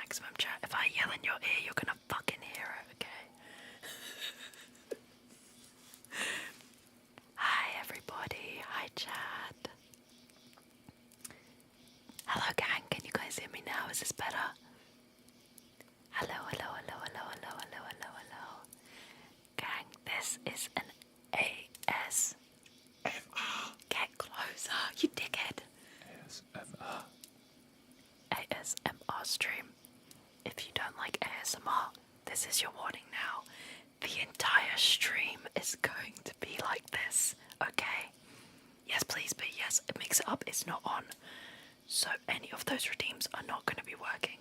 maximum chat. If I yell in your ear, you're gonna fucking hear it, okay? Hi everybody, hi chat. Hello gang, can you guys hear me now? Is this better? Hello, hello, hello, hello, hello, hello, hello, hello. Gang, this is an ASMR. Get closer, you dickhead. ASMR. ASMR stream. If you don't like ASMR, this is your warning now. The entire stream is going to be like this, okay? Yes, please, but yes, mix it up, it's not on. So any of those redeems are not going to be working.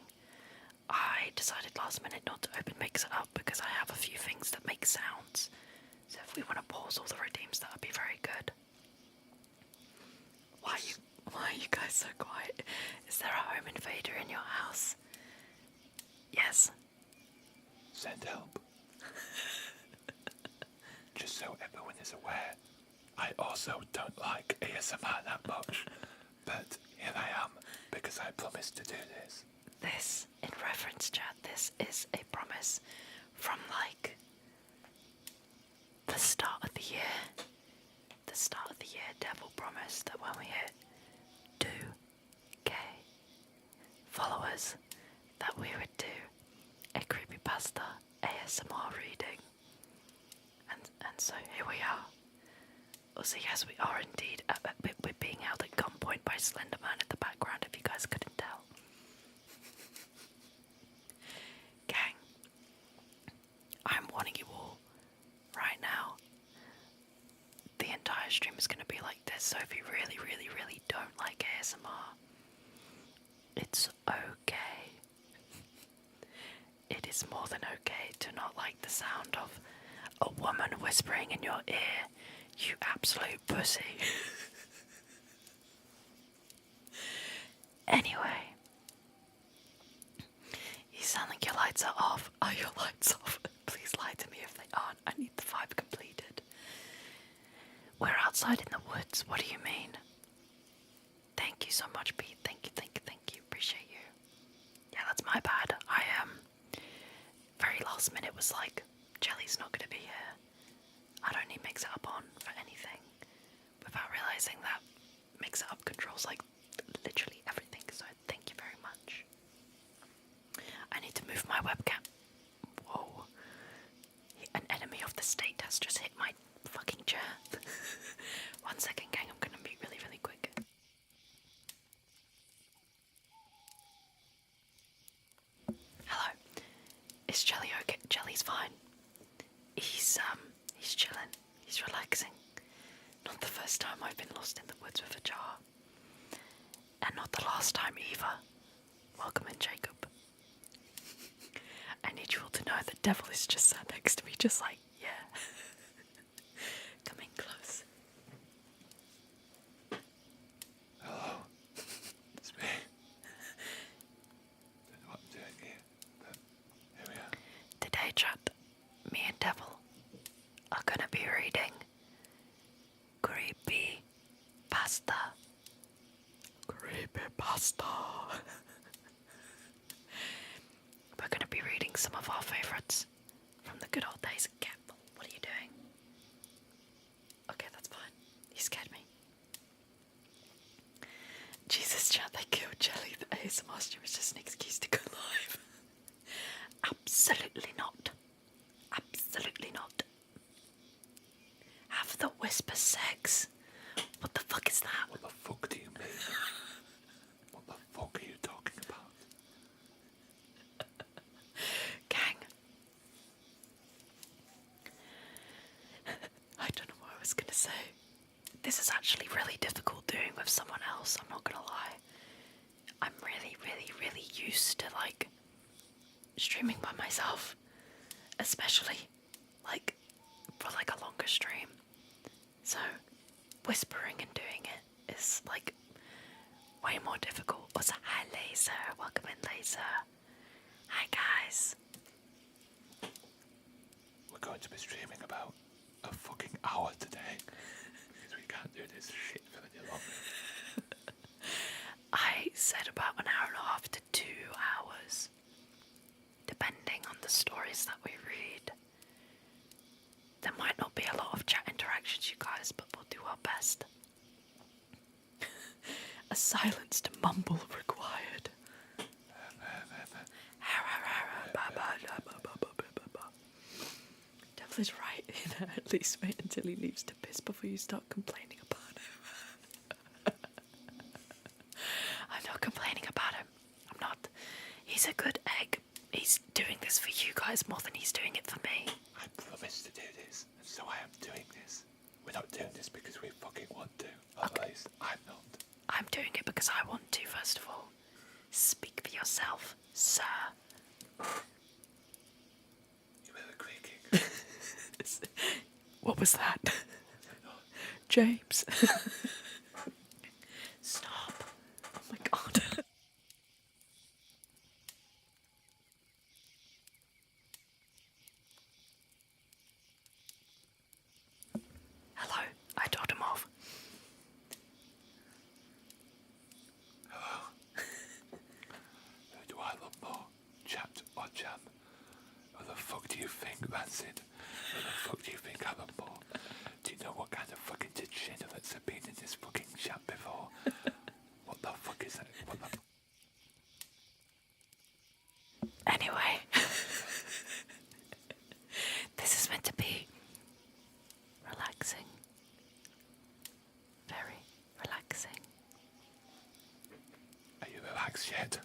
I decided last minute not to open Mix It Up because I have a few things that make sounds. So if we want to pause all the redeems, that would be very good. Why are you guys so quiet? Is there a home invader in your house? Yes. Send help. Just so everyone is aware, I also don't like ASMR that much, but here I am because I promised to do this. This, in reference chat, this is a promise from like the start of the year. The start of the year, Devil promised that when we hit 2k followers, that we would do a creepypasta ASMR reading. And so here we are. Also, yes, we are indeed. We're being held at gunpoint by Slenderman in the background, if you guys couldn't tell. Gang, I'm warning you all right now. The entire stream is going to be like this, so if you really, really, really don't like ASMR, it's okay. It is more than okay to not like the sound of a woman whispering in your ear, you absolute pussy. Anyway, you sound like your lights are off. Are your lights off? Please lie to me if they aren't. I need the 5 completed. We're outside in the woods. What do you mean? Thank you so much, Pete. Thank you, thank you, thank you. Appreciate you. Yeah, that's my bad. I very last minute was like, Jelly's not gonna be here. I don't need Mix It Up on for anything. Without realizing that Mix It Up controls like literally everything, so thank you very much. I need to move my webcam. Whoa. An enemy of the state has just hit my fucking chair. 1 second, gang, I'm gonna be really, really quick. Hello. Is Jelly okay? Jelly's fine. He's chilling. He's relaxing. Not the first time I've been lost in the woods with a jar. And not the last time either. Welcome in, Jacob. I need you all to know the devil is just sat next to me, just like, yeah. Coming close. Hello. It's me. Don't know what I'm doing here, but here we are. Today, chat, me and Devil are gonna be reading Creepy Pasta. Creepy Pasta. We're gonna be reading some of our favourites from the good old days. Careful, what are you doing? Okay, that's fine. You scared me. Jesus, chat, they killed Jelly. The ASMR stream is just an excuse to go live. Absolutely not. Absolutely not. Have the whisper sex. What the fuck is that? What the fuck do you mean? What the fuck are you talking about? Gang. I don't know what I was gonna say. This is actually really difficult doing with someone else, I'm not gonna lie. I'm really, really, really used to like streaming by myself. Especially like for like a longer stream. So whispering and doing it is like way more difficult. Also, hi Laser, welcome in Laser. Hi guys. We're going to be streaming about a fucking hour today because we can't do this shit for any longer. I said about an hour and a half to 2 hours. the stories that we read. There might not be a lot of chat interactions, you guys, but we'll do our best. A silenced mumble required. Devil is right. At least wait until he leaves to piss before you start complaining about him. I'm not complaining about him. I'm not. He's a good egg. He's doing this for you guys more than he's doing it for me. I promised to do this, and so I am doing this. We're not doing this because we fucking want to. At least I'm not. I'm doing it because I want to, first of all. Speak for yourself, sir. You hear the creaking? What was that? James. Stop. Oh my god. Hello, I told him off. Hello? Who do I love more? Chat or Jam? Who the fuck do you think, Rancid? Who the fuck do you think I love more? Do you know what kind of fucking degenerates have been in this fucking chat before? What the fuck is that? What the Anyway. This is meant to be relaxing. Very relaxing. Are you relaxed yet?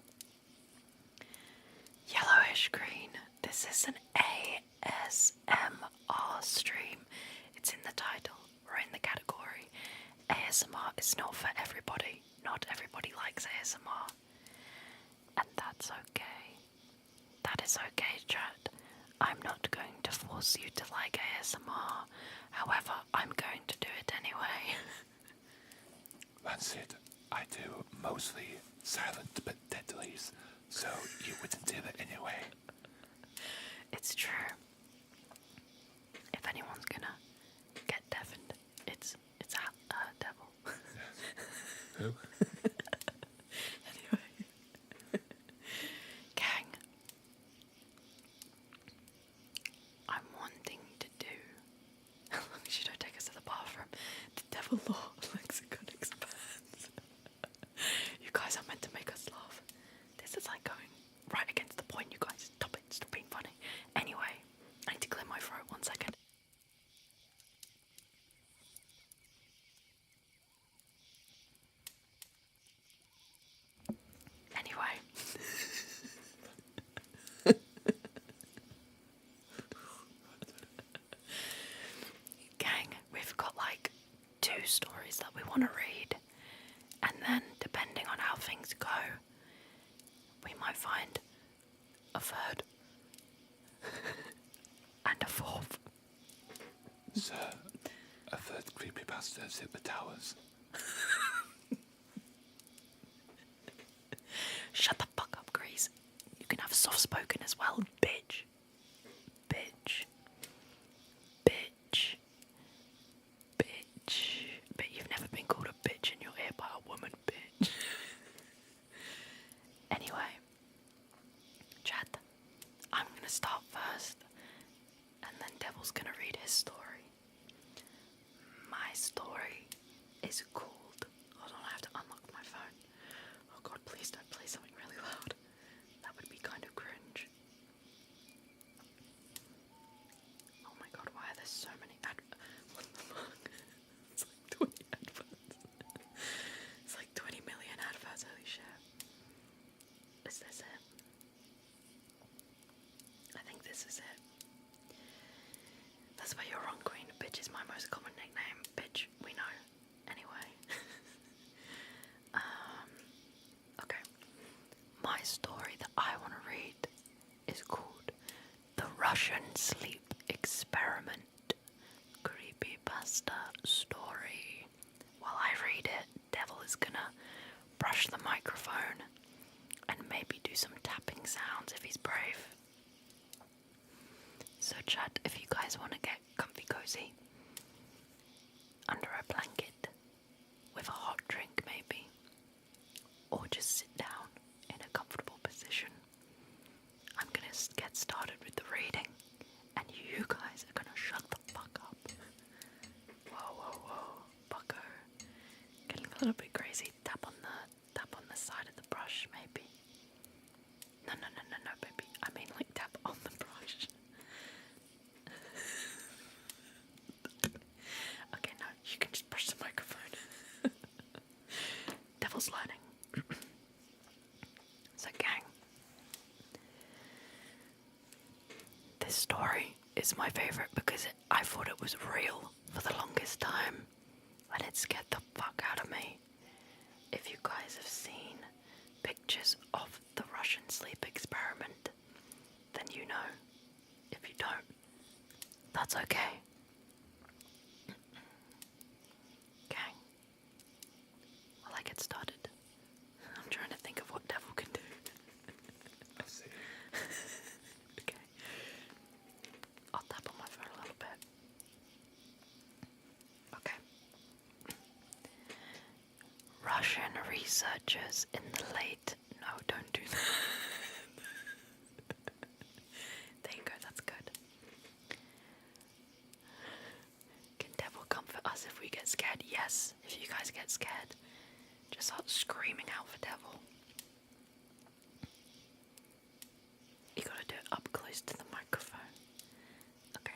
Yellowish green. This is an ASMR stream. It's in the title. We're in the category. ASMR is not for everybody. Not everybody likes ASMR. And that's okay. That is okay, chat. I'm not going to force you to like ASMR. However, I'm going to do it anyway. Rancid, I do mostly silent but deadlies, so you wouldn't hear it anyway. It's true. If anyone's gonna get deafened, it's a devil. Who? Anyway. Gang. I'm wanting to do. Should I take us to the bathroom? The devil law lexicon expands. You guys are meant to make us laugh. This is like going right against the point, you guys. Stop it. Stop being funny. Anyway, I need to clear my throat 1 second. Anyway. Gang, we've got like 2 stories that we want to read, and then depending on how things go, we might find a third and a fourth. Sir, a third creepypasta has hit the towers. Shut the fuck up, Grease. You can have soft spoken as well, bitch. Bitch. Bitch. Bitch. But you've never been called a bitch in your ear by a woman, bitch. Anyway. Chat. I'm gonna start first. And then Devil's gonna read his story. My story is called... Hold on, I have to unlock my phone. Oh god, please don't play something really loud. That would be kind of cringe. Oh my god, why are there so many what the fuck? It's like 20 adverts. It's like 20 million adverts, holy shit. Is this it? I think this is it. That's where you're wrong, Queen. Bitch is my most common nickname. Bitch, we know. Anyway. Okay. My story that I want to read is called The Russian Sleep Experiment Creepypasta Story. While I read it, Devil is gonna brush the microphone and maybe do some tapping sounds if he's brave. So chat, if you guys want to get comfy cozy under a blanket with a hot drink maybe, or just sit down in a comfortable position, I'm gonna get started with the This story is my favourite because I thought it was real for the longest time, and it scared the fuck out of me. If you guys have seen pictures of the Russian sleep experiment, then you know. If you don't, that's okay. Okay. Well, I get started. I'm trying to think of what devil can do. I see. Okay. I'll tap on my phone a little bit. Okay. Russian researchers in the late... No, don't do that. There you go, that's good. Can devil comfort us if we get scared? Yes. If you guys get scared, just start screaming out for devil. You gotta do it up close to the microphone. Okay.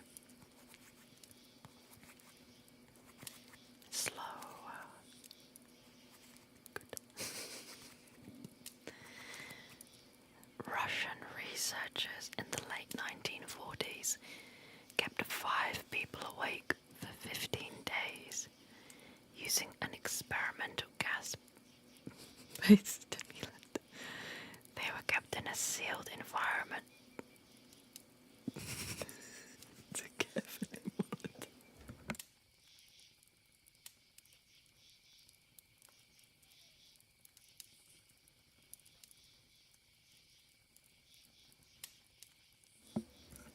Slow. Good. Russian researchers in the late 1940s kept 5 people awake for 15 days using an experimental gas-based stimulant. They were kept in a sealed environment to carefully monitor.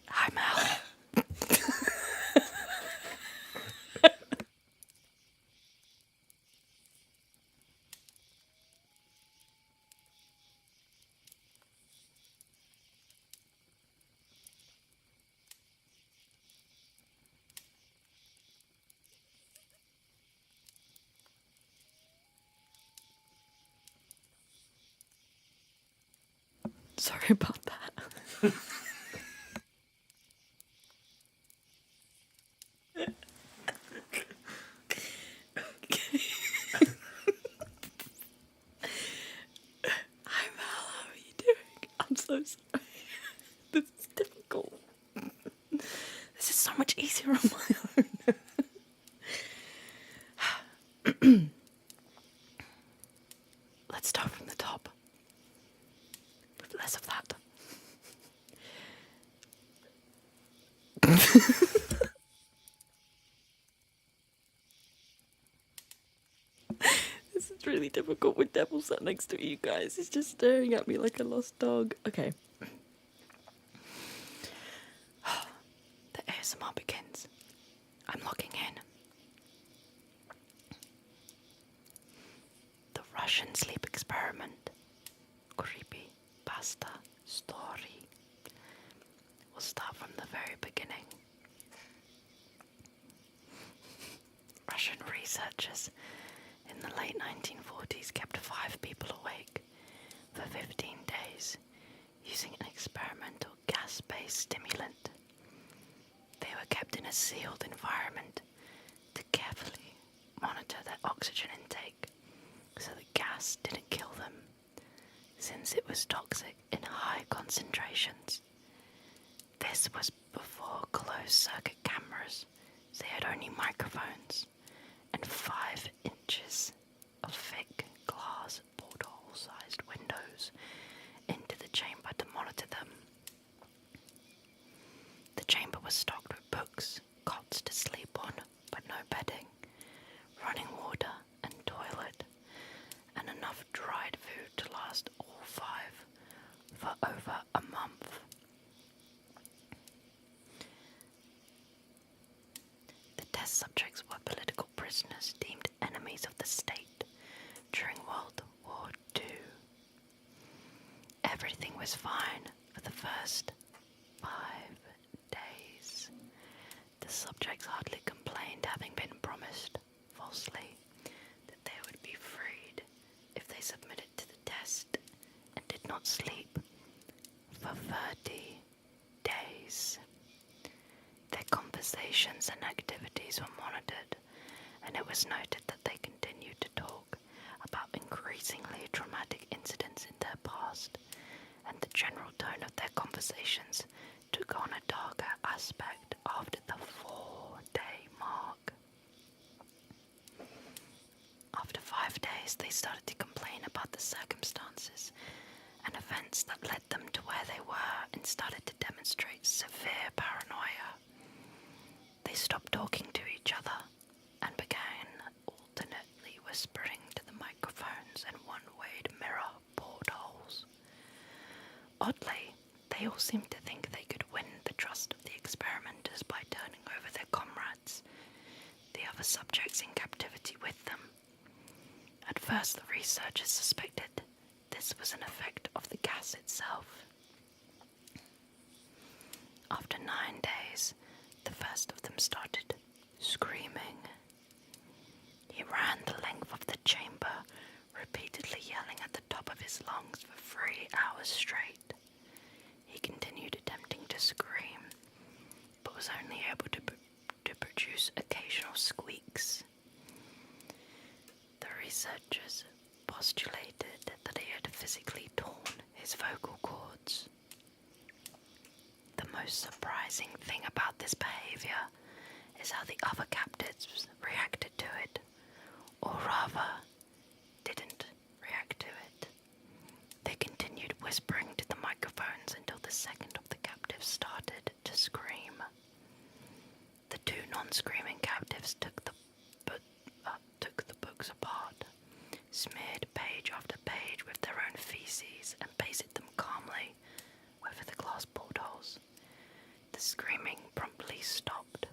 Hi, Mel. Sorry about that. Hi Val, how are you doing? I'm so sorry. This is difficult. This is so much easier on my own. Let's start from the top. With less of that. This is really difficult with Devil sat next to you guys. He's just staring at me like a lost dog. Okay. The ASMR begins. I'm logging in. The Russian sleep experiment. Creepy pasta story. We'll start from the very beginning. Russian researchers in the late 1940s kept 5 people awake for 15 days using an experimental gas-based stimulant. They were kept in a sealed environment to carefully monitor their oxygen intake so the gas didn't kill them, since it was toxic in high concentrations. This was before closed-circuit cameras, so they had only microphones and 5 inches of thick glass porthole-sized windows into the chamber to monitor them. The chamber was stocked with books, cots to sleep on, but no bedding, running water and toilet, and enough dried food to last all 5 for over a month. The test subjects were political prisoners deemed enemies of the state during World War II. Everything was fine for the first 5 days. The subjects hardly complained, having been promised, falsely, that they would be freed if they submitted to the test and did not sleep for 30 days. Their conversations and activities were monitored, and it was noted that they continued to talk about increasingly traumatic incidents in their past and the general tone of their conversations took on a darker aspect after the 4-day mark. After 5 days, they started to complain about the circumstances and events that led them to where they were and started to demonstrate severe paranoia. They stopped talking to each other and began alternately whispering to the microphones and one-way mirror portholes. Oddly, they all seemed to think they could win the trust of the experimenters by turning over their comrades, the other subjects in captivity with them. At first, the researchers suspected this was an effect of the gas itself. After 9 days, the first of them started screaming. He ran the length of the chamber, repeatedly yelling at the top of his lungs for 3 hours straight. He continued attempting to scream, but was only able to produce occasional squeaks. The researchers postulated that he had physically torn his vocal cords. The most surprising thing about this behavior is how the other captives reacted to it, or rather, didn't react to it. They continued whispering to the microphones until the second of the captives started to scream. The 2 non-screaming captives took the books apart, smeared page after page with their own feces, and pasted them calmly over the glass portholes. The screaming promptly stopped.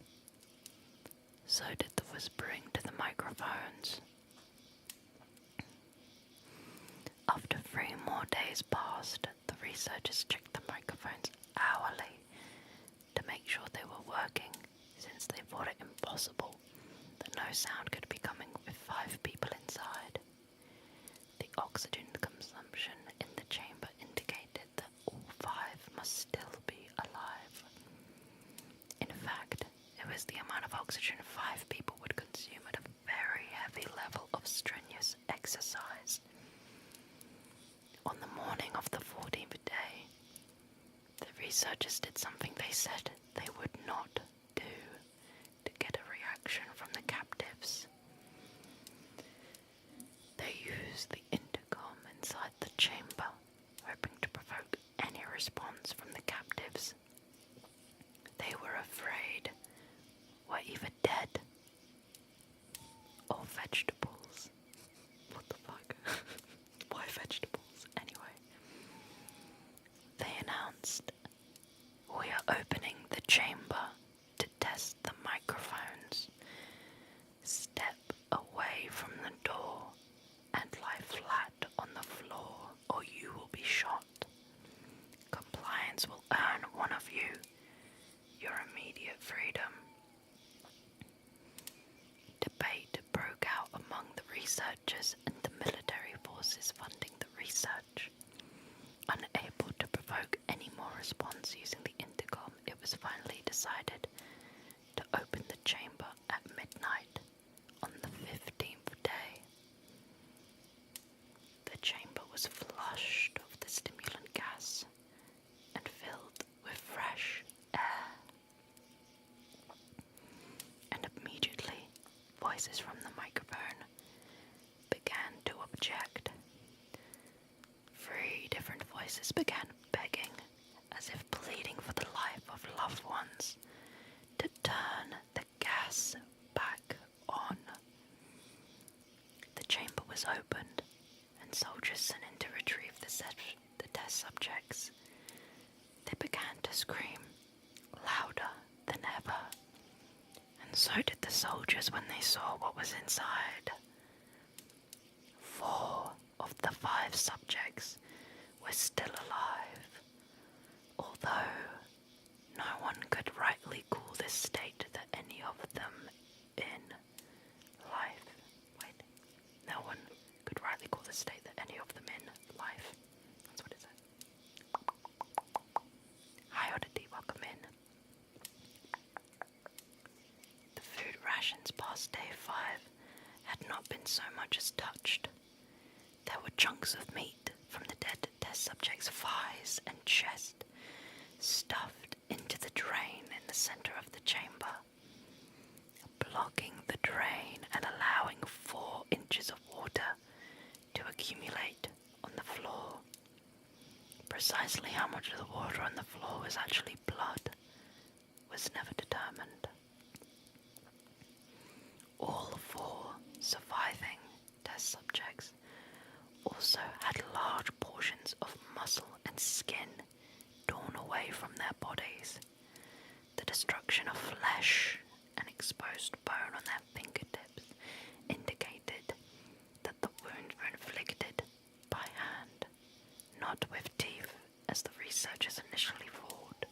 So did the whispering to the microphones. After 3 more days passed, the researchers checked the microphones hourly to make sure they were working, since they thought it impossible that no sound could be coming with 5 people inside. The oxygen consumption in the chamber indicated that all 5 must still be alive. In fact, it was the amount of oxygen 5 people would consume at a very heavy level of strenuous exercise. On the morning of the 14th day, the researchers did something they said they would not do to get a reaction from the captives. They used the intercom inside the chamber, hoping to provoke any response from the captives. They were afraid were either dead or vegetables. What the fuck? Why vegetables, anyway? They announced, "We are opening the chamber to test the microphones. Step away from the door and lie flat on the floor or you will be shot. Compliance will earn one of you your immediate freedom." Debate broke out among the researchers and the military forces funding the research. Unable to provoke any more response using the intercom, it was finally decided to open the chamber at midnight on the 15th day. The chamber was flushed of the stimulant gas and filled with fresh air. And immediately, voices from the microphone began to object. 3 different voices began begging, as if pleading for the life of loved ones, to turn the gas back on. The chamber was opened, and soldiers sent in to retrieve the test subjects. They began to scream, louder than ever, and so did the soldiers when they saw what was inside. 4 of the 5 subjects were still alive, although no one could rightly call this state that any of them in life. No one could rightly call this state that any of them in life. That's what it said. Hi, Oddity, welcome in. The food rations past day 5 had not been so much as touched. There were chunks of meat from the dead test subjects' thighs chest, stuffed into the drain in the center of the chamber, blocking the drain and allowing 4 inches of water to accumulate on the floor. Precisely how much of the water on the floor was actually blood was never determined. All 4 surviving test subjects also had large portions of muscle and skin torn away from their bodies. The destruction of flesh and exposed bone on their fingertips indicated that the wounds were inflicted by hand, not with teeth as the researchers initially thought.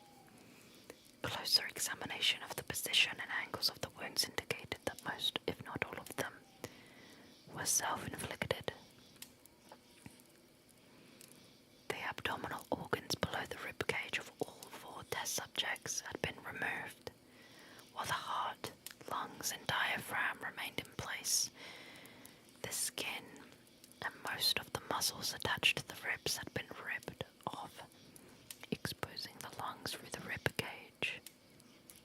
Closer examination of the position and angles of the wounds indicated that most, if not all of them, were self-inflicted. The abdominal organs below the ribcage of all 4 test subjects had been removed, while the heart, lungs, and diaphragm remained in place. The skin and most of the muscles attached to the ribs had been ripped off, exposing the lungs through the ribcage.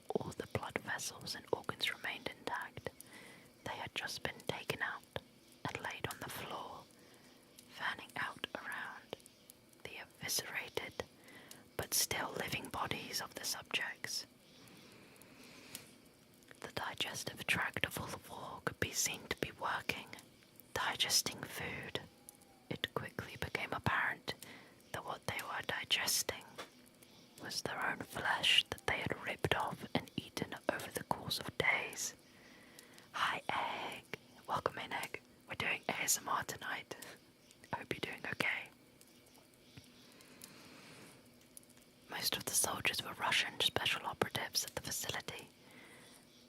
All the blood vessels and organs remained intact. They had just been taken out and laid on the floor, fanning out around the eviscerated but still living bodies of the subjects. The digestive tract of all 4 could be seen to be working, digesting food. It quickly became apparent that what they were digesting was their own flesh that they had ripped off and eaten over the course of days. Hi, Egg. Welcome in, Egg. We're doing ASMR tonight. I hope you're doing okay. Most of the soldiers were Russian special operatives at the facility,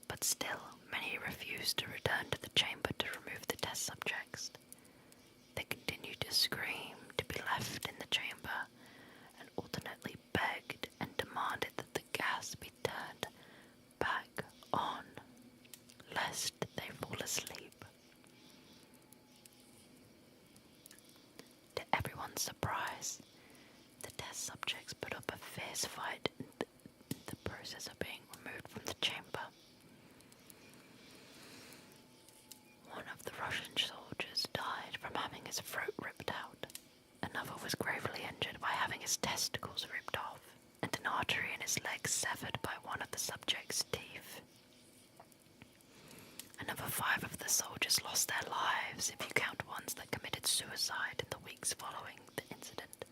but still many refused to return to the chamber to remove the test subjects. They continued to scream to be left in the chamber and alternately begged and demanded that the gas be turned back on, lest they fall asleep. To everyone's surprise, the test subjects put up a fierce fight in the process of being removed from the chamber. One of the Russian soldiers died from having his throat ripped out. Another was gravely injured by having his testicles ripped off and an artery in his leg severed by one of the subject's teeth. Another 5 of the soldiers lost their lives if you count ones that committed suicide in the weeks following the incident.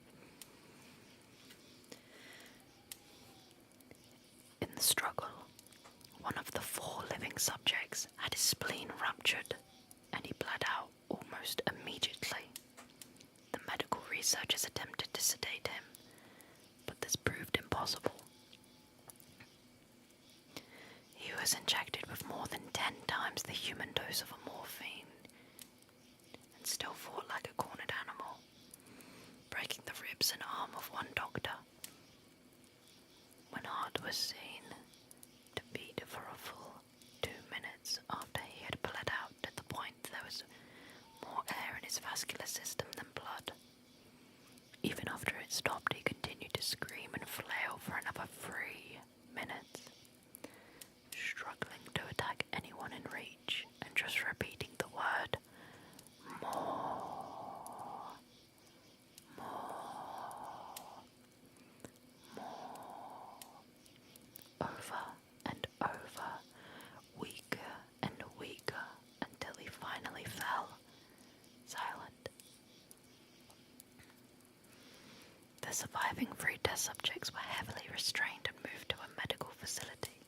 In the struggle, one of the 4 living subjects had his spleen ruptured and he bled out almost immediately. The medical researchers attempted to sedate him, but this proved impossible. He was injected with more than 10 times the human dose of a morphine and still fought like a cornered animal, breaking the ribs and arm of one doctor. When Hart was seen to beat for a full 2 minutes after he had bled out to the point there was more air in his vascular system than blood. Even after it stopped, he continued to scream and flail for another 3 minutes, struggling to attack anyone in reach and just repeating the word, more, more, more, over and over, weaker and weaker, until he finally fell, silent. The surviving 3 test subjects were heavily restrained and moved to a medical facility.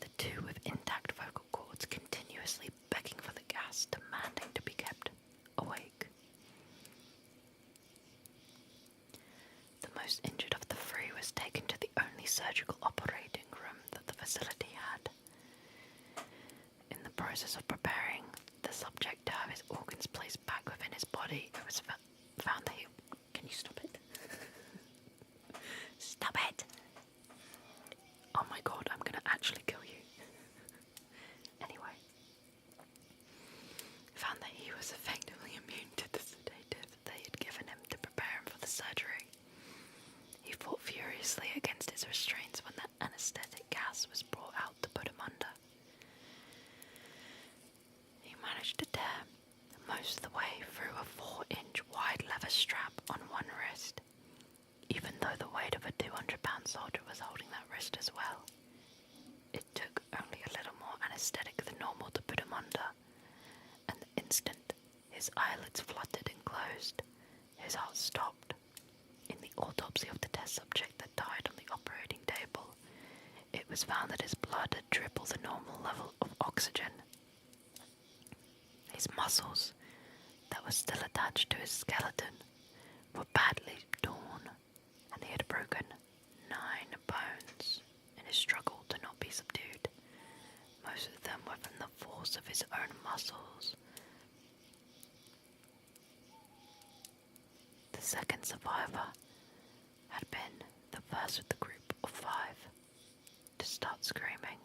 The 2 with intact vocal cords continuously begging for the gas, demanding to be kept awake. The most injured of the 3 was taken to the only surgical operating room that the facility had. In the process of preparing the subject to have his organs placed back within his body, it was found that he... Can you stop it? Stop it! Oh my god, I'm gonna actually kill you. Anyway. Found that he was effectively immune to the sedative they had given him to prepare him for the surgery. furiously against his restraints when the anesthetic gas was brought out to put him under. He managed to tear most of the way through a 4-inch wide leather strap on one wrist, even though the weight of a 200-pound soldier was holding that wrist as well. It took only a little more anesthetic than normal to put him under, and the instant his eyelids fluttered and closed, his heart stopped. In the autopsy of the test subject that died on the operating table, it was found that his blood had tripled the normal level of oxygen. His muscles, that were still attached to his skeleton, were badly torn, and he had broken 9 bones in his struggle to not be subdued. Most of them were from the force of his own muscles. The second survivor had been the first of the group of 5 to start screaming.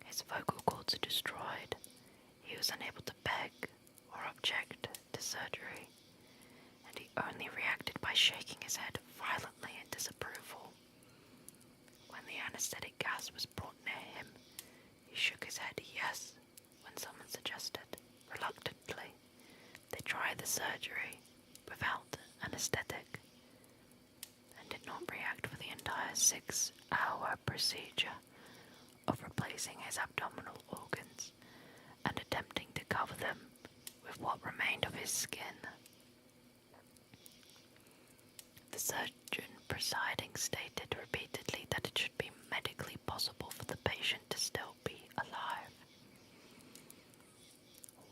His vocal cords are destroyed. He was unable to beg or object to surgery, and he only reacted by shaking his head violently in disapproval. When the anesthetic gas was brought near him, he shook his head yes when someone suggested, reluctantly, they try the surgery without anesthetic, and did not react for the entire 6-hour procedure of replacing his abdominal organs and attempting to cover them with what remained of his skin. The surgeon presiding stated repeatedly that it should be medically possible for the patient to still be alive.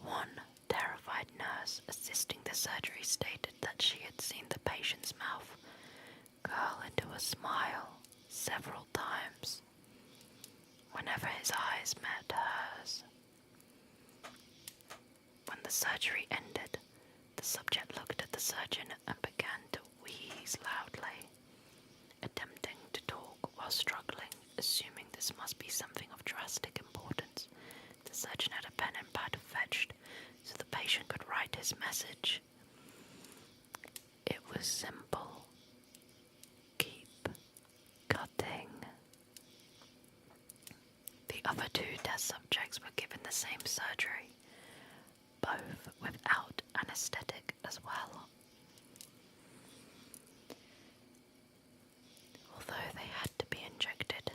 One terrified nurse assisting the surgery stated that she had seen the patient's mouth curl into a smile several times whenever his eyes met hers. When the surgery ended, the subject looked at the surgeon and began to wheeze loudly, attempting to talk while struggling, assuming this must be something of drastic importance. The surgeon had a pen and pad fetched so the patient could write his message. It was simple. Keep cutting. The other 2 test subjects were given the same surgery, both without anesthetic as well. Although they had to be injected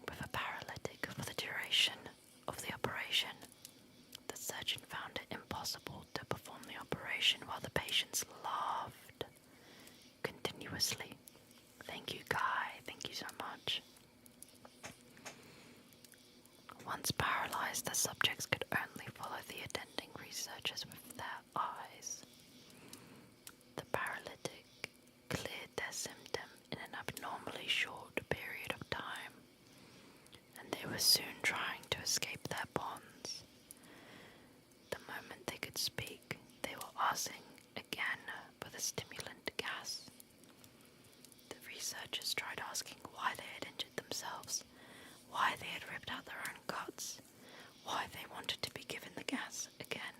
with a paralytic for the duration of the operation, the surgeon found it impossible to perform the operation while the patients laughed continuously. Thank you, Guy. Thank you so much. Once paralyzed, the subjects could only follow the attending researchers with their eyes. The paralytic cleared their symptom in an abnormally short period of time, and they were soon trying to escape their bonds. The moment they could speak, they were asking again for the stimulant gas. The researchers tried asking why they had injured themselves, why they had ripped out their own guts, why they wanted to be given the gas again.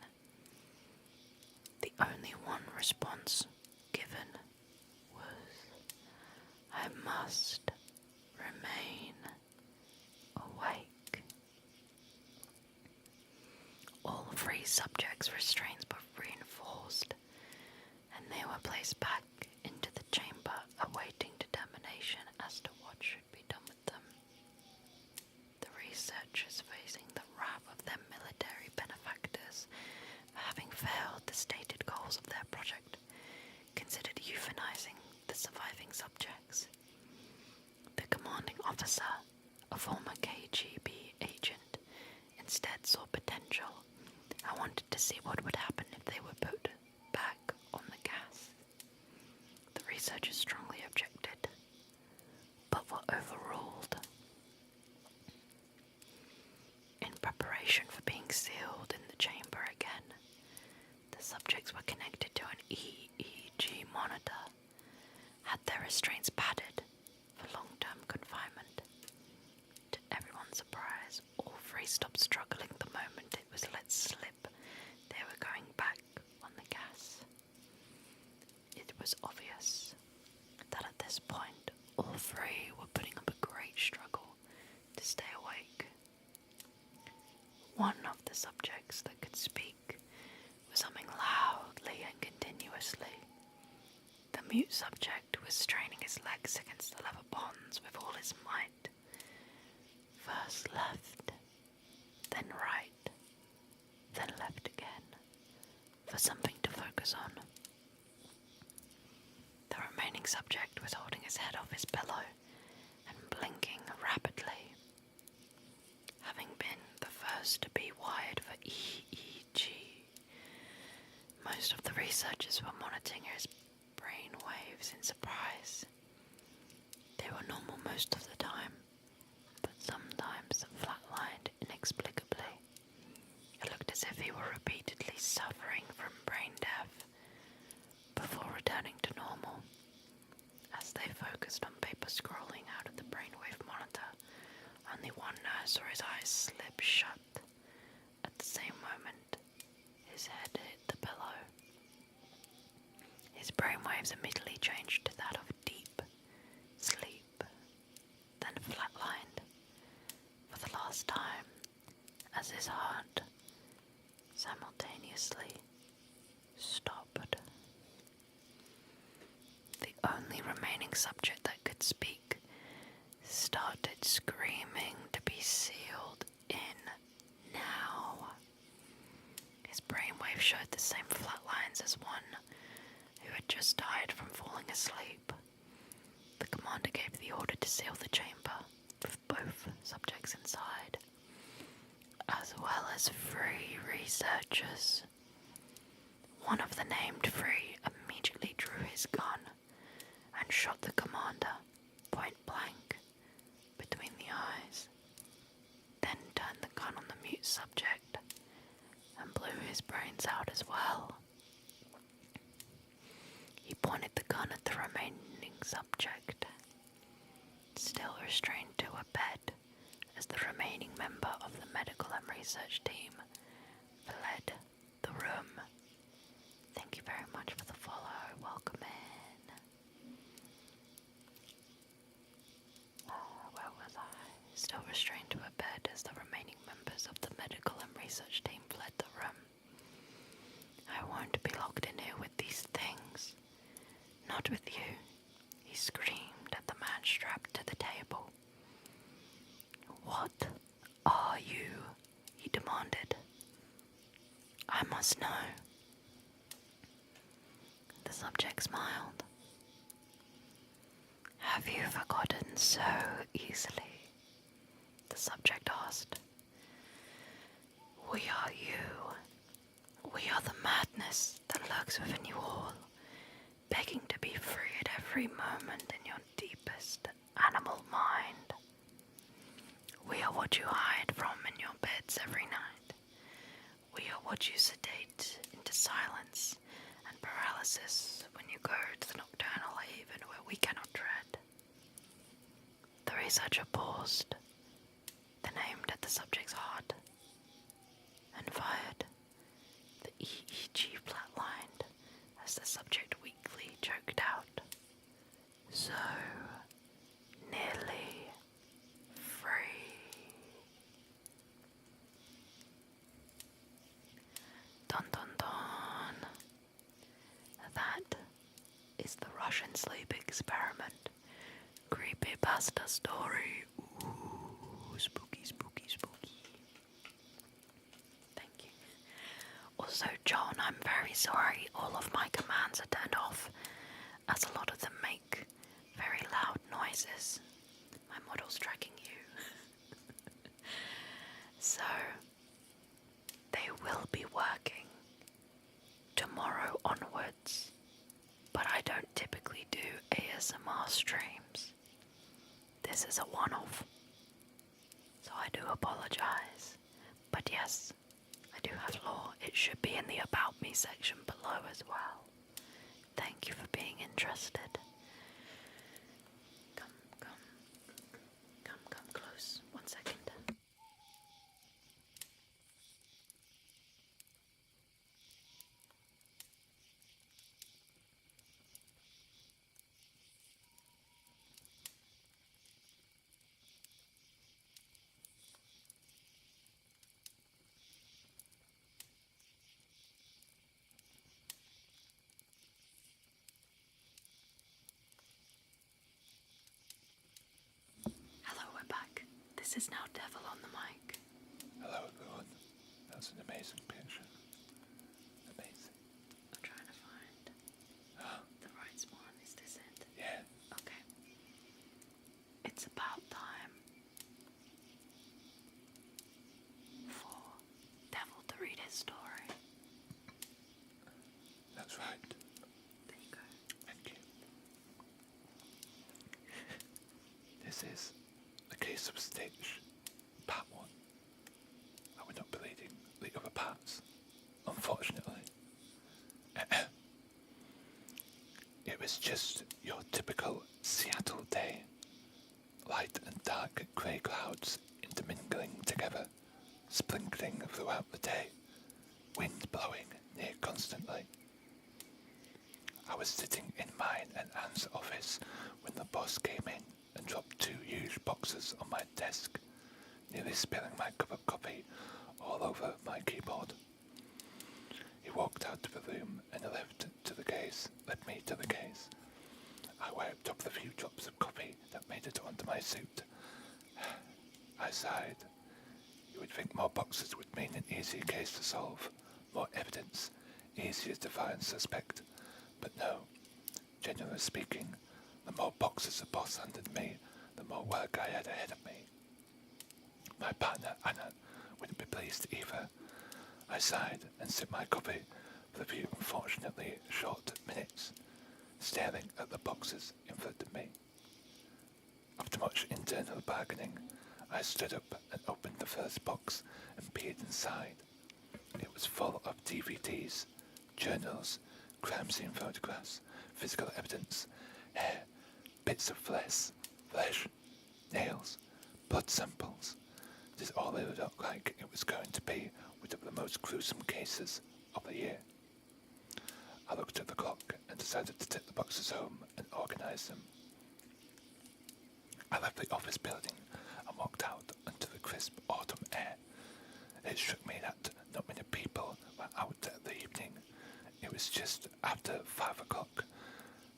The only one response given was, I must remain awake. All 3 subjects' restraints were reinforced, and they were placed back into the chamber awaiting determination as to what should be done with them. The researchers, facing the wrath of their military benefactors for having failed the stated goals of their project, considered euthanizing the surviving subjects. The commanding officer, a former KGB agent, instead saw potential and wanted to see what would happen if they were put back on the gas. The researchers strongly objected, but were overruled. In preparation for being sealed in the chamber again, the subjects were connected to an EEG monitor, had their restraints padded for long-term confinement. To everyone's surprise, all 3 stopped struggling the moment it was let slip they were going back on the gas. It was obvious that at this point his legs against the leather bonds with all his might. First left, then right, then left again, for something to focus on. The remaining subject was holding his head off his pillow and blinking rapidly. Having been the first to be wired for EEG, most of the researchers were monitoring his brain waves in surprise. They were normal most of the time, but sometimes flatlined inexplicably. It looked as if he were repeatedly suffering from brain death before returning to normal. As they focused on paper scrolling out of the brainwave monitor, only one nurse saw his eyes slip shut. At the same moment, his head hit the pillow. His brainwaves immediately changed to that of deep sleep, then flatlined for the last time as his heart simultaneously stopped. The only remaining subject that could speak started screaming to be sealed in now. His brainwave showed the same flat lines as one who had just died from falling asleep. The commander gave the order to seal the chamber with both subjects inside, as well as 3 researchers. One of the named 3 immediately drew his gun and shot the commander point blank between the eyes, then turned the gun on the mute subject and blew his brains out as well. He pointed the gun at the remaining subject, still restrained to a bed, as the remaining member of the medical and research team fled the room. Thank you very much for the follow. Welcome in. Where was I? Still restrained to a bed as the remaining members of the medical and research team fled the room. I won't be locked in here with these things. Not with you, he screamed at the man strapped to the table. What are you? He demanded. I must know. The subject smiled. Have you forgotten so easily? The subject asked. We are you. We are the madness that lurks within you all, begging to be free at every moment in your deepest animal mind. We are what you hide from in your beds every night. We are what you sedate into silence and paralysis when you go to the nocturnal haven where we cannot tread. The researcher paused, then aimed at the subject's heart and fired. The EEG flatlined as the subject weakly choked out. So nearly free. Dun dun dun. That is the Russian sleep experiment. Creepypasta story. Ooh, spooky, spooky, spooky. Thank you. Also, John, I'm very sorry. All of my commands are turned off, as a lot of them make very loud noises. My model's tracking you. So, they will be working tomorrow onwards, but I don't typically do ASMR streams. This is a one-off, so I do apologize. But yes, I do have lore. It should be in the About Me section below as well. Thank you for being interested. Come close. 1 second. This is now Devil on the mic. Hello everyone. That's an amazing picture. Amazing. I'm trying to find the right one. Is this it? Yeah. Okay. It's about time for Devil to read his story. That's right. There you go. Thank you. This is the case of Stitch, part 1. I would not be reading the other parts, unfortunately. It was just your typical Seattle day. Light and dark grey clouds intermingling together, sprinkling throughout the day, wind blowing near constantly. I was sitting in mine and Anne's office when the boss came in and dropped 2 huge boxes on my desk, nearly spilling my cup of coffee all over my keyboard. He walked out of the room and led me to the case. I wiped up the few drops of coffee that made it onto my suit. I sighed. You would think more boxes would mean an easier case to solve, more evidence, easier to find suspect. But no, generally speaking, the more boxes the boss handed me, the more work I had ahead of me. My partner, Anna, wouldn't be pleased either. I sighed and sipped my coffee for a few unfortunately short minutes, staring at the boxes in front of me. After much internal bargaining, I stood up and opened the first box and peered inside. It was full of DVDs, journals, crime scene photographs, physical evidence, hair, bits of flesh, nails, blood samples. This all it looked like it was going to be one of the most gruesome cases of the year. I looked at the clock and decided to take the boxes home and organize them. I left the office building and walked out into the crisp autumn air. It struck me that not many people were out at the evening. It was just after 5 o'clock.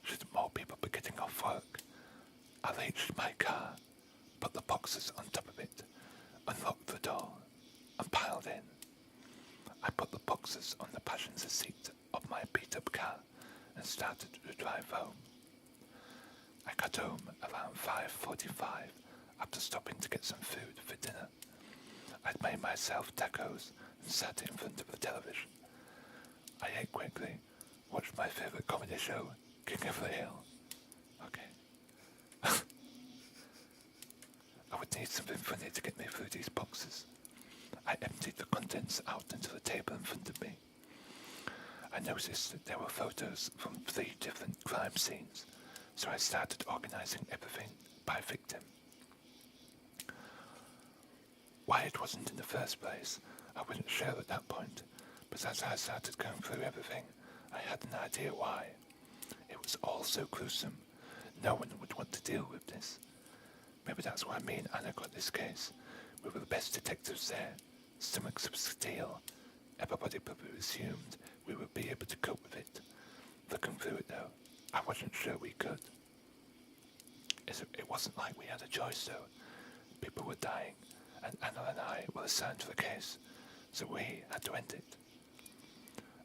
Shouldn't more people be getting off work? I reached my car, put the boxes on top of it, unlocked the door, and piled in. I put the boxes on the passenger seat of my beat-up car and started to drive home. I got home around 5:45 after stopping to get some food for dinner. I'd made myself tacos and sat in front of the television. I ate quickly, watched my favourite comedy show, King of the Hill. Okay. I would need something funny to get me through these boxes. I emptied the contents out into the table in front of me. I noticed that there were photos from 3 different crime scenes, so I started organising everything by victim. Why it wasn't in the first place, I wasn't sure at that point, but as I started going through everything, I had an idea why. It was all so gruesome. No one would want to deal with this. Maybe that's why me and Anna got this case. We were the best detectives there, stomachs of steel. Everybody probably assumed we would be able to cope with it. Looking through it though, I wasn't sure we could. It wasn't like we had a choice though. People were dying, and Anna and I were assigned to the case, so we had to end it.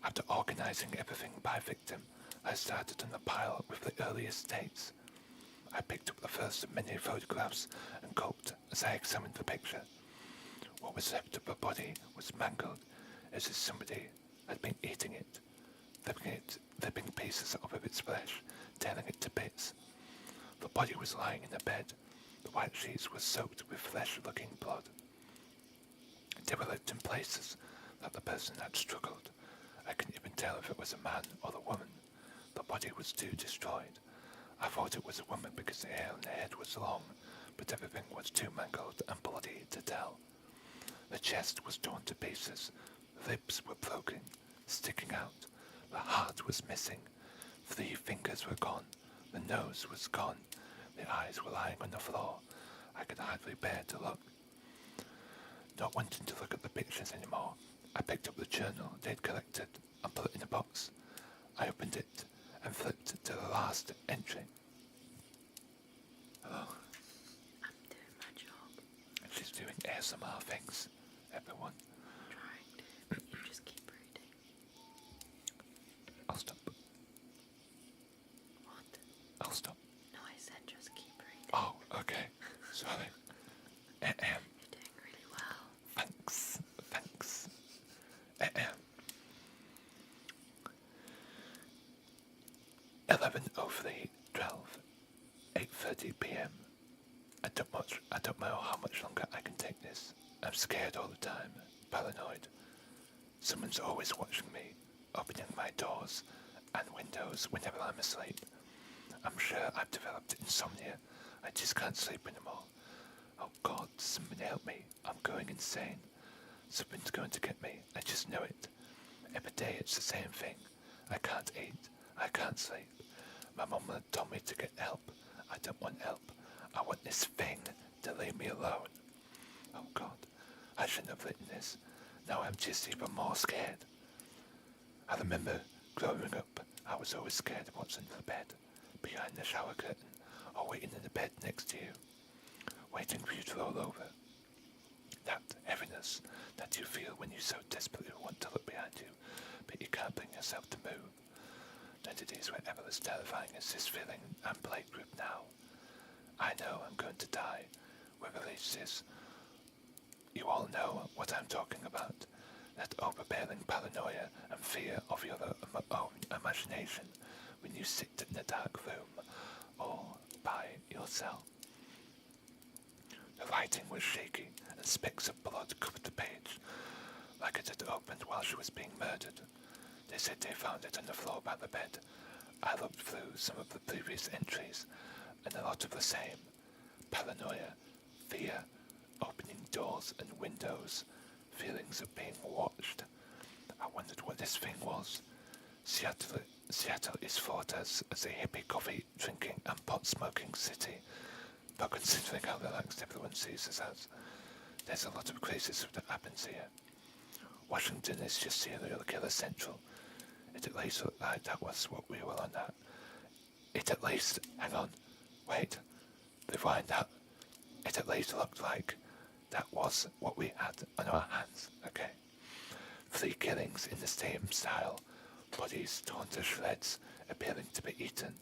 After organising everything by victim, I started on the pile with the earliest dates. I picked up the first of many photographs and gulped as I examined the picture. What was left of the body was mangled, as if somebody had been eating it, ripping pieces off of its flesh, tearing it to bits. The body was lying in a bed. The white sheets were soaked with flesh-looking blood. They were left in places that the person had struggled. I couldn't even tell if it was a man or a woman. The body was too destroyed. I thought it was a woman because the hair on the head was long, but everything was too mangled and bloody to tell. The chest was torn to pieces, the ribs were broken, sticking out, the heart was missing, 3 fingers were gone, the nose was gone, the eyes were lying on the floor. I could hardly bear to look. Not wanting to look at the pictures anymore, I picked up the journal they'd collected and put it in a box. I opened it and flipped to the last entry. Hello. I'm doing my job. ASMR things, everyone. Trying to, but you just keep reading. I'll stop. What? I'll stop. No, I said just keep reading. Oh, okay. Sorry. You're doing really well. Thanks. 11:03, 8:30 p.m. I don't know how much longer I can take this. I'm scared all the time, paranoid. Someone's always watching me, opening my doors and windows whenever I'm asleep. I'm sure I've developed insomnia. I just can't sleep anymore. Oh God, somebody help me. I'm going insane. Something's going to get me. I just know it. Every day it's the same thing. I can't eat. I can't sleep. My mum told me to get help. I don't want help. I want this thing to leave me alone. Oh God, I shouldn't have written this. Now I'm just even more scared. I remember growing up, I was always scared of what's under the bed, behind the shower curtain, or waiting in the bed next to you, waiting for you to roll over. That heaviness that you feel when you so desperately want to look behind you, but you can't bring yourself to move. That it is whatever as terrifying as this feeling I'm plagued with now. I know I'm going to die, whether this is. You all know what I'm talking about. That overbearing paranoia and fear of your own imagination when you sit in a dark room or by yourself. The writing was shaky and specks of blood covered the page, like it had opened while she was being murdered. They said they found it on the floor by the bed. I looked through some of the previous entries, and a lot of the same. Paranoia, fear, opening doors and windows, feelings of being watched. I wondered what this thing was. Seattle is thought as a hippie coffee drinking and pot smoking city, but considering how relaxed everyone sees us as, there's a lot of crazy stuff that happens here. Washington is just serial killer central. It at least looked like that was what we were on at. It at least, hang on, wait, rewind that. It at least looked like that was what we had on our hands, okay? 3 killings in the same style, bodies torn to shreds, appearing to be eaten.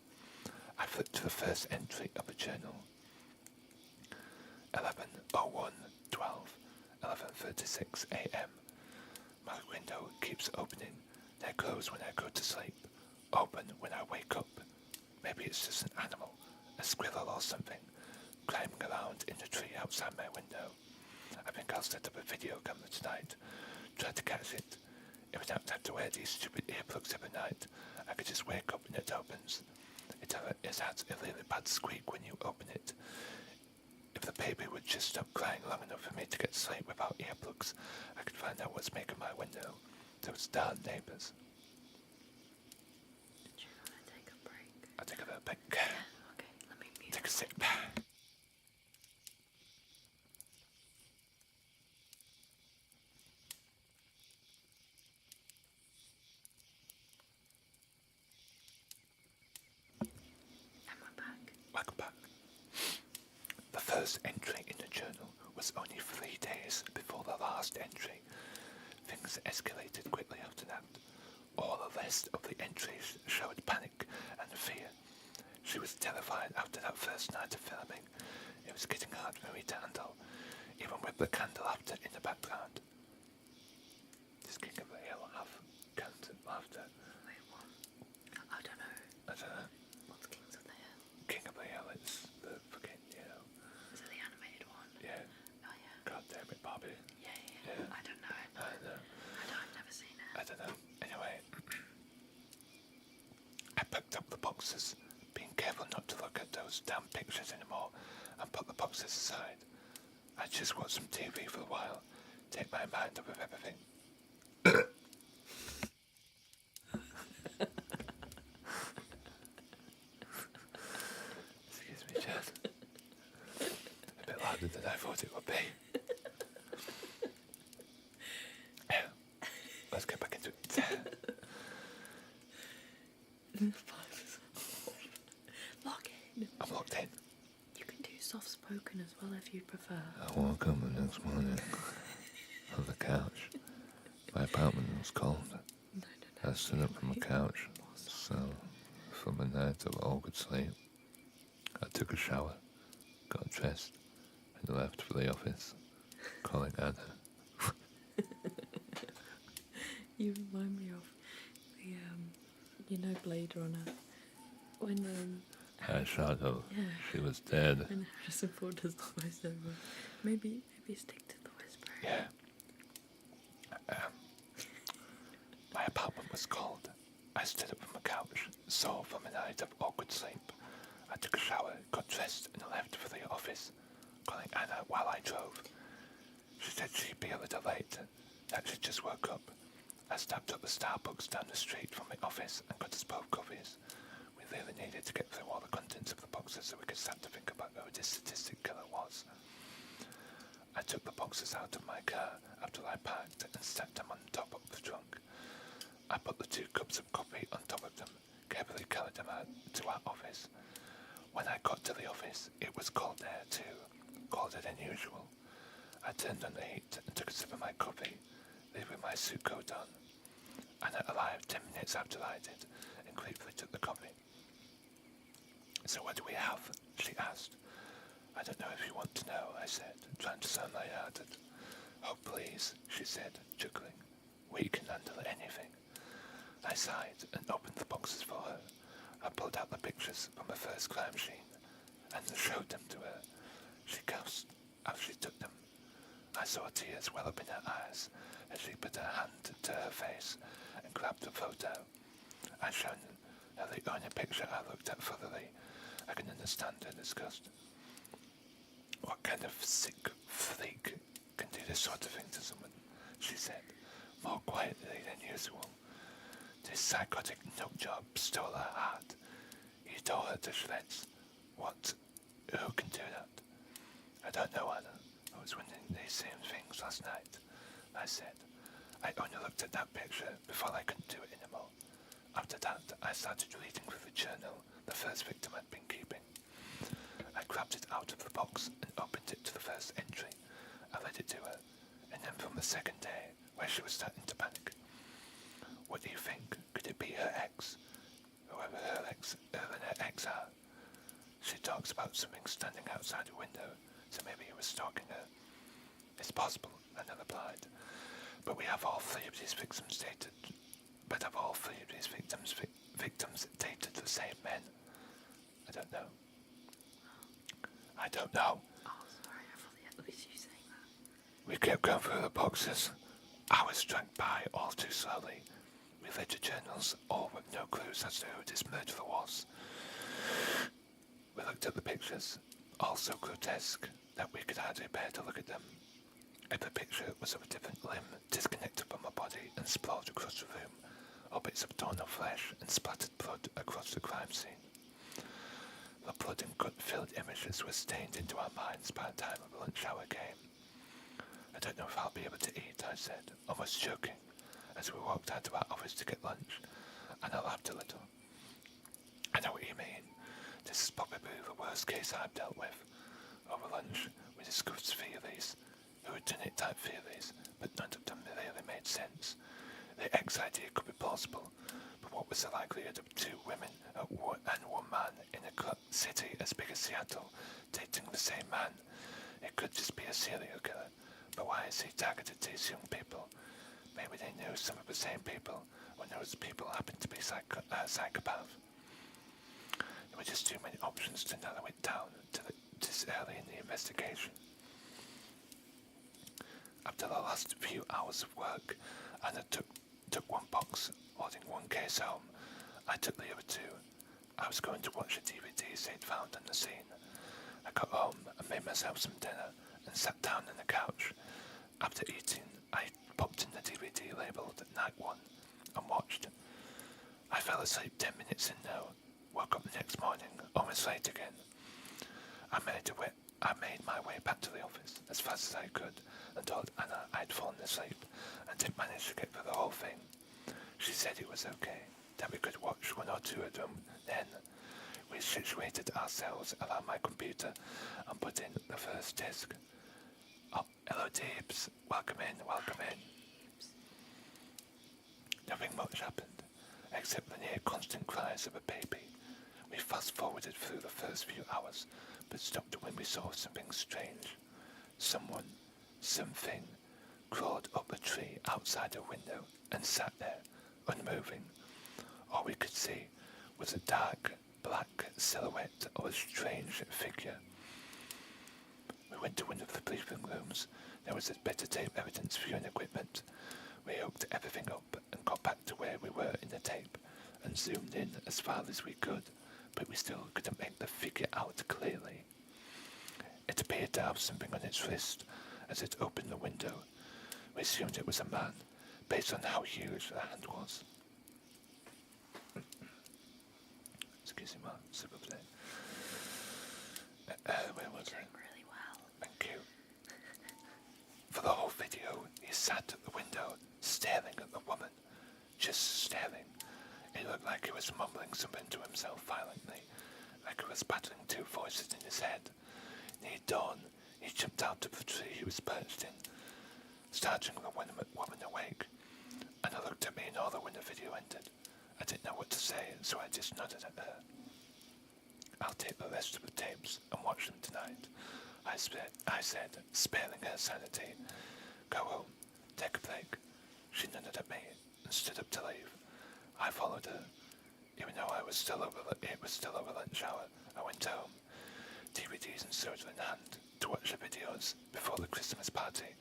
I flipped to the first entry of the journal. 11:01, 12, 11:36 a.m. My window keeps opening. They close when I go to sleep, open when I wake up. Maybe it's just an animal, a squirrel or something, climbing around in the tree outside my window. I think I'll set up a video camera tonight, try to catch it. If I don't have to wear these stupid earplugs every night, I could just wake up and it opens. It has a really bad squeak when you open it. If the baby would just stop crying long enough for me to get to sleep without earplugs, I could find out what's making my window. Those darn neighbours. Did you want to take a break? I'll take a little break. Yeah, okay, let me mute. Take a sip. And we're back. Welcome back. The first entry in the journal was only 3 days before the last entry. Things escalated quickly after that. All the rest of the entries showed panic and fear. She was terrified after that first night of filming. It was getting hard for me to handle, even with the candle laughter in the background. Does King of the Hill have candle laughter? Wait, what? I don't know. I don't know. What's Kings of the Hill? King of the Hill, it's the fucking, Is it the animated one? yeah. Oh, yeah. God damn it, Bobby. Yeah. Yeah. I don't know. I don't know. I've never seen it. I don't know. Anyway, I picked up the boxes, being careful not to look at those damn pictures anymore, and put the boxes aside. I just watch some TV for a while, take my mind off of everything. Excuse me, Chad. A bit louder than I thought it would be. Yeah, let's get back into it. Lock in. I'm locked in. You can do soft-spoken as well, if you prefer. I woke up the next morning on the couch. My apartment was cold. No. I stood up from the couch, so from a night of all good sleep, I took a shower, got dressed, and left for the office, calling Anna. You remind me of the, Blade Runner. When, I shot her. yeah, She was dead. when Harrison Ford does the voiceover. Maybe stick to the whispering. Yeah. My apartment was cold. I stood up from the couch, saw from a night of awkward sleep. I took a shower, got dressed, and left for the office, calling Anna while I drove. She said she'd be a little late, that she just woke up. I stopped at the Starbucks down the street from the office and got us both coffees. We really needed to get through all the contents of the boxes so we could start to think about who this sadistic killer was. I took the boxes out of my car after I parked and stacked them on top of the trunk. I put the 2 cups of coffee on top of them, carefully carried them out to our office. When I got to the office, it was cold there too, colder than usual. I turned on the heat and took a sip of my coffee, leaving my suit coat on. Anna arrived 10 minutes after I did and gratefully took the coffee. So what do we have? She asked. I don't know if you want to know, I said, trying to sound light-hearted. Oh please, she said, chuckling. We can handle anything. I sighed and opened the boxes for her. I pulled out the pictures from the first crime scene and showed them to her. She gasped as she took them. I saw tears well up in her eyes as she put her hand to her face and grabbed the photo. I showed her the only picture I looked at thoroughly. I can understand her disgust. What kind of sick freak can do this sort of thing to someone? She said, more quietly than usual. This psychotic nutjob stole her heart. He tore her to shreds. What? Who can do that? I don't know, Anna. I was wondering these same things last night. I said. I only looked at that picture before I couldn't do it anymore. After that, I started reading through the journal the first victim had been keeping. I grabbed it out of the box and opened it to the first entry. I read it to her, and then from the second day, where she was starting to panic. What do you think? Could it be her ex? Whoever her ex are? She talks about something standing outside the window, so maybe he was stalking her. It's possible, Anna replied. But we have all 3 of these victims dated. But have all 3 of these victims dated the same men? I don't know. I don't know. Oh, sorry, I thought that was you saying that. We kept going through the boxes. Hours dragged by all too slowly. We read the journals, all with no clues as to who this murderer was. We looked at the pictures, all so grotesque that we could hardly bear to look at them. Every picture was of a different limb, disconnected from a body and sprawled across the room, or bits of torn off flesh and splattered blood across the crime scene. The blood and gut-filled images were stained into our minds by the time of the lunch hour came. I don't know if I'll be able to eat, I said, almost joking, as we walked out of our office to get lunch, and I laughed a little. I know what you mean. This is probably the worst case I've dealt with. Over lunch, we discussed theories, who had done it type theories, but none of them really made sense. The ex idea could be plausible, but what was the likelihood of 2 women and 1 man in a city as big as Seattle dating the same man? It could just be a serial killer, but why has he targeted these young people? Maybe they knew some of the same people, or those people happened to be psychopaths. There were just too many options to narrow it down this early in the investigation. After the last few hours of work, Anna took 1 box, holding 1 case home. I took the other 2. I was going to watch the DVDs they'd found on the scene. I got home and made myself some dinner and sat down on the couch. After eating, I popped in the DVD labelled Night 1 and watched. I fell asleep 10 minutes in though, woke up the next morning, almost late again. I made my way back to the office as fast as I could and told Anna I'd fallen asleep and didn't manage to get through the whole thing. She said it was okay, that we could watch 1 or 2 of them then. We situated ourselves around my computer and put in the first disc. Oh, hello Deeps. Welcome in, welcome in. Nothing much happened, except the near constant cries of a baby. We fast-forwarded through the first few hours, but stopped when we saw something strange. Someone, something, crawled up a tree outside a window and sat there, unmoving. All we could see was a dark, black silhouette of a strange figure. We went to one of the briefing rooms. There was a bit of tape evidence viewing equipment. We hooked everything up and got back to where we were in the tape and zoomed in as far as we could, but we still couldn't make the figure out clearly. It appeared to have something on its wrist as it opened the window. We assumed it was a man, based on how huge the hand was. Excusez-moi, s'il vous plaît. Where was Doing I? really well. Thank you. For the whole video, he sat at the window, staring at the woman. Just staring. It looked like he was mumbling something to himself violently, like he was battling two voices in his head. Near dawn, he jumped out of the tree he was perched in, starting the woman awake, and I looked at me and all when the video ended. I didn't know what to say, so I just nodded at her. I'll take the rest of the tapes and watch them tonight, I said, sparing her sanity. Go home, take a break. She nodded at me and stood up to leave. I followed her. Even though it was still over lunch hour, I went home, DVDs and soda in hand, to watch the videos before the Christmas party.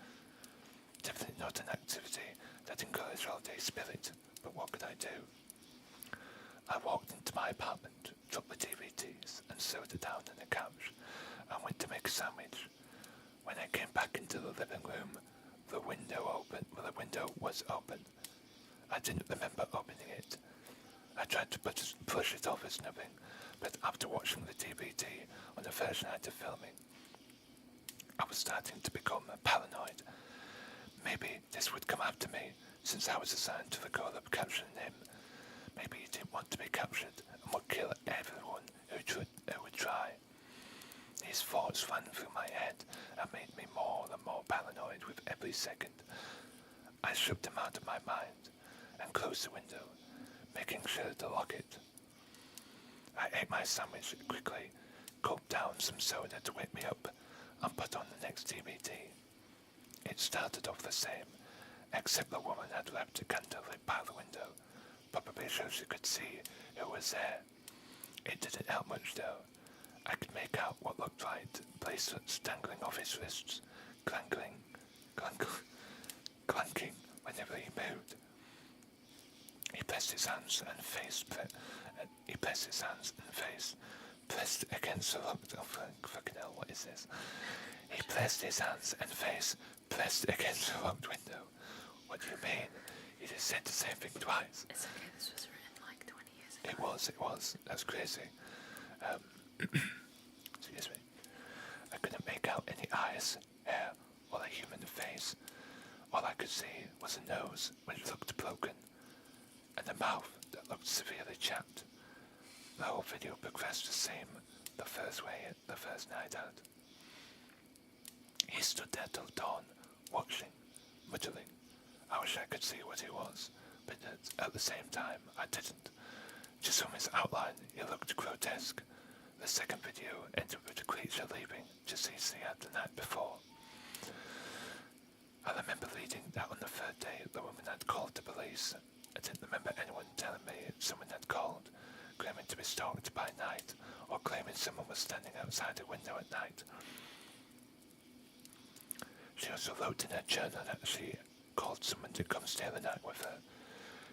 Definitely not an activity that encouraged holiday spirit, but what could I do? I walked into my apartment, dropped the DVDs and soda down on the couch, and went to make a sandwich. When I came back into the living room, the window was open. I didn't remember opening it. I tried to push it off as nothing, but after watching the DVD on the first night of filming, I was starting to become paranoid. Maybe this would come after me, since I was assigned to the goal of capturing him. Maybe he didn't want to be captured and would kill everyone who would try. These thoughts ran through my head and made me more and more paranoid with every second. I shoved them out of my mind and closed the window, making sure to lock it. I ate my sandwich quickly, gulped down some soda to wake me up, and put on the next DVD. It started off the same, except the woman had left a candle lit by the window, probably so she could see who was there. It didn't help much though. I could make out what looked like bracelets dangling off his wrists, clanking whenever he moved. He pressed his hands and face pressed against the locked. Oh fucking hell! What is this? He pressed his hands and face pressed against the locked window. What do you mean? He just said the same thing twice. It's okay, this was written like 20 years ago. It was. That's crazy. Excuse me. I couldn't make out any eyes, hair, or a human face. All I could see was a nose which looked broken, and a mouth that looked severely chapped. The whole video progressed the same the first night out. He stood there till dawn, watching, muttering. I wish I could see what he was, but at the same time I didn't. Just from his outline, he looked grotesque. The second video ended with the creature leaving, just as he had the night before. I remember reading that on the third day the woman had called the police. I didn't remember anyone telling me someone had called, claiming to be stalked by night, or claiming someone was standing outside a window at night. She also wrote in her journal that she called someone to come stay the night with her.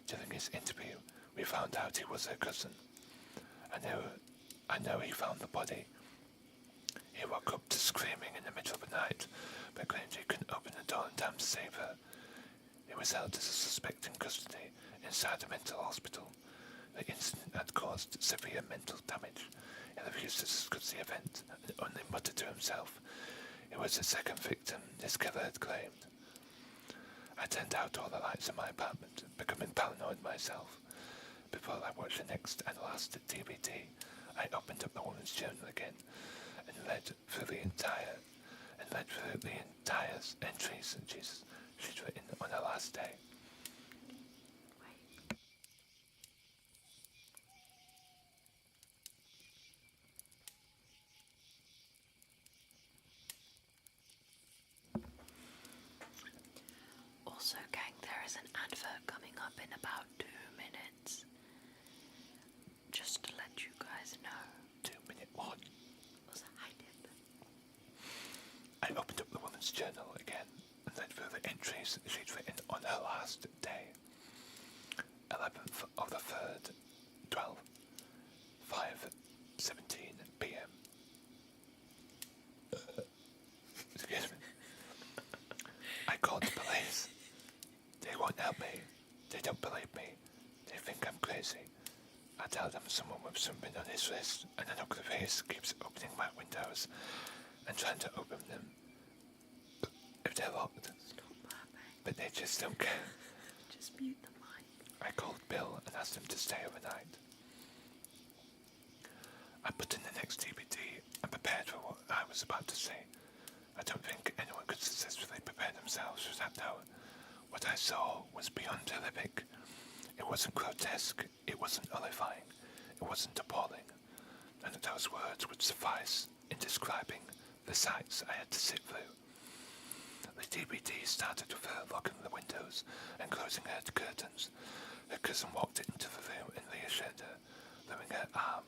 During his interview, we found out he was her cousin. I know he found the body. He woke up to screaming in the middle of the night, but claimed he couldn't open the door in time to save her. He was held as a suspect in custody inside a mental hospital. The incident had caused severe mental damage. He refused to discuss the event and only muttered to himself. It was the second victim this killer had claimed. I turned out all the lights in my apartment, becoming paranoid myself. Before I watched the next and last DVD, I opened up the woman's journal again and read through the entire entries that she'd written on her last day. Wait. Also, gang, there is an advert coming up in about 2 minutes. Just to let you guys know. 2-minute what? Was a high tip. I opened up the woman's journal again and read through the entries that she'd written on her last day. 11th of the 3rd, 12, 5:17 p.m. Excuse me. I called the police. They won't help me. They don't believe me. They think I'm crazy. I tell them someone with something on his wrist and an ugly face keeps opening my windows and trying to open them if they're locked. Stop burping. But they just don't care. Just mute the mic. I called Bill and asked him to stay overnight. I put in the next DVD and prepared for what I was about to say. I don't think anyone could successfully prepare themselves for that now. What I saw was beyond horrific. It wasn't grotesque, it wasn't horrifying, it wasn't appalling. None of those words would suffice in describing the sights I had to sit through. The DVD started with her locking the windows and closing her curtains. Her cousin walked into the room and reassured her, throwing her arm.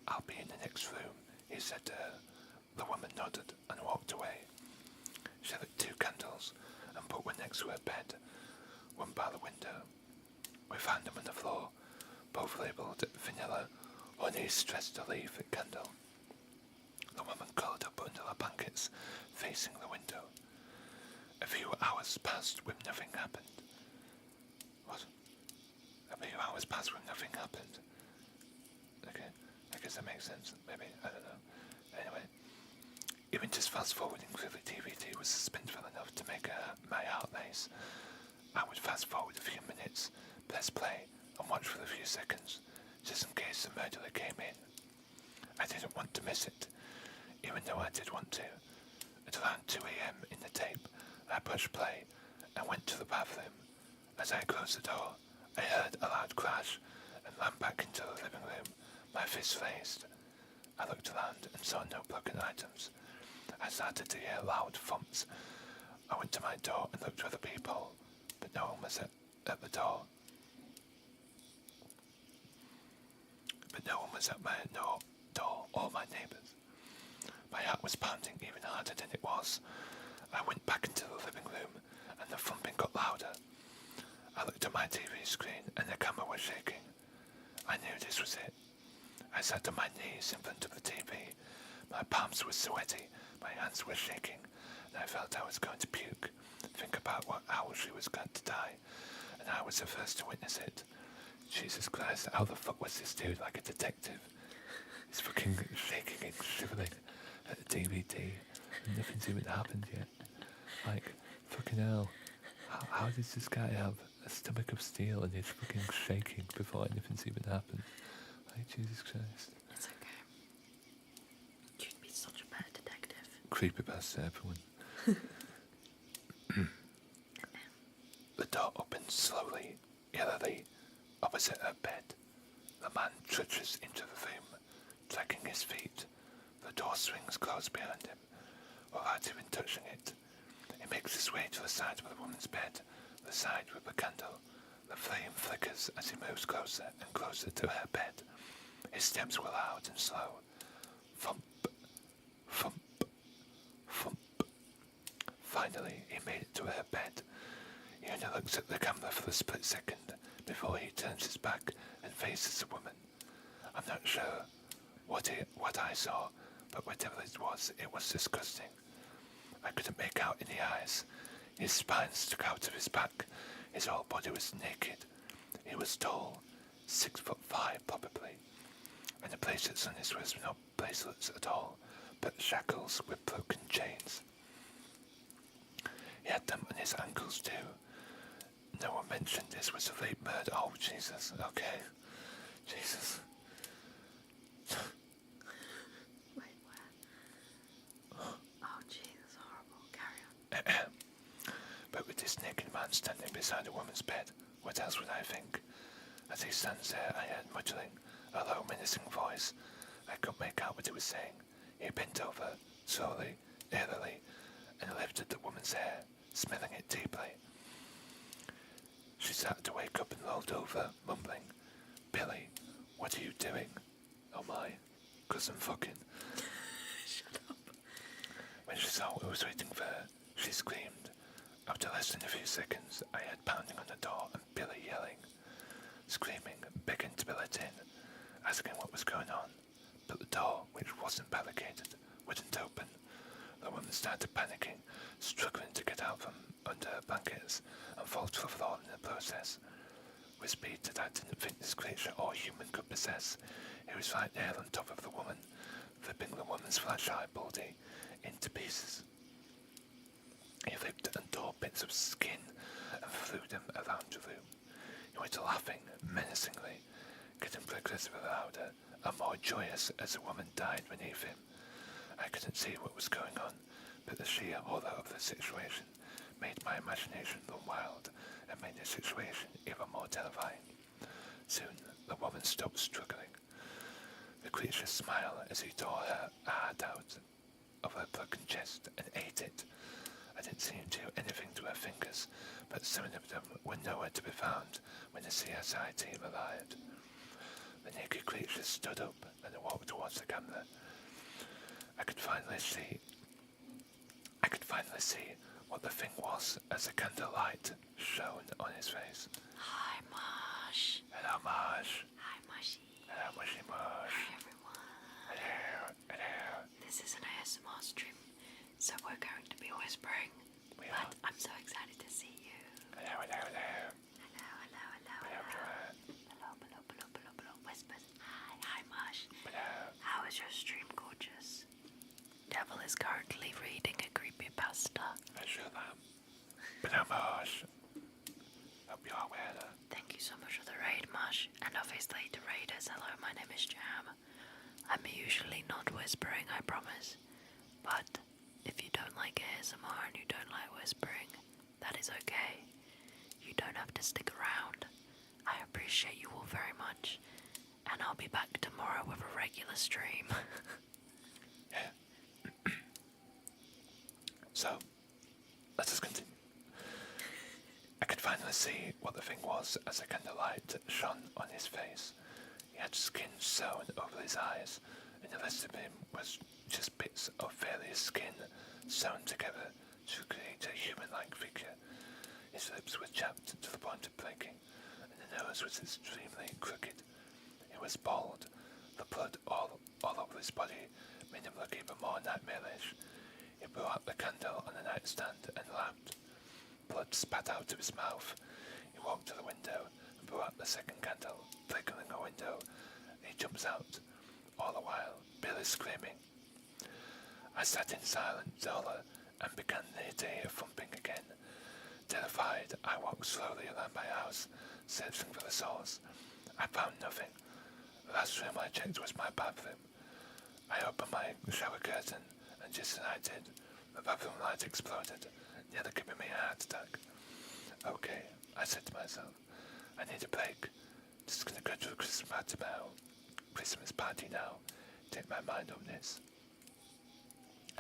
"I'll be in the next room," he said to her. The woman nodded and walked away. She lit 2 candles and put one next to her bed, one by the window. We found them on the floor, both labelled vanilla, honey stress to leave candle. The woman curled up under the blankets, facing the window. A few hours passed with nothing happened. What? A few hours passed with nothing happened. Okay, I guess that makes sense. Maybe, I don't know. Anyway, even just fast forwarding through the DVD was suspenseful enough to make my heart race. I would fast forward a few minutes, press play, and watch for a few seconds, just in case the murderer came in. I didn't want to miss it, even though I did want to. At around 2 a.m. in the tape, I pushed play and went to the bathroom. As I closed the door, I heard a loud crash and ran back into the living room, my fists raised. I looked around and saw no broken items. I started to hear loud thumps. I went to my door and looked through the peephole, but no one was at the door. My door or my neighbours. My heart was pounding even harder than it was. I went back into the living room and the thumping got louder. I looked at my TV screen and the camera was shaking. I knew this was it. I sat on my knees in front of the TV. My palms were sweaty, my hands were shaking, and I felt I was going to puke. Think about how she was going to die, and I was the first to witness it. Jesus Christ, how the fuck was this dude like a detective? He's fucking shaking and shivering at the DVD, and nothing's even happened yet. Like, fucking hell. How does this guy have a stomach of steel and he's fucking shaking before anything's even happened? Like, Jesus Christ. It's okay. You'd be such a bad detective. Creepypasta, everyone. The door opens slowly, eerily, opposite her bed. The man trudges into the room, dragging his feet. The door swings closed behind him, without even touching it. He makes his way to the side of the woman's bed, the side with the candle. The flame flickers as he moves closer and closer to her bed. His steps were loud and slow. Thump, thump, thump. Finally, he made it to her bed. He only looks at the camera for a split second before he turns his back and faces the woman. I'm not sure what I saw, but whatever it was disgusting. I couldn't make out any eyes. His spine stuck out of his back. His whole body was naked. He was tall, 6'5" probably, and the bracelets on his wrist were not bracelets at all, but shackles with broken chains. He had them on his ankles too. No one mentioned this was a rape murder. Oh, Jesus. Okay. Jesus. This naked man standing beside a woman's bed. What else would I think? As he stands there, I heard muttering, a low, menacing voice. I couldn't make out what he was saying. He bent over, slowly, eerily, and lifted the woman's hair, smelling it deeply. She started to wake up and rolled over, mumbling, Billy, what are you doing? Oh my, 'cause I'm fucking. Shut up. When she saw who was waiting for her, she screamed. After less than a few seconds, I heard pounding on the door and Billy yelling, screaming, begging to be let in, asking what was going on. But the door, which wasn't barricaded, wouldn't open. The woman started panicking, struggling to get out from under her blankets and fall to the floor in the process. With speed that I didn't think this creature or human could possess, he was right there on top of the woman, flipping the woman's flash-eye body into pieces. He ripped and tore bits of skin and threw them around the room. He was laughing menacingly, getting progressively louder and more joyous as the woman died beneath him. I couldn't see what was going on, but the sheer horror of the situation made my imagination run wild and made the situation even more terrifying. Soon, the woman stopped struggling. The creature smiled as he tore her heart out of her broken chest and ate it. I didn't see him do anything to her fingers, but some of them were nowhere to be found when the CSI team arrived. The naked creature stood up and walked towards the camera. I could finally see what the thing was as the candlelight shone on his face. Hi, Mosh. Hello, Marsh. Hi, Mushy. Hello, Mushy Mush. Hi, everyone. Hello, hello. This is an ASMR stream, so we're going to be whispering. We are. But I'm so excited to see you. Hello, hello, hello. Hello, hello, hello, Hello, hello. Joanne. Hello, hello, hello, hello, hello. Whispers. Hi, hi, Mosh. Hello. How is your stream, gorgeous? Devil is currently reading a creepypasta. I sure am. Hello, Marsh. Hope you are well. Thank you so much for the raid, Mosh. And obviously to raiders, hello, my name is Jam. I'm usually not whispering, I promise. But if you don't like ASMR and you don't like whispering, that is okay. You don't have to stick around. I appreciate you all very much. And I'll be back tomorrow with a regular stream. Yeah. So, let us continue. I could finally see what the thing was as the candlelight shone on his face. He had skin sewn over his eyes, and the rest of him was just bits of various skin sewn together to create a human-like figure. His lips were chapped to the point of breaking, and the nose was extremely crooked. He was bald. The blood all over his body made him look even more nightmarish. He blew out the candle on the nightstand and laughed. Blood spat out of his mouth. He walked to the window and blew out the second candle, flickering a window. He jumps out. All the while, Billy screaming. I sat in silent horror and began the day of thumping again. Terrified, I walked slowly around my house, searching for the source. I found nothing. The last room I checked was my bathroom. I opened my shower curtain, and just as I did, the bathroom light exploded, nearly giving me a heart attack. Okay, I said to myself, I need a break. Just gonna go to a Christmas party now. Take my mind on this.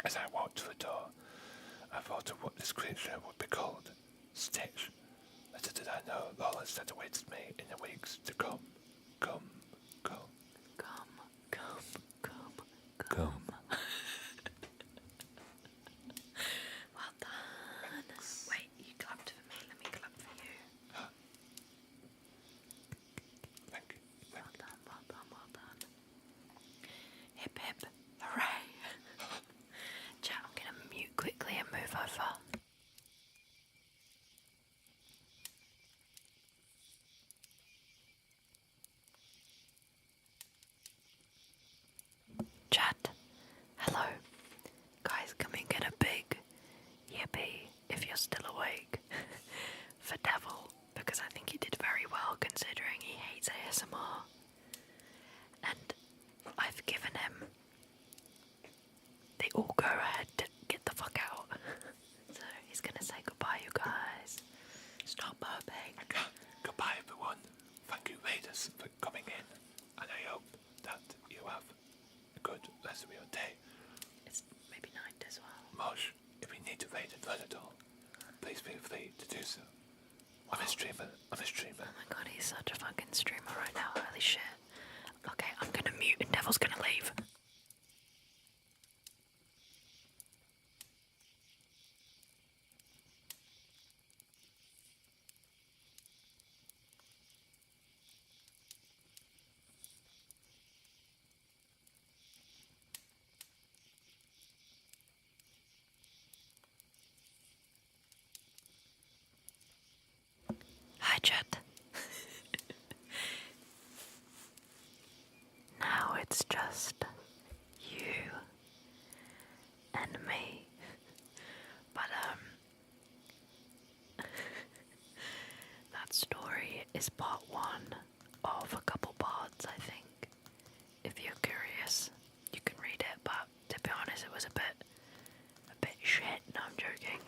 As I walked to the door, I thought of what this creature would be called. Stitch. Little did I know lawless that awaited me in the weeks to come. Come. Come. Well done. Wait, you clapped for me. Let me clap for you. Thank you. Well done. Hip hip, hooray. Chat, I'm gonna mute quickly and move over. Chat, hello. Guys, come and get a big yippee if you're still awake for Devil, because I think he did very well considering he hates ASMR. And I've given him the all go ahead to get the fuck out. So he's gonna say goodbye, you guys. thank you, Raiders, for coming in, and I hope that you have a good rest of your day. It's maybe night as well. Mosh, if you need to raid a thread at all, please feel free to do so. I'm a streamer. I'm a streamer. Oh my god, he's such a fucking streamer right now. Holy shit. Okay, I'm gonna mute and Devil's gonna leave. Hi, chat. Now it's just you and me. But, that story is part one of a couple parts, I think. If you're curious, you can read it, but to be honest, it was a bit shit. No, I'm joking.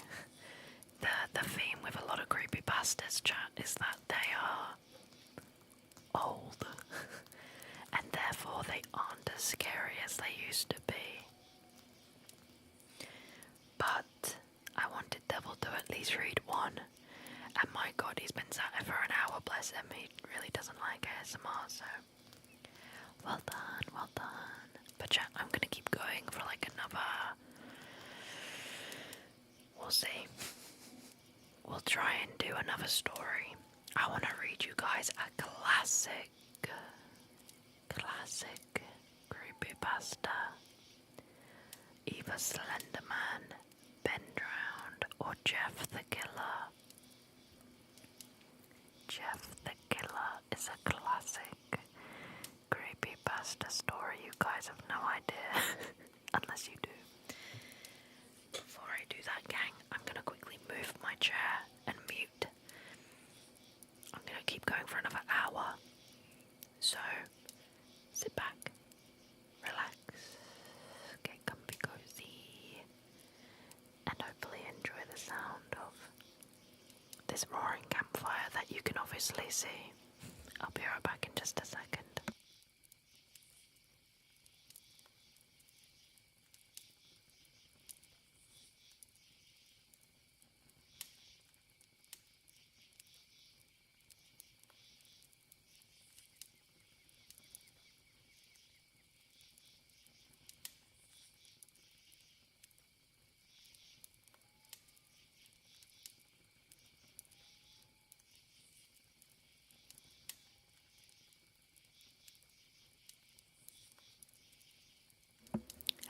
The theme with a lot of creepypastas, chat, is that they are old, and therefore they aren't as scary as they used to be. But I wanted Devil to at least read one, and my god, he's been sat there for an hour, bless him. He really doesn't like ASMR, so well done, well done. But chat, I'm gonna keep going for like another... We'll see. We'll try and do another story. I want to read you guys a classic creepypasta. Either Slenderman, Ben Drowned, or Jeff the Killer. Jeff the Killer is a classic creepypasta story. You guys have no idea, unless you do. Before I do that, gang, I'm gonna quickly move my chair and mute. I'm gonna keep going for another hour. So, sit back, relax, get comfy cozy, and hopefully enjoy the sound of this roaring campfire that you can obviously see. I'll be right back in just a second.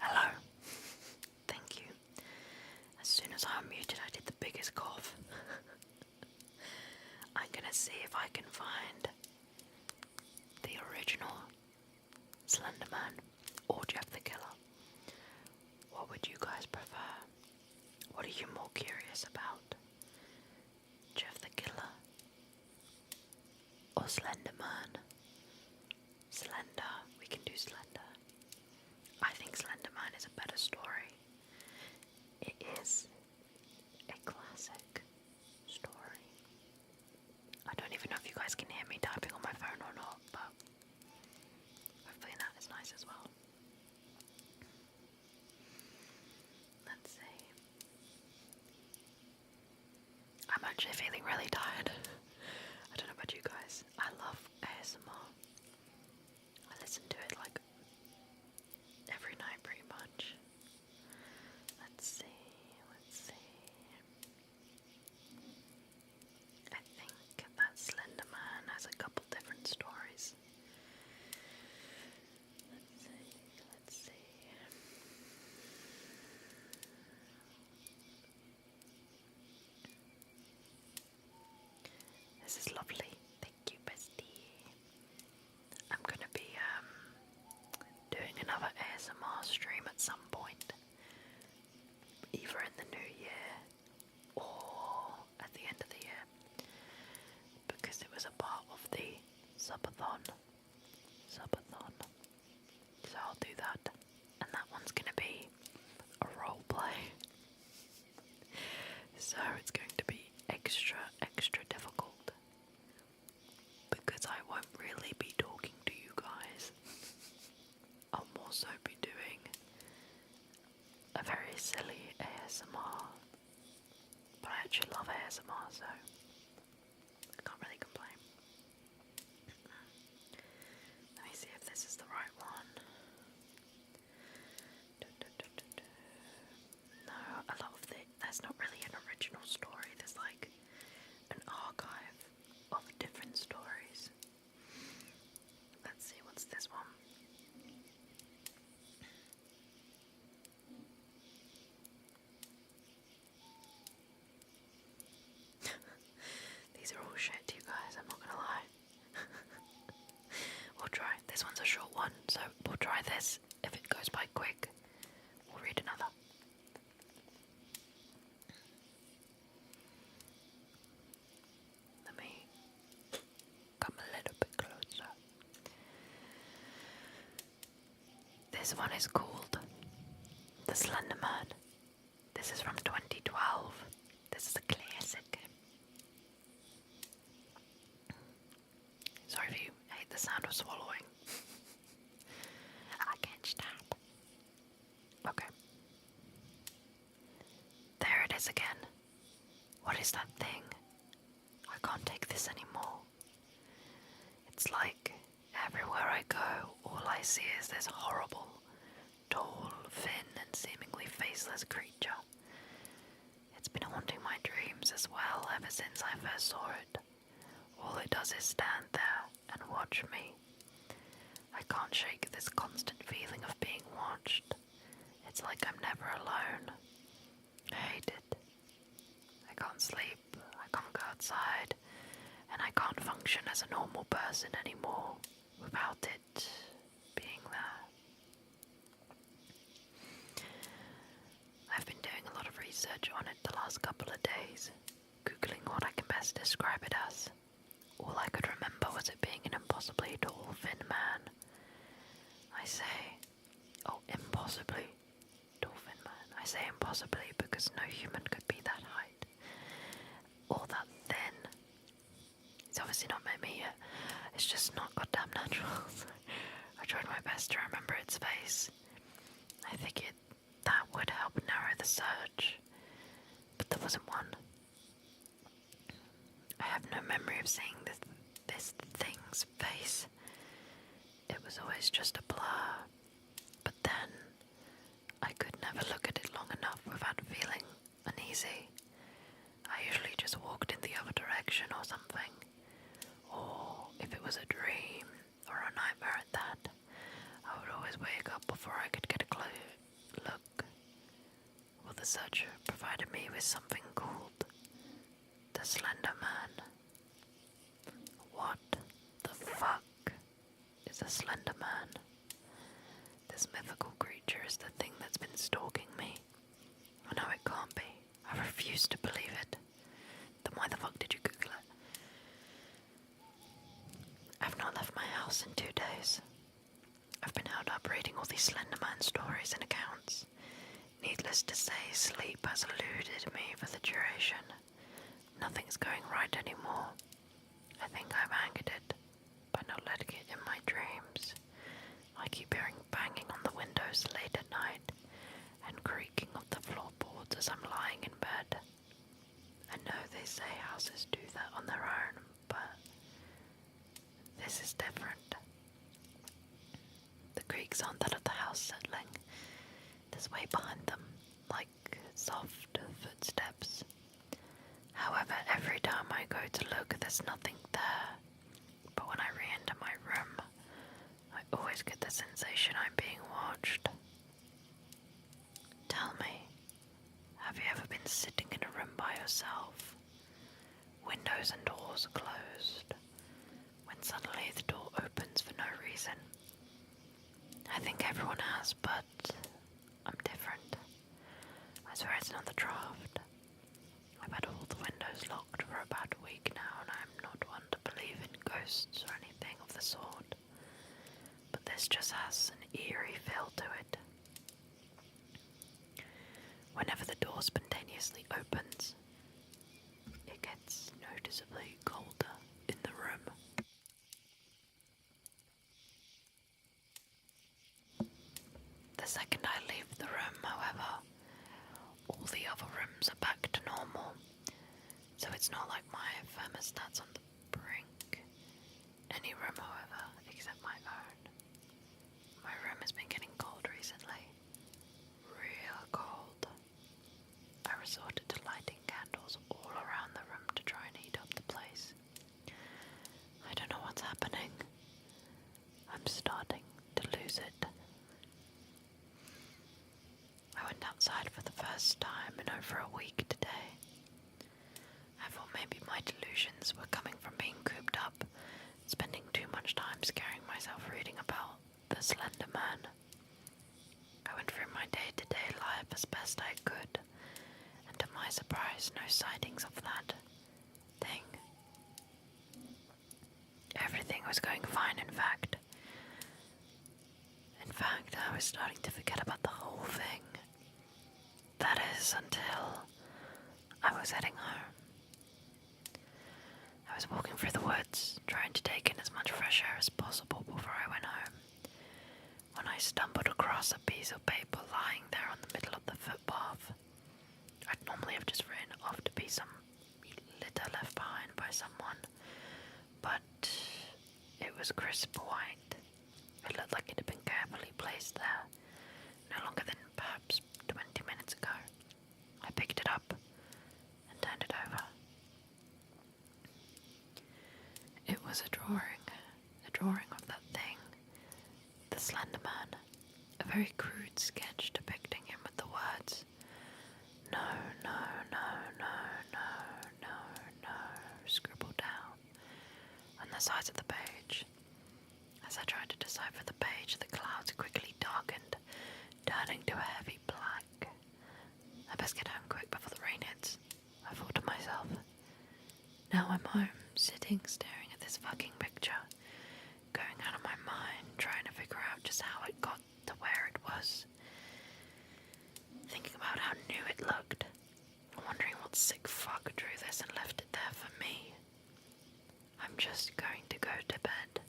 Hello. Thank you. As soon as I unmuted, I did the biggest cough. I'm gonna see if I can find the original Slenderman or Jeff the Killer. What would you guys prefer? What are you more curious about? Jeff the Killer or Slenderman? Slender. We can do Slender. I think Slenderman is a better story. It is a classic story. I don't even know if you guys can hear me typing on my phone or not, but hopefully that is nice as well. Let's see. I'm actually feeling really tired. I don't know about you guys. I love ASMR. I listen to it like every night pretty much. Let's see. I think that Slenderman has a couple different stories. Let's see. This is lovely. Thank you, bestie. I'm gonna be doing another ASMR stream at some point, either in the new year or at the end of the year, because it was a part of the subathon. So I'll do that, and that one's gonna be a role play. So it's going to be extra difficult because I won't silly ASMR, but I actually love ASMR, so I can't really complain. Let me see if this is the right one. No, a lot of there's not really an original story, there's like an archive of different stories. Let's see, what's this one? These are all shit, you guys, I'm not gonna lie. We'll try. This one's a short one, so we'll try this. If it goes by quick, we'll read another. Let me come a little bit closer. This one is called The Slender Man. This is from 2012. This is a classic. Sorry if you hate the sound of swallowing. I can't stop. Okay. There it is again. What is that thing? I can't take this anymore. It's like everywhere I go, all I see is this horrible, tall, thin, and seemingly faceless creature. It's been haunting my dreams as well ever since I first saw it. All it does is stand there and watch me. I can't shake this constant feeling of being watched. It's like I'm never alone. I hate it. I can't sleep, I can't go outside, and I can't function as a normal person anymore without it being there. I've been doing a lot of research on it the last couple of days, googling what I can best describe it as. All I could remember was it being an impossibly tall, thin man. I say, impossibly tall, thin man. I say impossibly because no human could be that height, or that thin. It's obviously not met me yet. It's just not goddamn natural. I tried my best to remember its face. I figured that would help narrow the search, but there wasn't one. I have no memory of seeing this thing's face. It was always just a blur. But then, I could never look at it long enough without feeling uneasy. I usually just walked in the other direction or something. Or if it was a dream or a nightmare at that, I would always wake up before I could get a close look. Well, the search provided me with something called the Slender Man. What the fuck is a Slender Man? This mythical creature is the thing that's been stalking me. I know it can't be. I refuse to believe it. Then why the fuck did you Google it? I've not left my house in 2 days. I've been held up reading all these Slender Man stories and accounts. Needless to say, sleep has eluded me for the duration. Nothing's going right anymore. I think I've angered it by not letting it in my dreams. I keep hearing banging on the windows late at night and creaking of the floorboards as I'm lying in bed. I know they say houses do that on their own, but this is different. The creaks aren't that of the house settling. There's weight behind them, like soft footsteps. However, every time I go to look, there's nothing there. But when I re-enter my room, I always get the sensation I'm being watched. Tell me, have you ever been sitting in a room by yourself? Windows and doors are closed, when suddenly the door opens for no reason. I think everyone has, but I'm different. I swear it's not the draft. I've had all the windows locked for about a week now, and I'm not one to believe in ghosts or anything of the sort. But this just has an eerie feel to it. Whenever the door spontaneously opens, it gets noticeably colder in the room. The second I leave the room, however, outside for the first time in over a week today. I thought maybe my delusions were coming from being cooped up, spending too much time scaring myself reading about the Slender Man. I went through my day-to-day life as best I could, and to my surprise, no sightings of that thing. Everything was going fine, in fact. I was starting to forget about the whole thing. That is, until I was heading home. I was walking through the woods, trying to take in as much fresh air as possible before I went home, when I stumbled across a piece of paper lying there on the middle of the footpath. I'd normally have just written off to be some litter left behind by someone, but it was crisp white. It looked like it had been carefully placed there, no longer than perhaps 20 minutes ago. I picked it up and turned it over. It was a drawing of that thing, the Slender Man, a very crude sketch depicting him with the words, "No, no, no, no, no, no, no," scribbled down on the sides of the page. As I tried to decipher the page, the clouds quickly darkened, turning to a heavy black. I best get home quick before the rain hits, I thought to myself. Now I'm home, sitting, staring at this fucking picture, going out of my mind, trying to figure out just how it got to where it was. Thinking about how new it looked, wondering what sick fuck drew this and left it there for me. I'm just going to go to bed.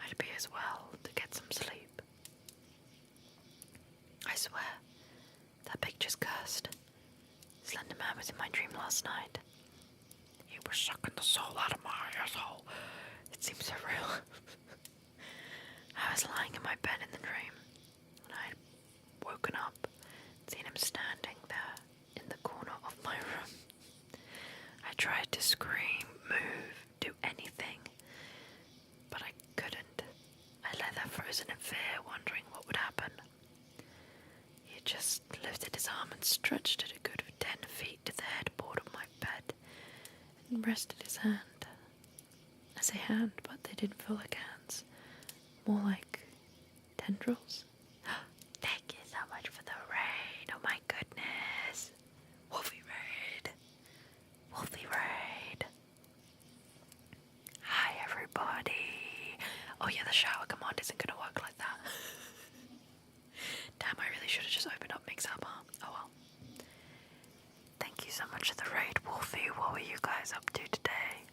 I'd be as well to get some sleep. I swear, that picture's cursed. Slender Man was in my dream last night. He was sucking the soul out of my asshole. It seems so real. I was lying in my bed in the dream, and I'd woken up and seen him standing there in the corner of my room. I tried to scream, move, do anything, but I couldn't. I lay there frozen in fear, wondering what would happen. He just lifted his arm and stretched it a good 10 feet to the headboard of my bed and rested his hand. I say hand, but they didn't feel like hands. More like tendrils. Thank you so much for the raid. Oh my goodness. Wolfie raid. Wolfie raid. Hi everybody. Oh yeah, the shower command isn't gonna work like that. Damn, I really should have just opened up Mixup, huh? Oh well. Thank you so much for the raid, Wolfie. What were you guys up to today?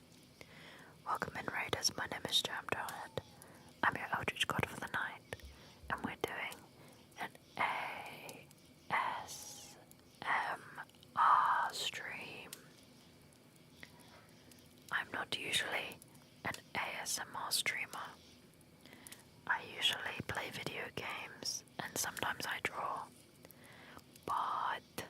Welcome in, raiders. My name is Jamdrowhead. I'm your Eldritch God for the night, and we're doing an ASMR stream. I'm not usually an ASMR streamer. I usually play video games, and sometimes I draw. But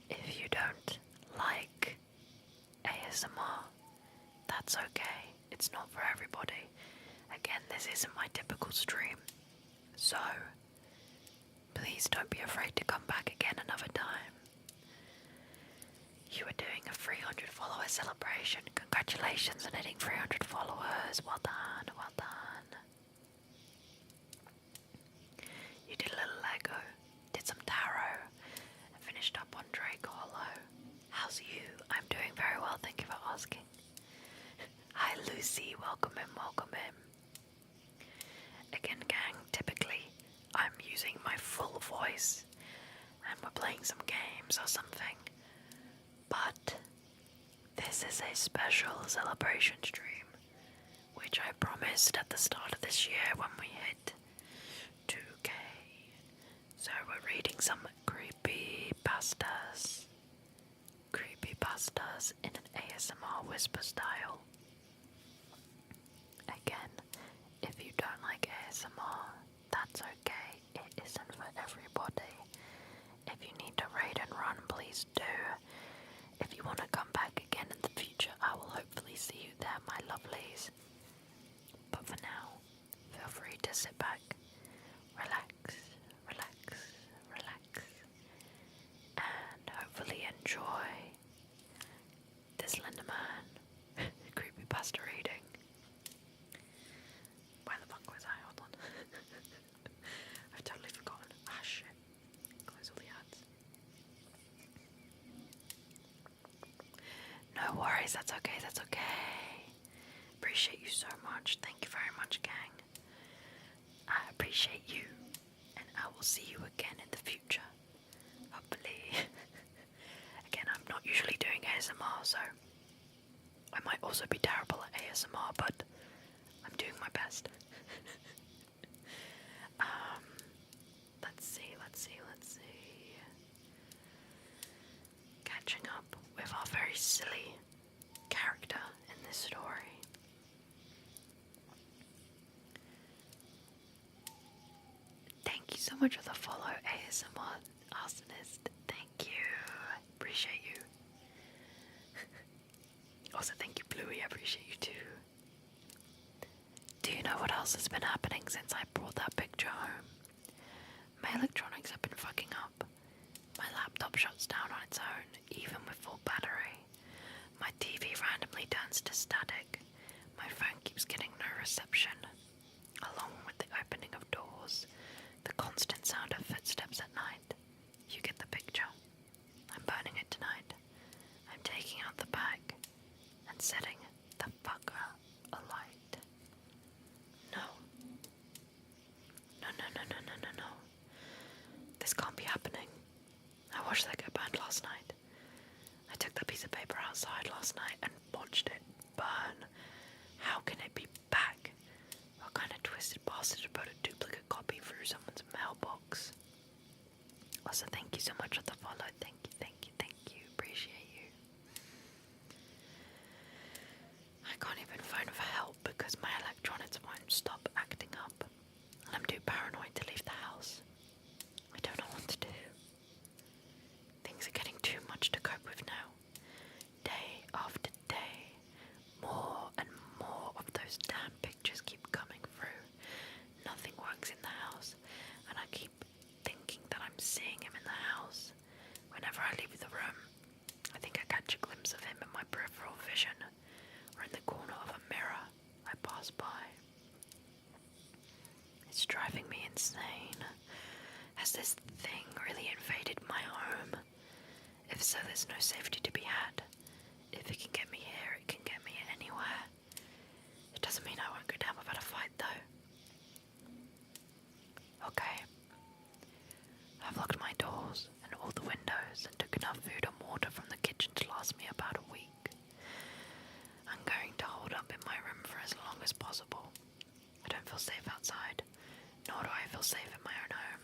if you don't like ASMR, that's okay. It's not for everybody. Again, this isn't my typical stream, so please don't be afraid to come back again another time. You are doing a 300 follower celebration. Congratulations on hitting 300 followers. Well done, well done. You did a little Lego, did some tarot, and finished up on Drake Hollow. How's you? I'm doing very well, thank you for asking. Hi Lucy, welcome in, welcome in. Again gang, typically I'm using my full voice and we're playing some games or something. But this is a special celebration stream, which I promised at the start of this year when we hit 2K. So we're reading some creepypastas in an ASMR whisper style. Again, if you don't like ASMR, that's okay. It isn't for everybody. If you need to raid and run, please do. If you want to come back again in the future, I will hopefully see you there, my lovelies. to sit back, relax, relax, relax, and hopefully enjoy this Slender Man creepypasta reading. Where the fuck was I? Hold on. I've totally forgotten. Ah, shit. Close all the ads. No worries, that's okay, that's okay. Appreciate you so much. Thank you very much, gang. I appreciate you, and I will see you again in the future. Hopefully. Again, I'm not usually doing ASMR, so I might also be terrible at ASMR, but I'm doing my best. Let's see. Catching up with our very silly character in this story. Thank you so much for the follow, ASMR Arsonist. Thank you. Appreciate you. Also, thank you, Bluey. I appreciate you too. Do you know what else has been happening since I brought that picture home? My electronics have been fucking up. My laptop shuts down on its own, even with full battery. My TV randomly turns to static. My phone keeps getting no reception. Along with the opening of doors, the constant sound of footsteps at night. You get the picture. I'm burning it tonight. I'm taking out the bag and setting the fucker alight. No. No. This can't be happening. I watched that get burned last night. I took that piece of paper outside last night and watched it burn. How can it be back? What kind of twisted bastard to put a duplicate copy through someone's mailbox? Also, thank you so much for the follow. Thank you. Appreciate you. I can't even phone for help because my electronics won't stop acting up. And I'm too paranoid to leave the house. I don't know what to do. Things are getting too much to cope with now. Day after day, more and more of those damn pictures keep coming through. Nothing works in the house, and I keep thinking that I'm seeing him in the house. Whenever I leave the room, I think I catch a glimpse of him in my peripheral vision, or in the corner of a mirror I pass by. It's driving me insane. Has this thing really invaded my home? If so, there's no safety to be had. If it can get me here, it can get me anywhere. It doesn't mean I won't go down without a fight, though. Okay. I've locked my doors and all the windows and took enough food and water from the kitchen to last me about a week. I'm going to hold up in my room for as long as possible. I don't feel safe outside, nor do I feel safe in my own home.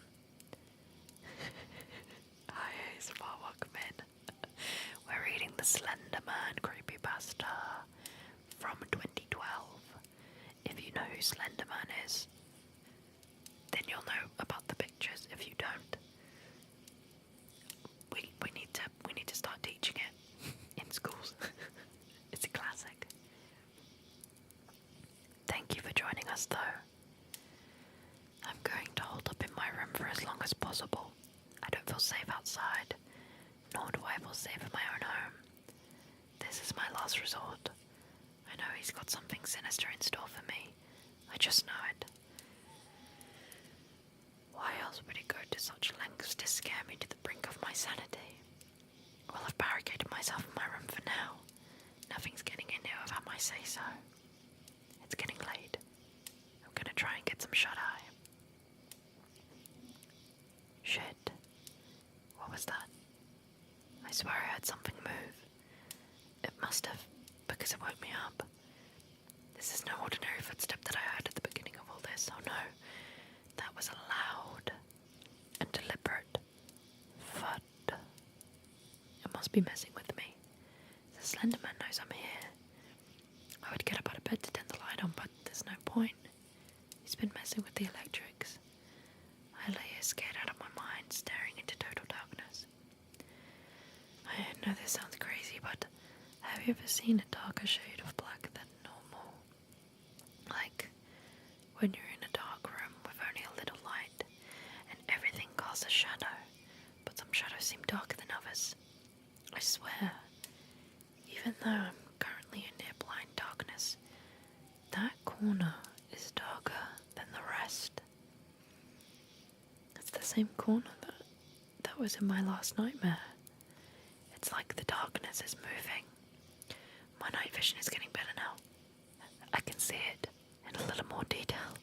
Hi, ASMR, welcome in. We're reading the Slender Man creepypasta from 2012. If you know who Slender Man is, then you'll know about the pictures. If you don't, we need to start teaching it in schools. It's a classic. Thank you for joining us, though. I'm going to hold up in my room for as long as possible. I don't feel safe outside, nor do I feel safe in my own home. This is my last resort. I know he's got something sinister in store for me. I just know it. Why else would he go to such lengths to scare me to the brink of my sanity? Well, I've barricaded myself in my room for now. Nothing's getting in here without my say-so. It's getting late. I'm gonna try and get some shut-eye. Shit. What was that? I swear I heard something move. It must have, because it woke me up. This is no ordinary footstep that I heard at the beginning of all this. Oh no. That was a loud and deliberate thud. It must be messing with me. The Slender Man knows I'm here. I would get up out of bed to turn the light on, but there's no point. He's been messing with the electrics. I lay here scared out of my mind, staring into total darkness. I know this sounds crazy, but have you ever seen a darker shade of black than normal? Like when you're in a dark room cast a shadow, but some shadows seem darker than others. I swear, even though I'm currently in near blind darkness, that corner is darker than the rest. It's the same corner that was in my last nightmare. It's like the darkness is moving. My night vision is getting better now. I can see it in a little more detail.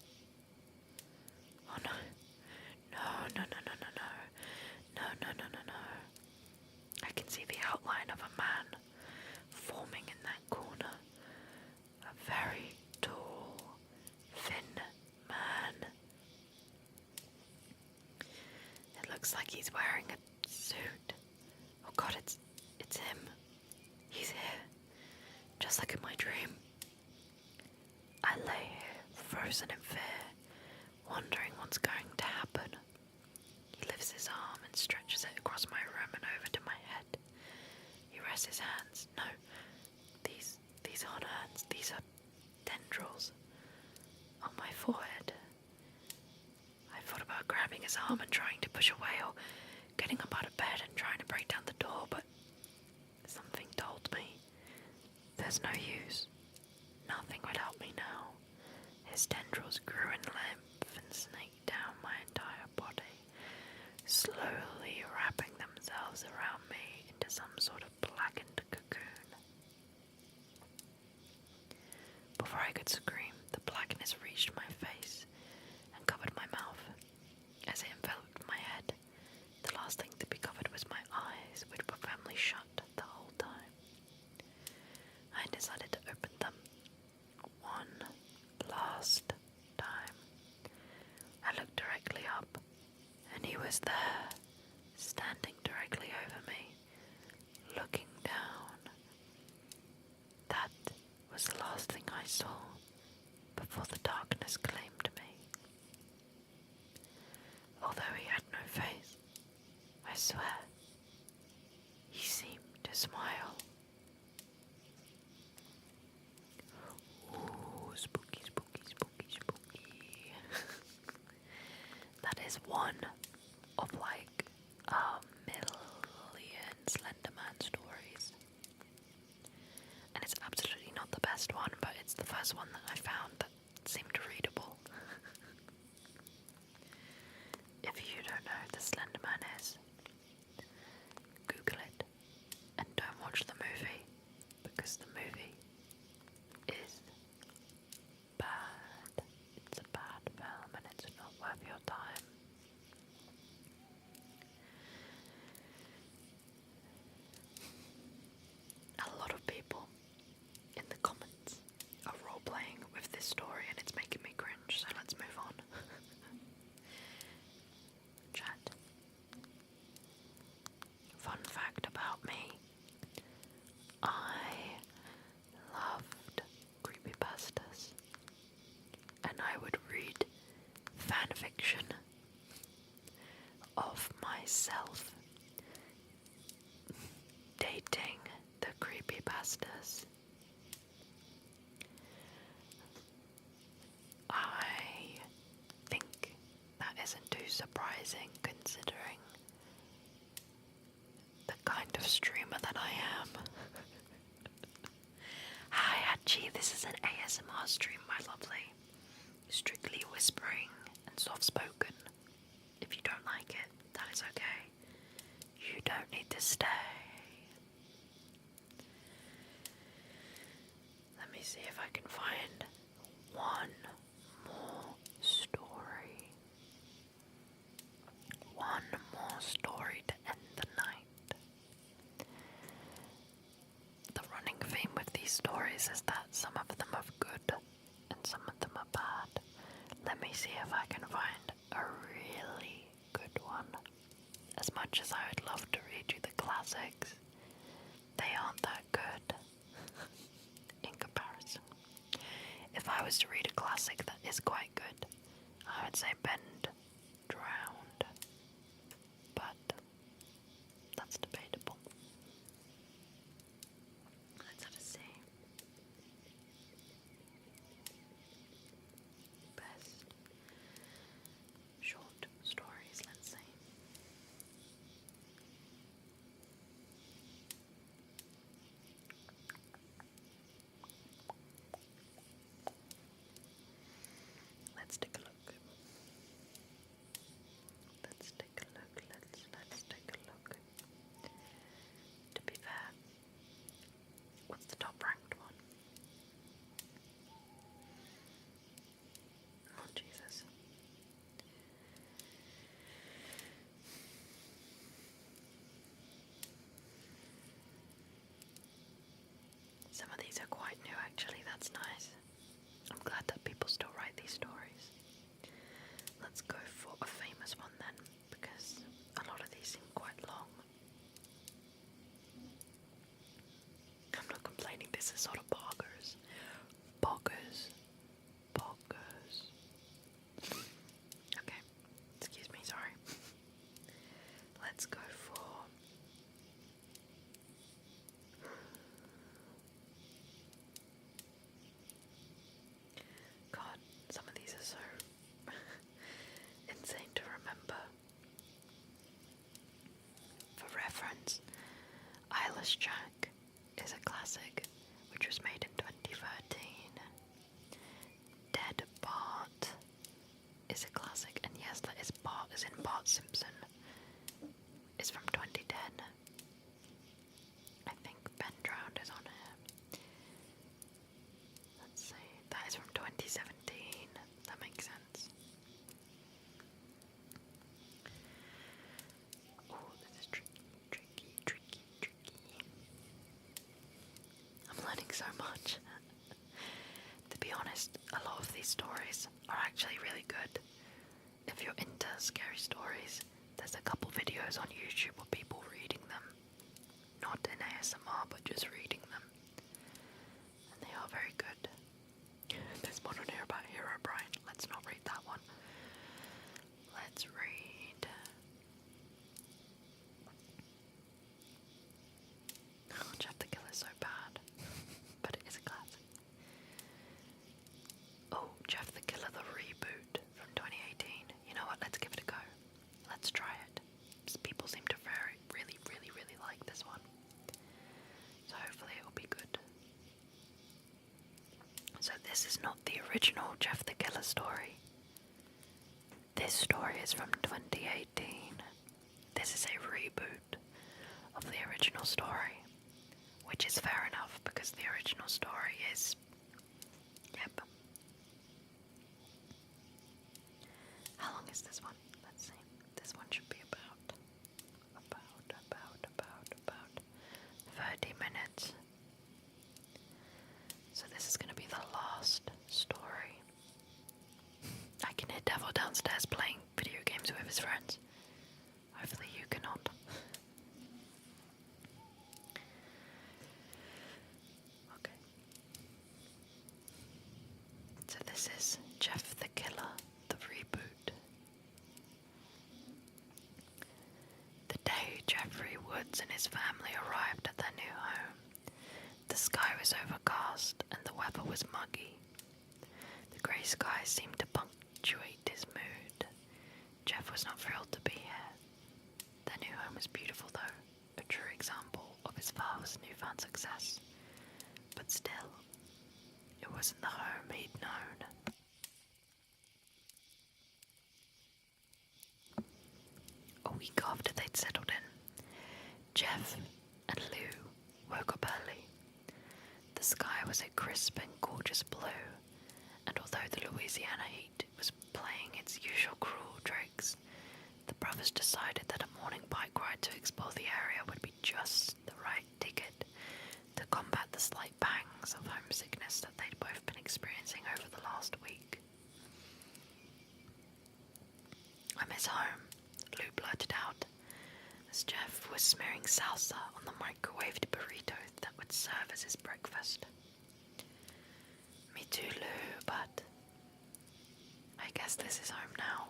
Oh no. No, no, no, no, no, no. No, no, no, no, no. I can see the outline of a man forming in that corner. A very tall, thin man. It looks like he's wearing a suit. Oh god, it's him. He's here. Just like in my dream. I lay here, frozen in fear, wondering what's going to happen. He lifts his arm and stretches it across my room and over to my head. He rests his hands. No, these aren't hands. These are tendrils on my forehead. I thought about grabbing his arm and trying to push away, or getting up out of bed and trying to break down the door, but something told me there's no use. Nothing would help me now. His tendrils grew in length and snaked down my entire body, slowly wrapping themselves around me into some sort of blackened cocoon. Before I could scream, the blackness reached my face and covered my mouth. As it enveloped my head, the last thing to be covered was my eyes, which were firmly shut the whole time. I decided to open them one last time. I looked directly up, and he was there, standing directly over me, looking down. That was the last thing I saw before the darkness claimed me. Although he had no face, I swear, he seemed to smile. Ooh, spooky, spooky, spooky, spooky. That is one of like a million Slenderman stories. And it's absolutely not the best one, but it's the first one that I found that seemed readable. If you don't know who the Slenderman is, Google it and don't watch the movie, because the movie is bad. It's a bad film and it's not worth your time. A lot of people in the comments are role-playing with this story and it's making me cringe, so let's move on. Chat. Fun fact about me. I loved creepypastas, and I would read fanfiction of myself dating the creepypastas. I think that isn't too surprising considering the kind of streamer that I am. Hi Hachi, this is an ASMR stream, my lovely. Strictly whispering and soft-spoken. If you don't like it, that is okay. You don't need to stay. Let me see if I can find one more story. One more story to end the night. The running theme with these stories is that some of them are good and some of them are bad. Let me see if I can find a really good one. As much as I would love to read you the classics, they aren't that good in comparison. If I was to read a classic that is quite good, I would say Bend Drowned, but that's debatable. Let's have a see. Best short stories, let's see. Nurse Jack is a classic, which was made in 2013. Dead Bart is a classic, and yes, that is Bart, as in Bart Simpson. It's from 2010. I think Ben Drowned is on here. Let's see, that is from 2017. That makes sense. Oh, this is tricky. I'm learning so much. To be honest, a lot of these stories are actually really good. If you're into scary stories, there's a couple videos on YouTube of people reading them. Not in ASMR, but just reading them. And they are very good. There's one on here about Herobrine. Let's not read that one. Let's read... Oh, Jeff the Killer's so bad. But it is a classic. Oh, Jeff the Killer, the reboot from 2018. You know what, let's give it a go. Let's try it. People seem to really like this one. So hopefully it will be good. So this is not the original Jeff the Killer story. This story is from 2018. This is a reboot of the original story, which is fair enough because the original story is... Yep. How long is this one? Let's see. This one should be about 30 minutes. So this is going to be the last story. I can hear Devil downstairs playing video games with his friends. Hopefully you cannot. Okay. So this is Jeff the Killer, the reboot. The day Jeffrey Woods and his family arrived at their new home, the sky was overcast and the weather was muggy. The grey skies seemed to punctuate his mood. Jeff was not thrilled to be here. Their new home was beautiful though, a true example of his father's newfound success. But still, it wasn't the home he'd known. A week after they'd settled in, Jeff and Lou woke up early. The sky was a crisp and gorgeous blue, and although the Louisiana heat was playing its usual cruel tricks, the brothers decided that a morning bike ride to explore the area would be just the right ticket to combat the slight pangs of homesickness that they'd both been experiencing over the last week. "I miss home," Lou blurted out, as Jeff was smearing salsa on the microwaved burrito that would serve as his breakfast. "Me too, Lou, but I guess this is home now,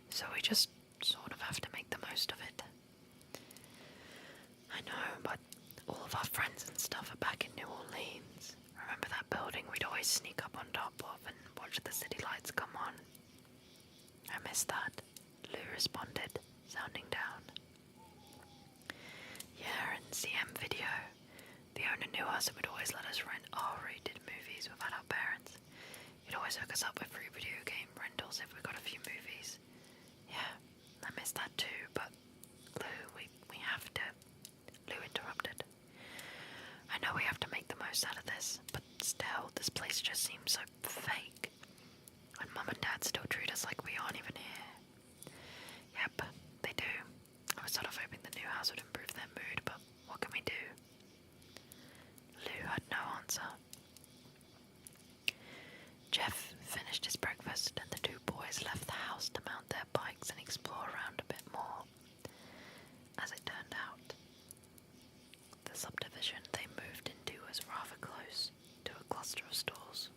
so we just sort of have to make the most of it." "I know, but all of our friends and stuff are back in New Orleans. Remember that building we'd always sneak up on top of and watch the city lights come on?" "I miss that," Lou responded, sounding down. "Yeah, in CM Video, the owner knew us and would always let us rent R-rated movies without our parents. He'd always hook us up with free video game rentals if we got a few movies. Yeah, I miss that too, but Lou, we have to..." Lou interrupted. "I know we have to make the most out of this, but still, this place just seems so fake. And Mum and Dad still treat us like we aren't even here." "Yep, they do. I was sort of hoping the new house would improve their mood, but what can we do?" Lou had no answer. Jeff finished his breakfast and the two boys left the house to mount their bikes and explore around a bit more. As it turned out, the subdivision they moved into was rather close to a cluster of stores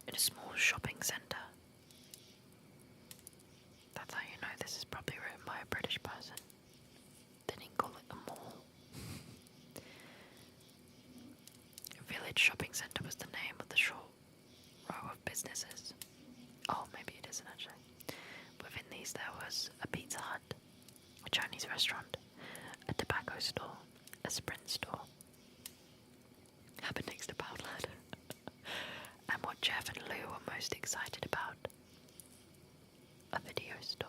in a small shopping centre. That's how you know this is probably written by a British person. They didn't call it a mall. Village Shopping Centre was the name of the short row of businesses. Oh, maybe it isn't actually. Within these there was a Pizza Hut, a Chinese restaurant, a tobacco store, a Sprint store. Happened next to Poundland. And what Jeff and Lou were most excited about, a video store.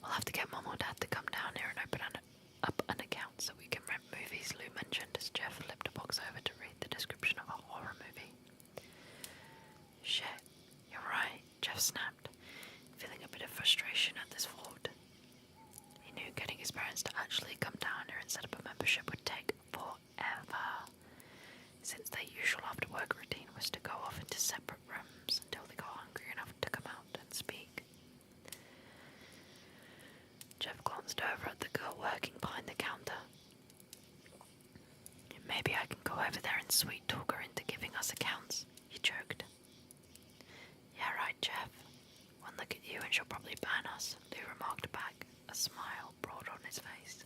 We'll have to get Mum or Dad to come down here and open up an account so we can rent movies, Lou mentioned as Jeff flipped a box over to read the description of a horror movie. Shit, you're right, Jeff snapped, feeling a bit of frustration at this thought. He knew getting his parents to actually come down here and set up a membership would take forever, since their usual after-work routine was to go off into separate rooms until they got hungry enough to come out and speak. Jeff glanced over at the girl working behind the counter. Maybe I can go over there and sweet talk her into giving us accounts, he joked. Yeah, right, Jeff. One look at you and she'll probably ban us, Lou remarked back, a smile broad on his face.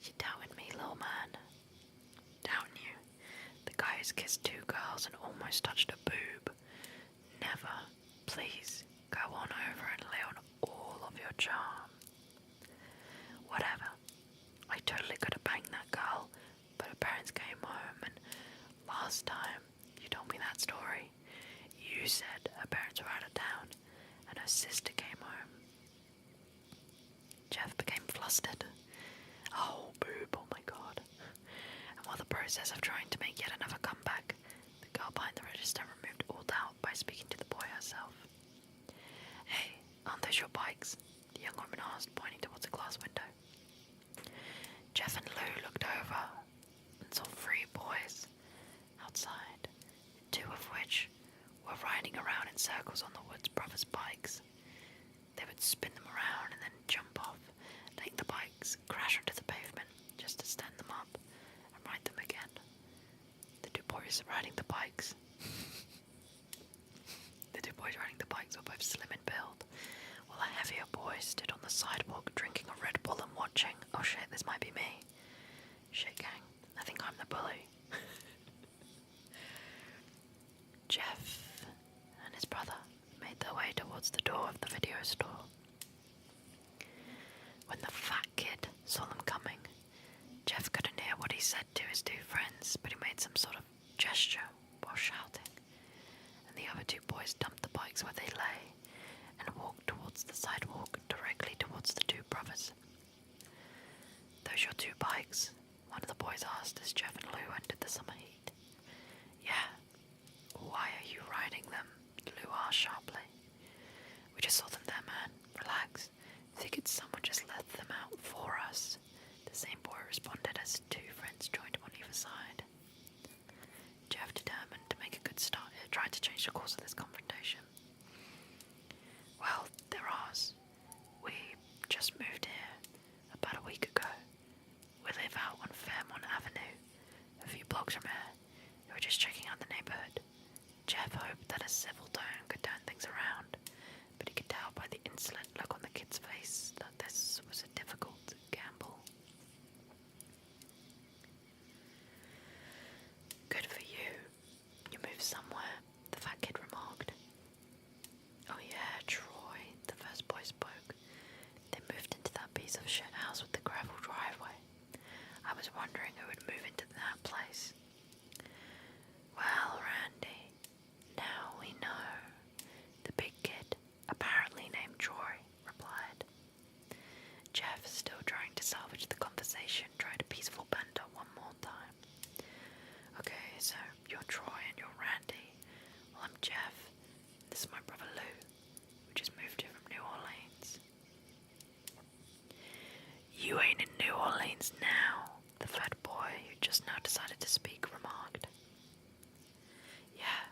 You doubting me, little man? Doubting you? The guy who's kissed 2 girls and almost touched a boob. Never. Please, go on over and lay on all of your charm. Whatever. I totally could have banged that girl, but her parents came home and last time you told me that story, you said her parents were out of town and her sister came home. Jeff became flustered. Oh, boob, oh my god. And while the process of trying to make yet another comeback, the girl behind the register removed all doubt by speaking to the boy herself. Hey, aren't those your bikes? The young woman asked, pointing towards a glass window. Jeff and Lou looked over and saw 3 boys outside, 2 of which were riding around in circles on the Woods Brothers bikes. They would spin them around and then jump off, letting the bikes crash onto the pavement just to stand them up and ride them again. The 2 boys riding the bikes. The 2 boys riding the bikes were both slim in build, while a heavier boy stood on the sidewalk drinking a Red Bull and watching. Oh shit, this might be me. Shit, gang. I think I'm the bully. Jeff and his brother made their way towards the door of the video store. When the fat kid saw them coming, Jeff couldn't hear what he said to his 2 friends, but he made some sort of gesture while shouting, and the other 2 boys dumped the bikes where they lay and walked towards the sidewalk directly towards the 2 brothers. Those your 2 bikes? One of the boys asked as Jeff and Lou entered the summer heat. Yeah. Why are you riding them? Lou asked sharply. We just saw them there, man. Relax. Figured someone just let them out for us. The same boy responded as 2 friends joined him on either side. Jeff, determined to make a good start here, tried to change the course of this confrontation. Well, they're ours. We just moved here about a week ago. We live out on Fairmont Avenue, a few blocks from here. We were just checking out the neighborhood. Jeff hoped that a civil tone could turn things around, but he could tell by the insolent look on the kid's face that this was a difficult gamble. Good for you. You moved somewhere, the fat kid remarked. Oh yeah, Troy, the first boy spoke. They moved into that piece of shit house with the gravel driveway. I was wondering who would move into that place. Well, Randy, now we know. The big kid, apparently named Troy, replied. Jeff, still trying to salvage the conversation, tried a peaceful banter one more time. Okay, so you're Troy and you're Randy. Well, I'm Jeff. This is my brother Lou. We just moved here from New Orleans. You ain't in New Orleans now, the fat boy who just now decided to speak remarked. Yeah,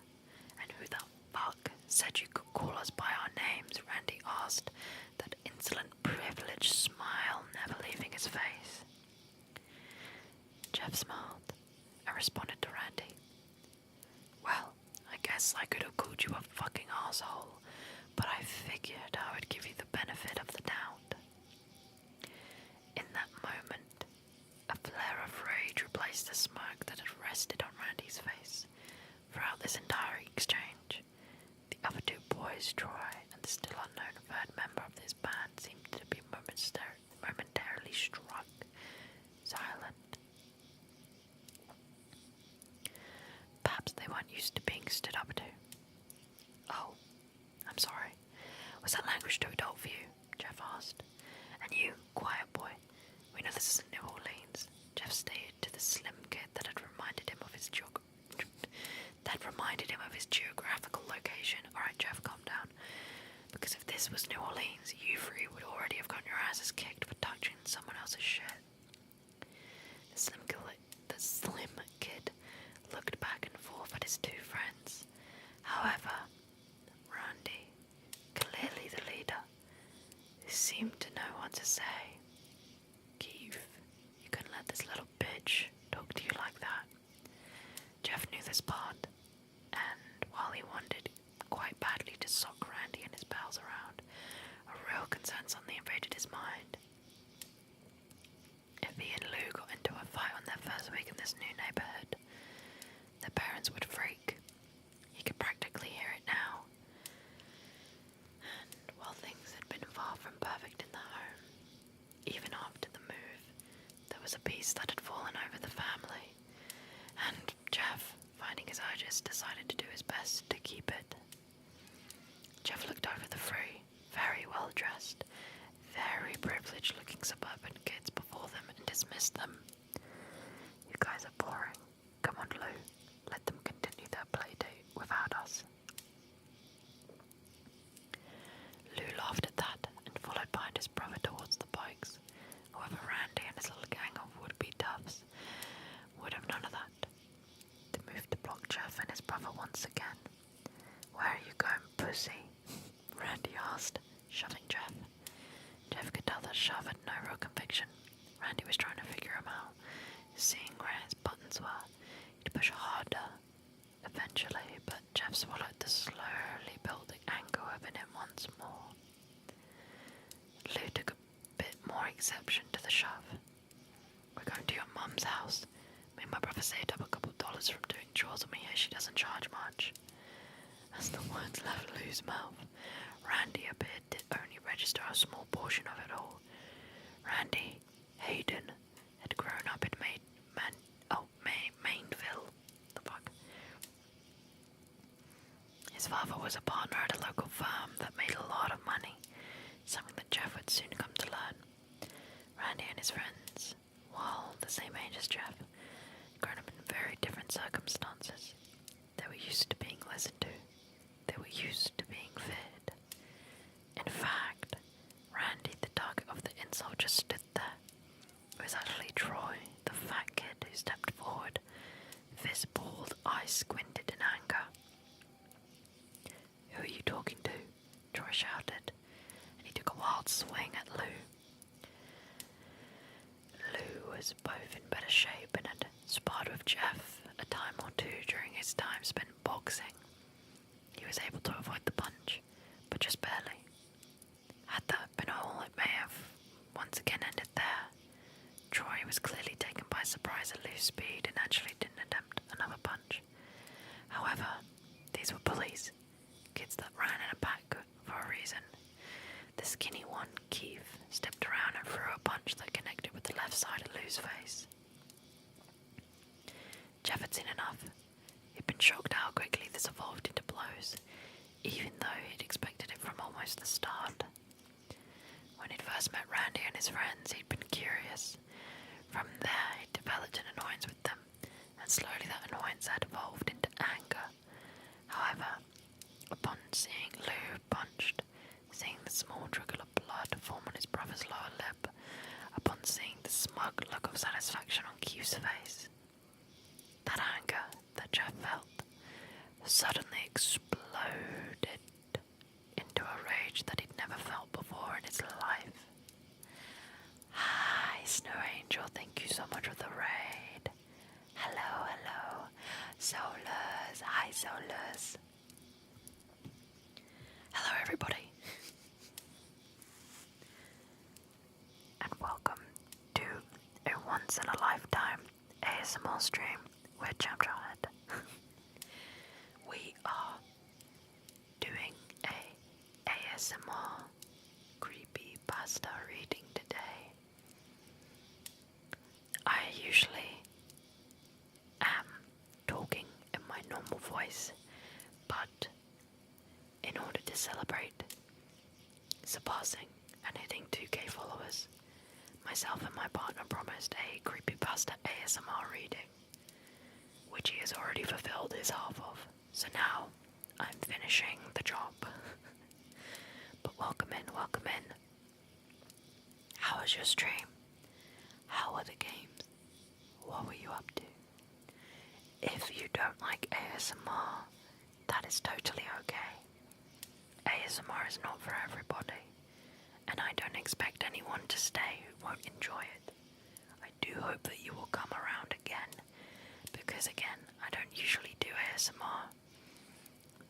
and who the fuck said you could call us by our names? Randy asked, that insolent privileged smile never leaving his face. Jeff smiled and responded to Randy. Well, I guess I could have called you a fucking asshole, but I figured I would give you the benefit of the doubt. In that moment, a flare of rage replaced the smirk that had rested on Randy's face throughout this entire exchange. The other 2 boys, Troy and the still unknown 3rd member of this band, seemed to be momentarily struck silent. Perhaps they weren't used to being stood up to. Oh, I'm sorry. Was that language too adult for you? Jeff asked. And you, quiet boy. We know this isn't New Orleans. Jeff stared to the slim kid that had reminded him of his geographical location. Alright, Jeff, calm down. Because if this was New Orleans, you three would already have gotten your asses kicked for touching someone else's shit. The slim kid looked back and forth at his two friends. However, Randy, clearly the leader, seemed to know what to say. Keith, you couldn't let this little bitch talk to you like that. Jeff knew this part, and while he wanted quite badly to sock Randy and his pals around, a real concern suddenly invaded his mind. If he and Lou got into a fight on their first week in this new neighborhood, their parents would freak. He could practically hear it now. And while things had been far from perfect in the home, even after the move, there was a peace that had fallen over the family, and Jeff, finding his urges, decided to do his best to keep it. Jeff looked over the three, very well dressed, very privileged looking suburban kids before them and dismissed them. You guys are boring. Come on, Lou. Let them continue their play date without us. Lou laughed at that and followed behind his brother towards the bikes. However, Randy and his little gang of would-be toughs would have none of that. They moved to block Jeff and his brother once again. Where are you going, pussy? Randy asked, shoving Jeff. Jeff could tell that shove had no real conviction. Randy was trying to figure him out. Seeing where his buttons were, he'd push harder eventually, but Jeff swallowed the slowly building anger within him once more. Lou took a bit more exception to the shove. We're going to your mum's house. Me and my brother saved up a couple dollars from doing chores on me here. She doesn't charge much. As the words left Lou's mouth, Randy appeared to only register a small portion of it all. Randy Hayden had grown up in Mainville. The fuck? His father was a partner at a local firm that made a lot of money, something that Jeff would soon come to learn. Randy and his friends, while the same age as Jeff, had grown up in very different circumstances. They were used to being listened to. They were used to being fed. In fact, Randy, the target of the insult, just stood there. It was actually Troy, the fat kid, who stepped forward, his bald eyes squinted in anger. Who are you talking to? Troy shouted, and he took a wild swing at Lou. Lou was both in better shape and had sparred with Jeff a time or two during his time spent boxing. He was able to avoid the punch, but just barely. Had that been all, it may have once again ended there. Troy was clearly taken by surprise at Lou's speed and actually didn't attempt another punch. However, these were bullies, kids that ran in a pack for a reason. The skinny one, Keith, stepped around and threw a punch that connected with the left side of Lou's face. Jeff had seen enough. He'd been shocked how quickly this evolved into blows, even though he'd expected it from almost the start. When he'd first met Randy and his friends, he'd been curious. From there, he'd developed an annoyance with them, and slowly that annoyance had evolved into anger. However, upon seeing Lou punched, seeing the small trickle of blood form on his brother's lower lip, upon seeing the smug look of satisfaction on Q's face, that anger that Jeff felt suddenly exploded into a rage that he'd never felt before in his life. Hi, Snow Angel, thank you so much for the raid. Hello, hello. Solus, hi Solus. Hello everybody. And welcome to a once in a lifetime ASMR stream with Jamjahad. We are doing a ASMR creepypasta reading today. usually am talking in my normal voice, but in order to celebrate surpassing and hitting 2k followers, myself and my partner promised a creepypasta ASMR reading, which he has already fulfilled his half of. So now I'm finishing the job. But welcome in, welcome in. How was your stream? How were the games? What were you up to? If you don't like ASMR, that is totally okay. ASMR is not for everybody, and I don't expect anyone to stay who won't enjoy it. I do hope that you will come around again, because again, I don't usually do ASMR.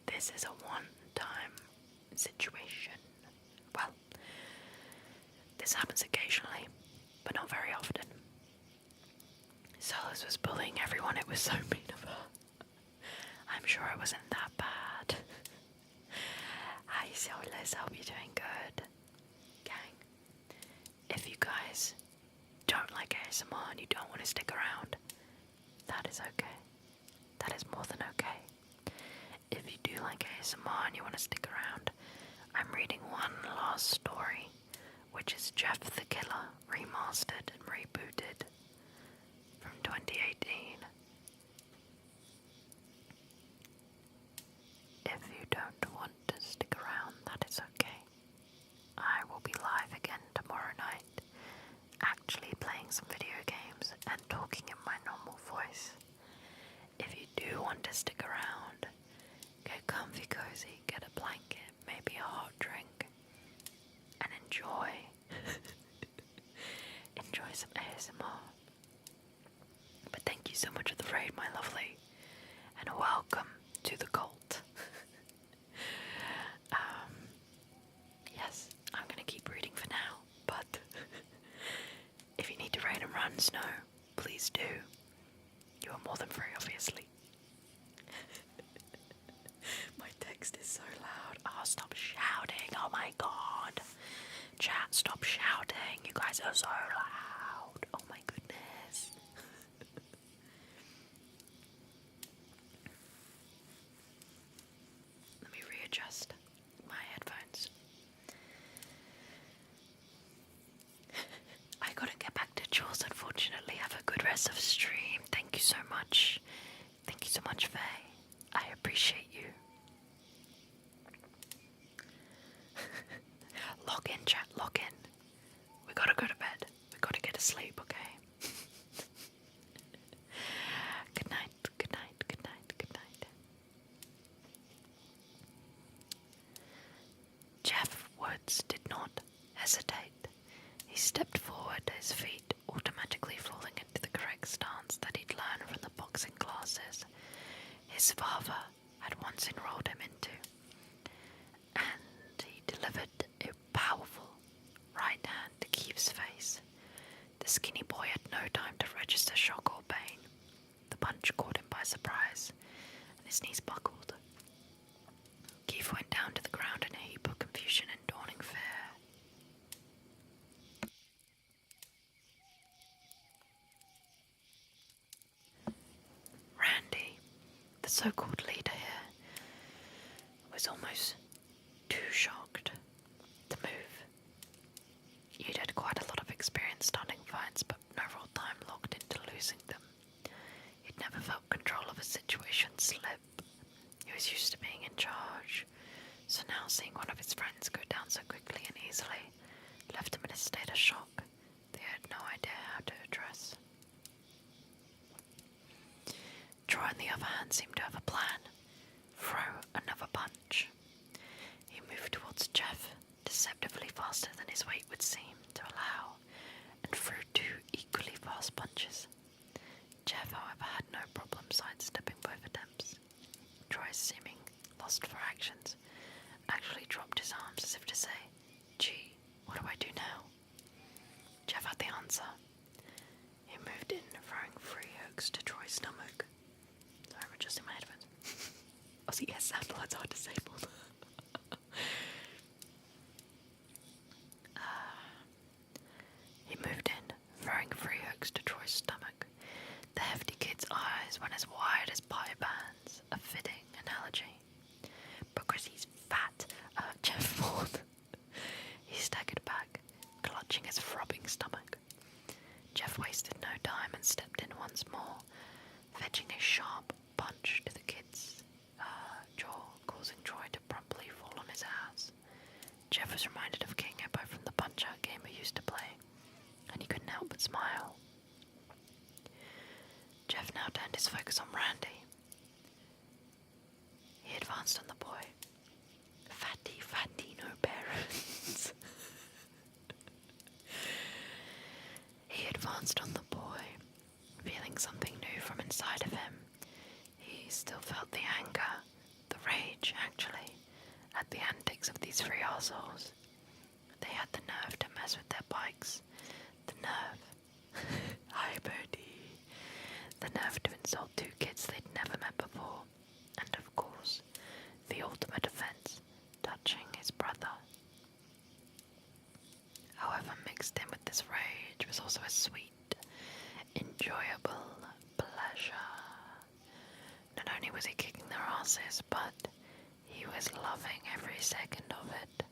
This is a one-time situation. Well, this happens occasionally, but not very often. Solis was bullying everyone, it was so mean of her. I'm sure it wasn't that bad. Hi Solis, hope you're doing good. Gang, if you guys don't like ASMR and you don't want to stick around, that is okay. That is more than okay. If you do like ASMR and you want to stick around, I'm reading one last story, which is Jeff the Killer remastered and rebooted from 2018. If you don't want to stick around, that is okay. I will be live again tomorrow night, actually playing some video games and talking in my normal voice. If you do want to stick around, get comfy cozy, get a blanket, maybe a hot drink, and enjoy. Enjoy some ASMR. But thank you so much for the raid, my lovely, and welcome to the cult. Yes, I'm gonna keep reading for now, but if you need to raid and run, Snow, please do. You are more than free, obviously. My text is so loud. Oh, stop shouting. Oh my god. Chat, stop shouting. You guys are so loud. Oh my goodness. Let me readjust my headphones. I gotta get back to chores, unfortunately. Have a good rest of stream. Thank you so much. Thank you so much, Faye. I appreciate you. Log in, chat, log in. We gotta go to bed. We gotta get to sleep, okay? Good night, good night, good night, good night. Jeff Woods did not hesitate. He stepped forward, his feet automatically falling into the correct stance that he'd learned from the boxing classes his father had once enrolled him into. And he delivered a powerful right hand to Keith's face. The skinny boy had no time to register shock or pain. The punch caught him by surprise, and his knees buckled. Keith went down to the ground in a heap of confusion and dawning fear. Randy, the so-called leader here, was almost too shocked to move. He'd had quite a lot of experience starting fights, but no real time locked into losing them. He'd never felt control of a situation slip. He was used to being in charge, so now seeing one of his friends go down so quickly and easily left him in a state of shock they had no idea how to address. Troy, on the other hand, seemed to have a plan. Throw another punch. He moved towards Jeff, deceptively faster than his weight would seem to allow, and threw two equally fast punches. Jeff, however, had no problem sidestepping both attempts. Troy's seeming lost for actions actually dropped his arms as if to say, "Gee, what do I do now?" Jeff had the answer. He moved in, throwing 3 hooks to Troy's stomach. Sorry, I'm adjusting my headphones. Also, yes, sound alerts are disabled. He moved in, throwing 3 hooks to Troy's stomach. Jeff was reminded of King Hippo from the Punch-Out game he used to play, and he couldn't help but smile. Jeff now turned his focus on Randy. He advanced on the boy. Fatty, fatty, no parents. He advanced on the boy, feeling something new from inside of him. He still felt the anger, the rage, actually, at the antics of these three assholes. They had the nerve to mess with their bikes. The nerve. Hi, Birdie. The nerve to insult two kids they'd never met before. And of course, the ultimate offense, touching his brother. However, mixed in with this rage was also a sweet, enjoyable pleasure. Not only was he kicking their asses, but he was loving every second of it.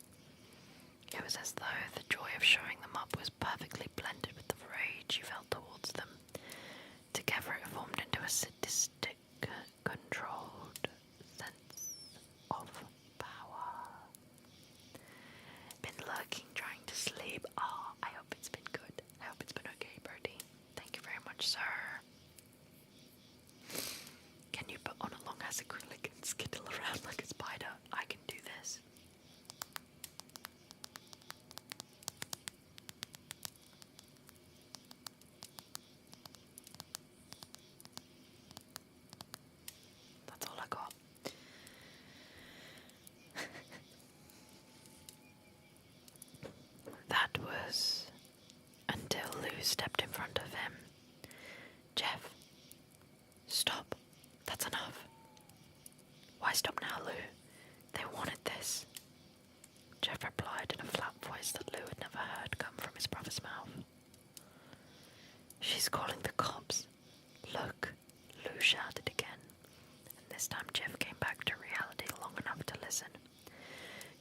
It was as though the joy of showing them up was perfectly blended with the rage he felt towards them. Together it formed into a sadistic, controlled sense of power. Been lurking, trying to sleep. Ah, I hope it's been good. I hope it's been okay, Birdie. Thank you very much, sir. Can you put on a long-ass acrylic and skittle around like a spider? I can do this. That's all I got. That was until Lou stepped in front of him. Jeff, stop. That's enough. Why stop now, Lou? They wanted this. Jeff replied in a flat voice that Lou had never heard come from his brother's mouth. She's calling the cops. Look, Lou shouted again. And this time Jeff came back to reality long enough to listen.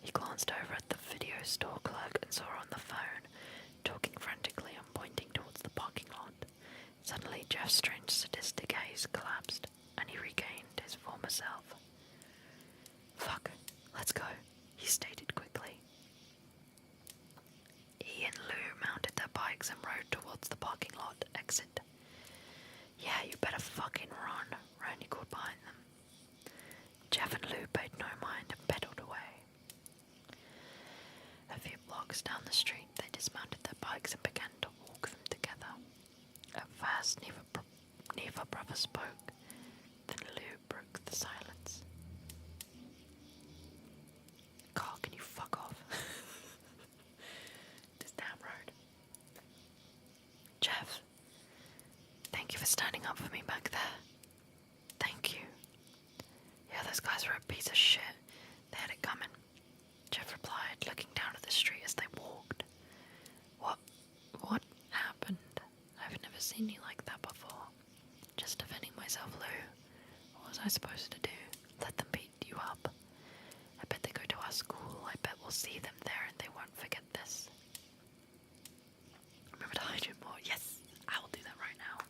He glanced over at the video store clerk and saw her on the phone, talking frantically and pointing towards the parking lot. Suddenly Jeff's strange sadistic haze collapsed, and he regained his former self. Fuck, let's go, he stated quickly. He and Lou mounted their bikes and rode towards the parking lot exit. Yeah, you better fucking run, Randy called behind them. Jeff and Lou paid no mind and pedaled away. A few blocks down the street, they dismounted their bikes and began to walk them together. At first, neither brother spoke. Then Lou broke the silence. Carl, can you fuck off? This damn road. Jeff, thank you for standing up for me back there. Thank you. Yeah, those guys were a piece of shit. They had it coming. Jeff replied, looking down at the street as they walked. What happened? I've never seen you like that before. Just defending myself, Lou. What was I supposed to do? Let them beat you up? I bet they go to our school. I bet we'll see them there and they won't forget this. Remember to hide your more? Yes, I will do that right now.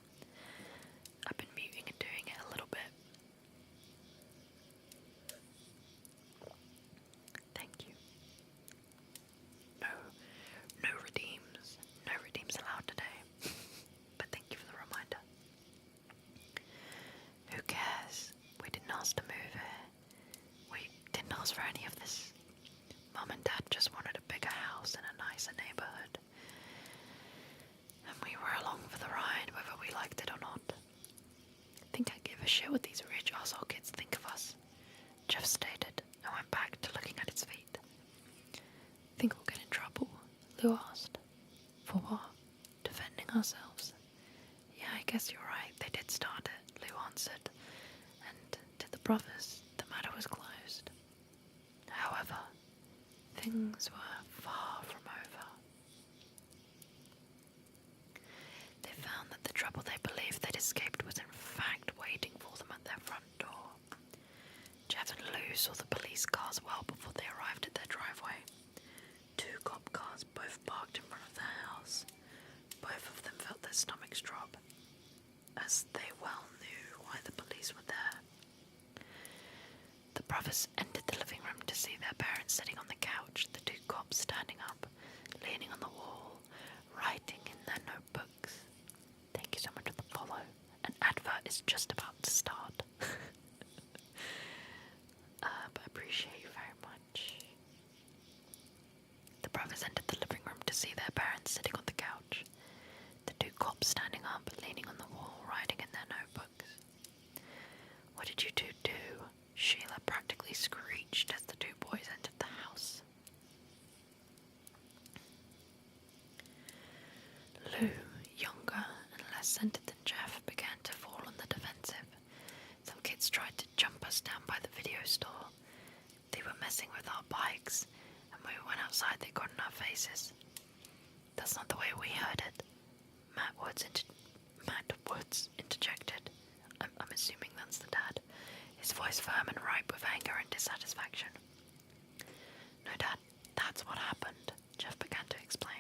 I've been muting and doing it a little bit. Thank you. No redeems. No redeems allowed today. But thank you for the reminder. Who cares? We didn't ask to move here. We didn't ask for any of this. Mum and Dad just wanted a bigger house in a nicer neighborhood. And we were along for the ride whether we liked it or not. Think I give a shit what these rich arsehole kids think of us, Jeff stated and went back to looking at his feet. Think we'll get in trouble? Lou asked. For what? Defending ourselves? Yeah, I guess you're right. They did start it, Lou answered. And to the brothers, the matter was closed. However, things were far from over. They found that the trouble they believed they'd escaped was in fact waiting for them at their front door. Jeff and Lou saw the police cars well before they arrived at their driveway. Two cop cars both parked in front of their house. Both of them felt their stomachs drop, as they well knew why the police were there. The brothers entered the living room to see their parents sitting on the couch. The two cops cops standing up, leaning on the wall, writing in their notebooks. Thank you so much for the follow. An advert is just about to start. But I appreciate you very much. The brothers entered the living room to see their parents sitting on the couch. The two cops standing up, leaning on the wall, writing in their notebooks. What did you two do? Sheila practically screeched as the two boys entered the house. Lou, younger and less centered than Jeff, began to fall on the defensive. Some kids tried to jump us down by the video store. They were messing with our bikes, and when we went outside they got in our faces. That's not the way we heard it. Matt Woods interjected. I'm assuming that's the dad. His voice firm and ripe with anger and dissatisfaction. No, Dad, that's what happened, Jeff began to explain.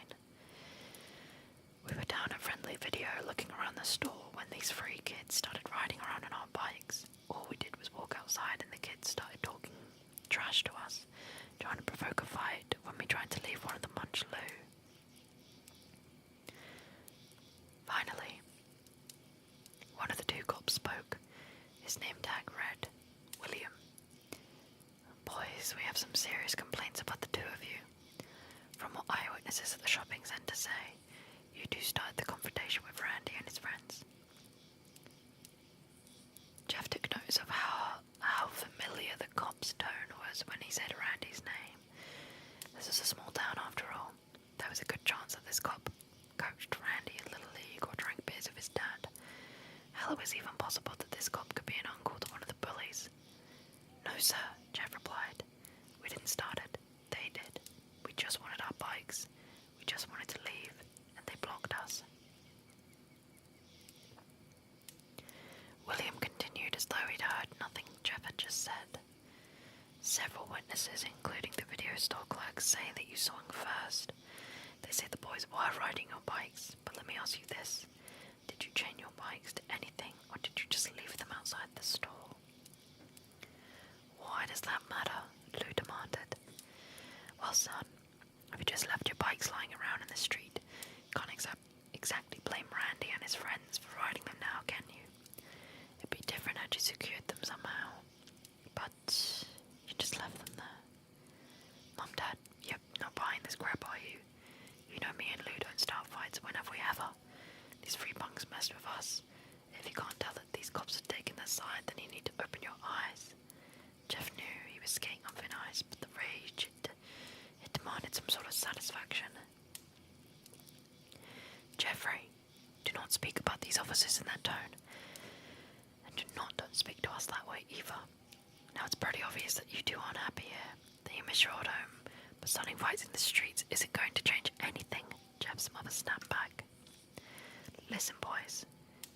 We were down at Friendly Video looking around the store when these three kids started riding around on our bikes. All we did was walk outside and the kids started talking trash to us, trying to provoke a fight when we tried to leave one of them punched Lou. Finally, one of the two cops spoke. His name tag read, William. Boys, we have some serious complaints about the two of you. From what eyewitnesses at the shopping centre say, you two started the confrontation with Randy and his friends. Jeff took notice of how familiar the cop's tone was when he said Randy's name. This is a small town after all. There was a good chance that this cop coached Randy in Little League or drank beers with his dad. Hell, it was even possible that this cop could be an uncle to one of the bullies. No, sir, Jeff replied. We didn't start it. They did. We just wanted our bikes. We just wanted to leave, and they blocked us. William continued as though he'd heard nothing Jeff had just said. Several witnesses, including the video store clerk, say that you saw him first. They say the boys were riding your bikes, but let me ask you this. Did you chain your bikes to anything, or did you just leave them outside the store? Why does that matter? Lou demanded. Well, son, if you just left your bikes lying around in the street, you can't exactly blame Randy and his friends for riding them now, can you? It'd be different had you secured them somehow. But you just left them there. Mum, Dad, you're not buying this crap, are you? You know me and Lou don't start fights. When have we ever? These three punks messed with us. If you can't tell that these cops have taken their side, then you need to open your eyes. Jeff knew he was skating on thin ice, but the rage, it demanded some sort of satisfaction. Jeffrey, do not speak about these officers in that tone. And don't speak to us that way either. Now it's pretty obvious that you two aren't happy here, that you miss your old home, but starting fights in the streets isn't going to change anything, Jeff's mother snapped back. Listen, boys,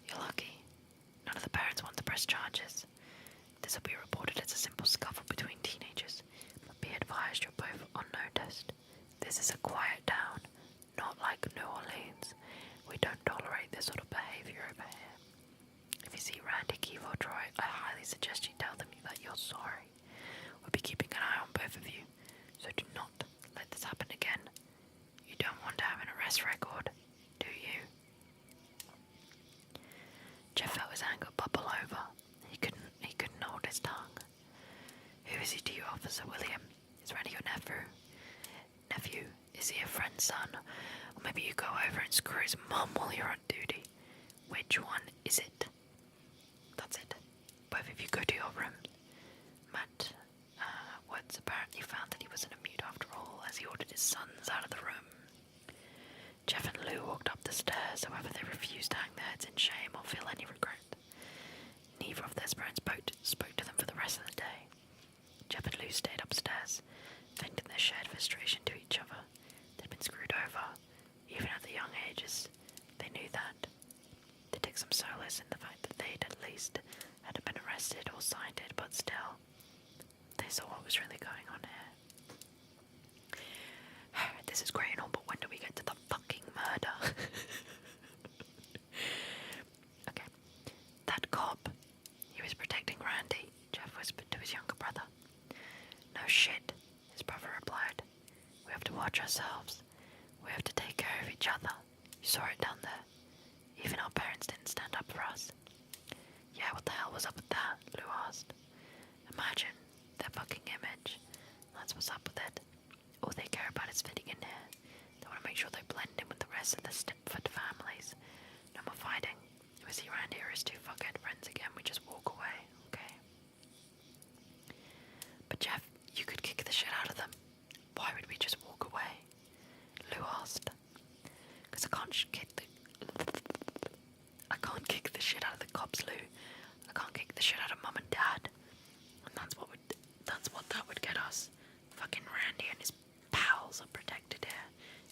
you're lucky. None of the parents want to press charges. This will be reported as a simple scuffle between teenagers, but be advised you're both unnoticed. This is a quiet town, not like New Orleans. We don't tolerate this sort of behaviour over here. If you see Randy, Keith or Troy, I highly suggest you tell them that you're sorry. We'll be keeping an eye on both of you, so do not let this happen again. You don't want to have an arrest record, do you? Jeff felt his anger bubble over. He couldn't hold his tongue. Who is he to you, Officer William? Is Randy your nephew? Is he a friend's son? Or maybe you go over and screw his mum while you're on duty? Which one is it? That's it. Both of you go to your room. Matt Woods apparently found that he wasn't a mute after all, as he ordered his sons out of the room. Jeff and Lou walked up the stairs, however they refused to hang their heads in shame or feel any regret. Neither of their parents spoke to them for the rest of the day. Jeff and Lou stayed upstairs, venting their shared frustration to each other. They'd been screwed over, even at the young ages. They knew that. They took some solace in the fact that they'd at least hadn't been arrested or cited, but still, they saw what was really going on here. This is great and all, but when do we get to the fucking murder? Okay. That cop, he was protecting Randy, Jeff whispered to his younger brother. No shit, his brother replied. We have to watch ourselves. We have to take care of each other. You saw it down there. Even our parents didn't stand up for us. Yeah, what the hell was up with that? Lou asked. Imagine their fucking image. That's what's up with it. All they care about is fitting in here. They want to make sure they blend in with the rest of the Stepford families. No more fighting. If we see Randy or his two fuckhead friends again, we just walk away, okay? But Jeff, you could kick the shit out of them. Why would we just walk away? Lou asked. Because I can't kick the shit out of the cops, Lou. I can't kick the shit out of Mum and Dad. And that's what that would get us. Fucking Randy and his pals are protected here.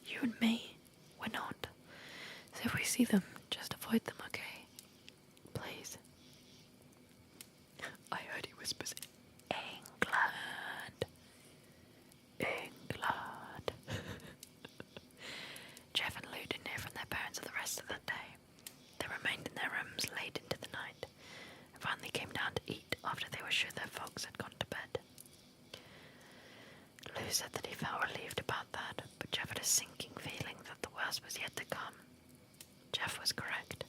You and me, we're not. So if we see them, just avoid them, okay? Please. I heard he whispers, England. England. Jeff and Lou didn't hear from their parents for the rest of that day. They remained in their rooms late into the night, and finally came down to eat after they were sure their folks had gone to bed. Lou said that he felt relieved about that, but Jeff had a sinking feeling that the worst was yet to come. Jeff was correct.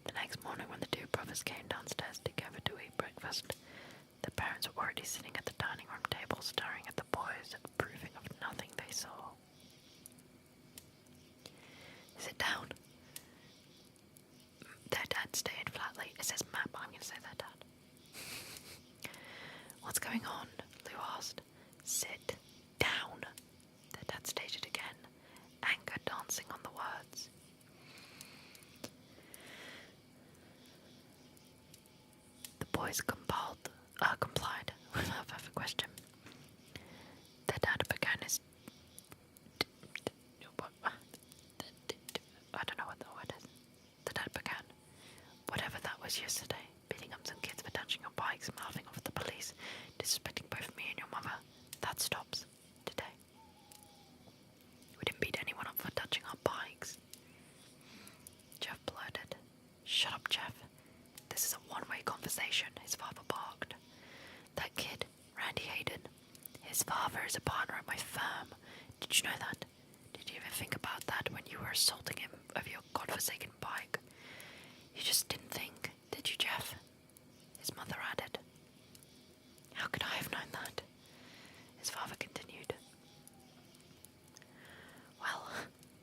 The next morning when the two brothers came downstairs together to eat breakfast, the parents were already sitting at the dining room table staring at the boys, approving of nothing they saw. Sit down. Their dad stated flatly. It says Matt, but I'm going to say their dad. What's going on? Lou asked. Sit down. Their dad stated again, anger dancing on the words. The boys complied without further question. Their dad began his I don't know what the word is. The dad began. Whatever that was yesterday, beating up some kids for touching your bikes, mouthing off at the police, disrespecting both me and your mother, that stops today. We didn't beat anyone up for touching our bikes. Jeff blurted. Shut up, Jeff. This is a one-way conversation, his father barked. That kid, Randy Hayden, his father is a partner at my firm. Did you know that? Did you ever think about that when you were assaulting him over your godforsaken bike? You just didn't think, did you, Jeff? His mother added. How could I have known that? His father continued. Well,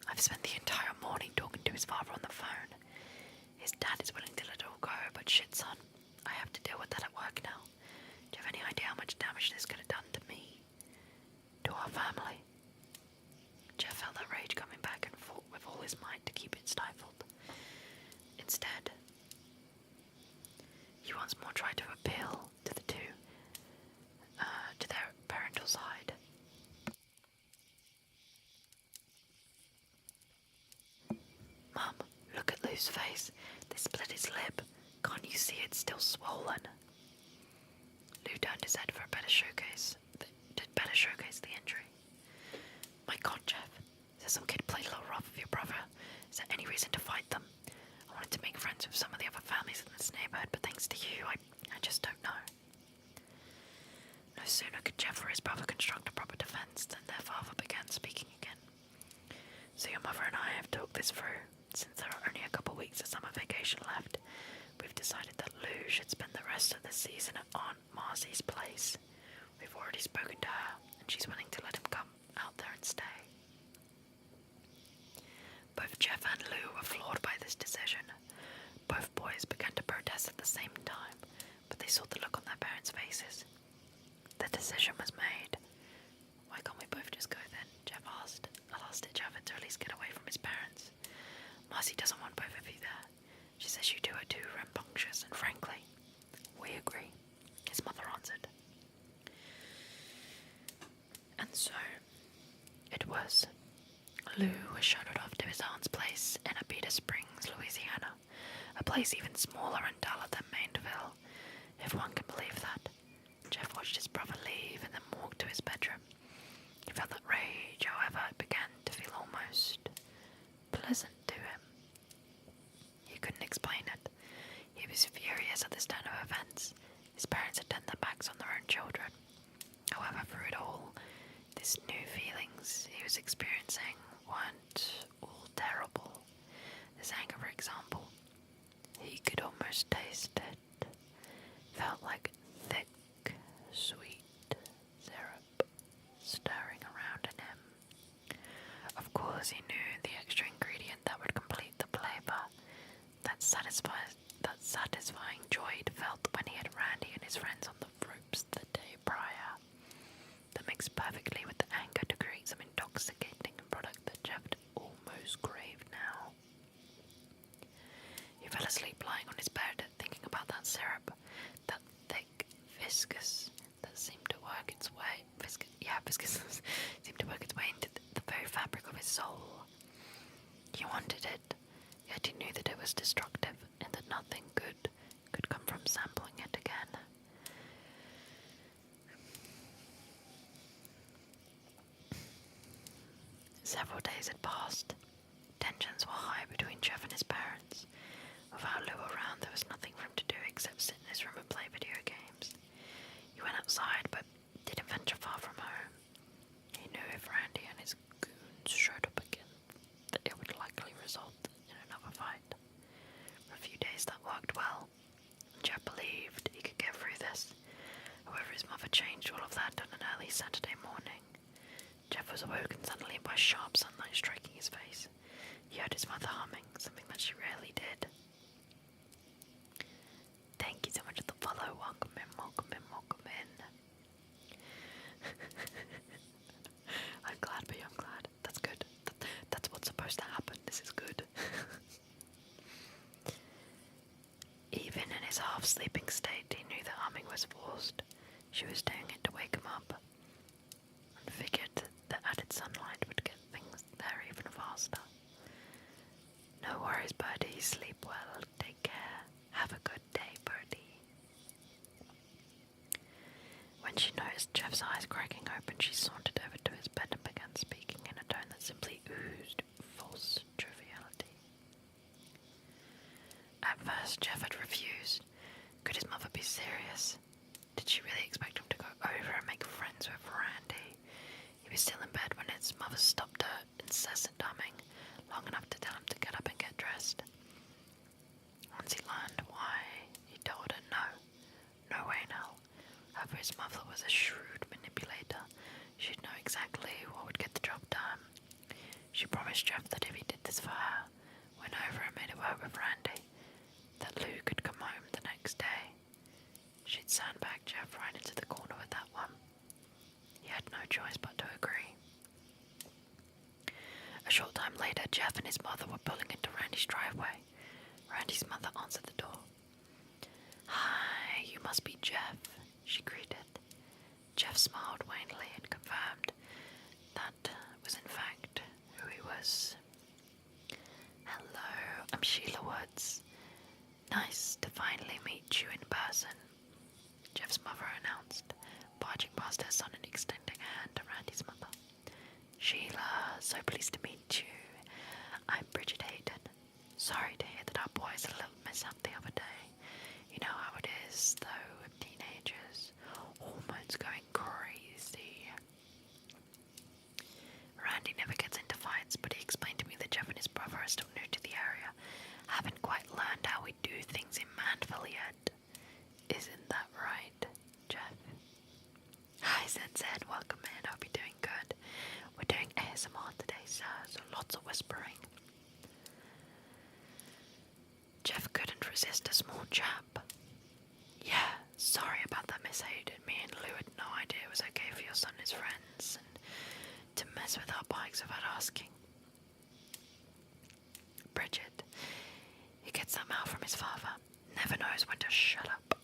I've spent the entire morning talking to his father on the phone. His dad is willing to let it all go, but shit, son, I have to deal with that at work now. Do you have any idea how much damage this could have done to me? To our family? Jeff felt that rage coming back and fought with all his might to keep it stifled. Instead, he once more tried to appeal to the two, to their parental side. Mum, look at Lou's face. They split his lip. Can't you see it's still swollen? Lou turned his head for a better showcase the injury. My God, Jeff. Says some kid played a little rough with your brother. Is there any reason to fight them? I wanted to make friends with some of the other families in this neighborhood, but thanks to you, I just don't know. No sooner could Jeff or his brother construct a proper defense than their father began speaking again. So your mother and I have talked this through. Since there are only a couple weeks of summer vacation left, we've decided that Lou should spend the rest of the season at Aunt Marcy's place. We've already spoken to her, and she's willing to let him come out there and stay. Both Jeff and Lou were floored by this decision. Both boys began to protest at the same time, but they saw the look on their parents' faces. The decision was made. Why can't we both just go then? Jeff asked. A last-ditch effort to at least get away from his parents. Marcy doesn't want both of you there. She says you two are too rambunctious, and frankly, we agree, his mother answered. And so, it was. Lou was shuttled off to his aunt's place in Abita Springs, Louisiana, a place even smaller and duller than Maineville, if one can believe that. Jeff watched his brother leave and then walked to his bedroom. He felt that rage, however, began to feel almost pleasant to him. He couldn't explain it. He was furious at this turn of events. His parents had turned their backs on their own children. However, through it all, these new feelings he was experiencing his kisses seemed to work its way into the very fabric of his soul. He wanted it, yet he knew that it was destructive and that nothing good could come from sampling it again. Several days had passed. Tensions were high between Jeff and his parents. Without Lou around, there was nothing for him to do except sit in his room and play video games. He went outside, but didn't venture far from home. He knew if Randy and his goons showed up again, that it would likely result in another fight. For a few days that worked well, and Jeff believed he could get through this. However, his mother changed all of that on an early Saturday morning. Jeff was awoken suddenly by sharp sunlight striking his face. He heard his mother humming, something that she rarely did. Thank you so much for the follow. Welcome in, welcome in, welcome in. I'm glad, but I'm glad. That's good. That's what's supposed to happen. This is good. Even in his half-sleeping state, he knew the humming was forced. She was doing it to wake him up, and figured that added sunlight would get things there even faster. No worries, Birdie. Sleep well. Take care. Have a good day, Birdie. When she noticed Jeff's eyes cracking open, she sauntered over to his bed and began speaking in a tone that simply oozed false triviality. At first, Jeff had refused. Could his mother be serious? Did she really expect him to go over and make friends with Randy? He was still in bed when his mother stopped her incessant humming long enough to tell him to get up and get dressed. Once he learned why, he told her no. No way in hell. However, his mother was a shrewd manipulator. She'd know exactly what would get the job done. She promised Jeff that if he did this for her, went over and made it work with Randy, that Lou could come home the next day. She'd sandbag Jeff right into the corner with that one. He had no choice but to agree. A short time later, Jeff and his mother were pulling into Randy's driveway. Randy's mother answered the door. "Hi, you must be Jeff," she greeted. Jeff smiled wanly and confirmed that was in fact who he was. "Hello, I'm Sheila Woods. Nice to finally meet you in person," Jeff's mother announced, barging past her son and extending a hand to Randy's mother. "Sheila, so pleased to meet you. I'm Bridget Hayden. Sorry to hear that our boy's a little mishap the other day. You know how it is, though, with teenagers. Hormones going crazy." Randy never gets into fights, but he explained to me that Jeff and his brother are still new to the area. Haven't quite learned how we do things in Manville yet. Isn't that right, Jeff? Hi, Zed. Welcome in. Hope you're doing good. We're doing ASMR today, sir, so lots of whispering. Jeff couldn't resist a small chap. "Yeah, sorry about that, Miss Hayden. Me and Lou had no idea it was okay for your son and his friends and to mess with our bikes without asking. Bridget, he gets that mouth from his father. Never knows when to shut up.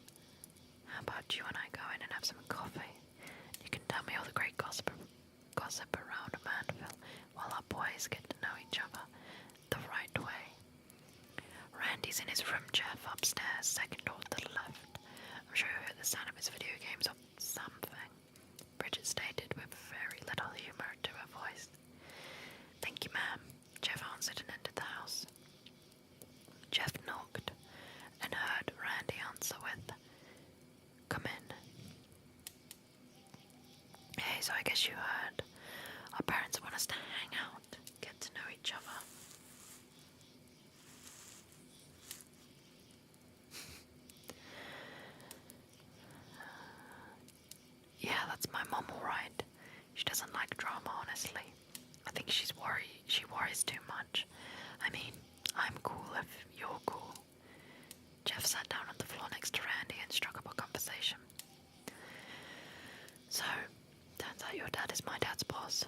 How about you and I go in and have some coffee? You can tell me all the great gossip around Manville while our boys get to know each other the right way. Randy's in his room, Jeff, upstairs, second door to the left. I'm sure you heard the sound of his video games or something," Bridget stated with very little humour to her voice. "Thank you, ma'am," Jeff answered and entered the house. Jeff knocked and heard Randy answer with, "Come in." "Hey, so I guess you heard. Our parents want us to hang out, get to know each other." "Yeah, that's my mom, alright. She doesn't like drama, honestly. I think she worries too much. I mean, I'm cool if you're cool." Jeff sat down on the floor next to Randy and struck up a conversation. "So, turns out your dad is my dad's boss.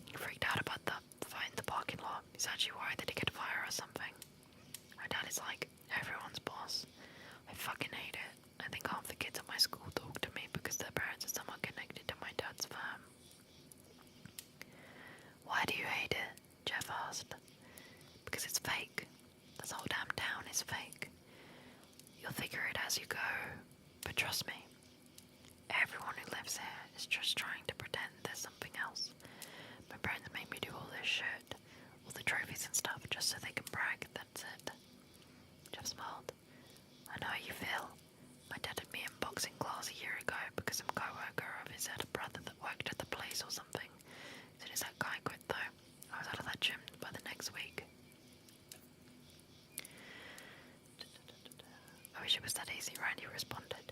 He freaked out about that fight in the parking lot. He's actually worried that he could fire or something. My dad is like everyone's boss. I fucking hate it. I think half the kids at my school talk to me because their parents are somewhat connected to my dad's firm." as you go, but trust me, everyone who lives here is just trying to pretend there's something else. My parents make me do all this shit, all the trophies and stuff, just so they can brag, that's it. Jeff smiled. I know how you feel. My dad had me in boxing class a year ago because some co-worker of his had a brother that worked at the place or something. As soon as that guy quit though, I was out of that gym by the next week. I wish it was that easy, Randy responded.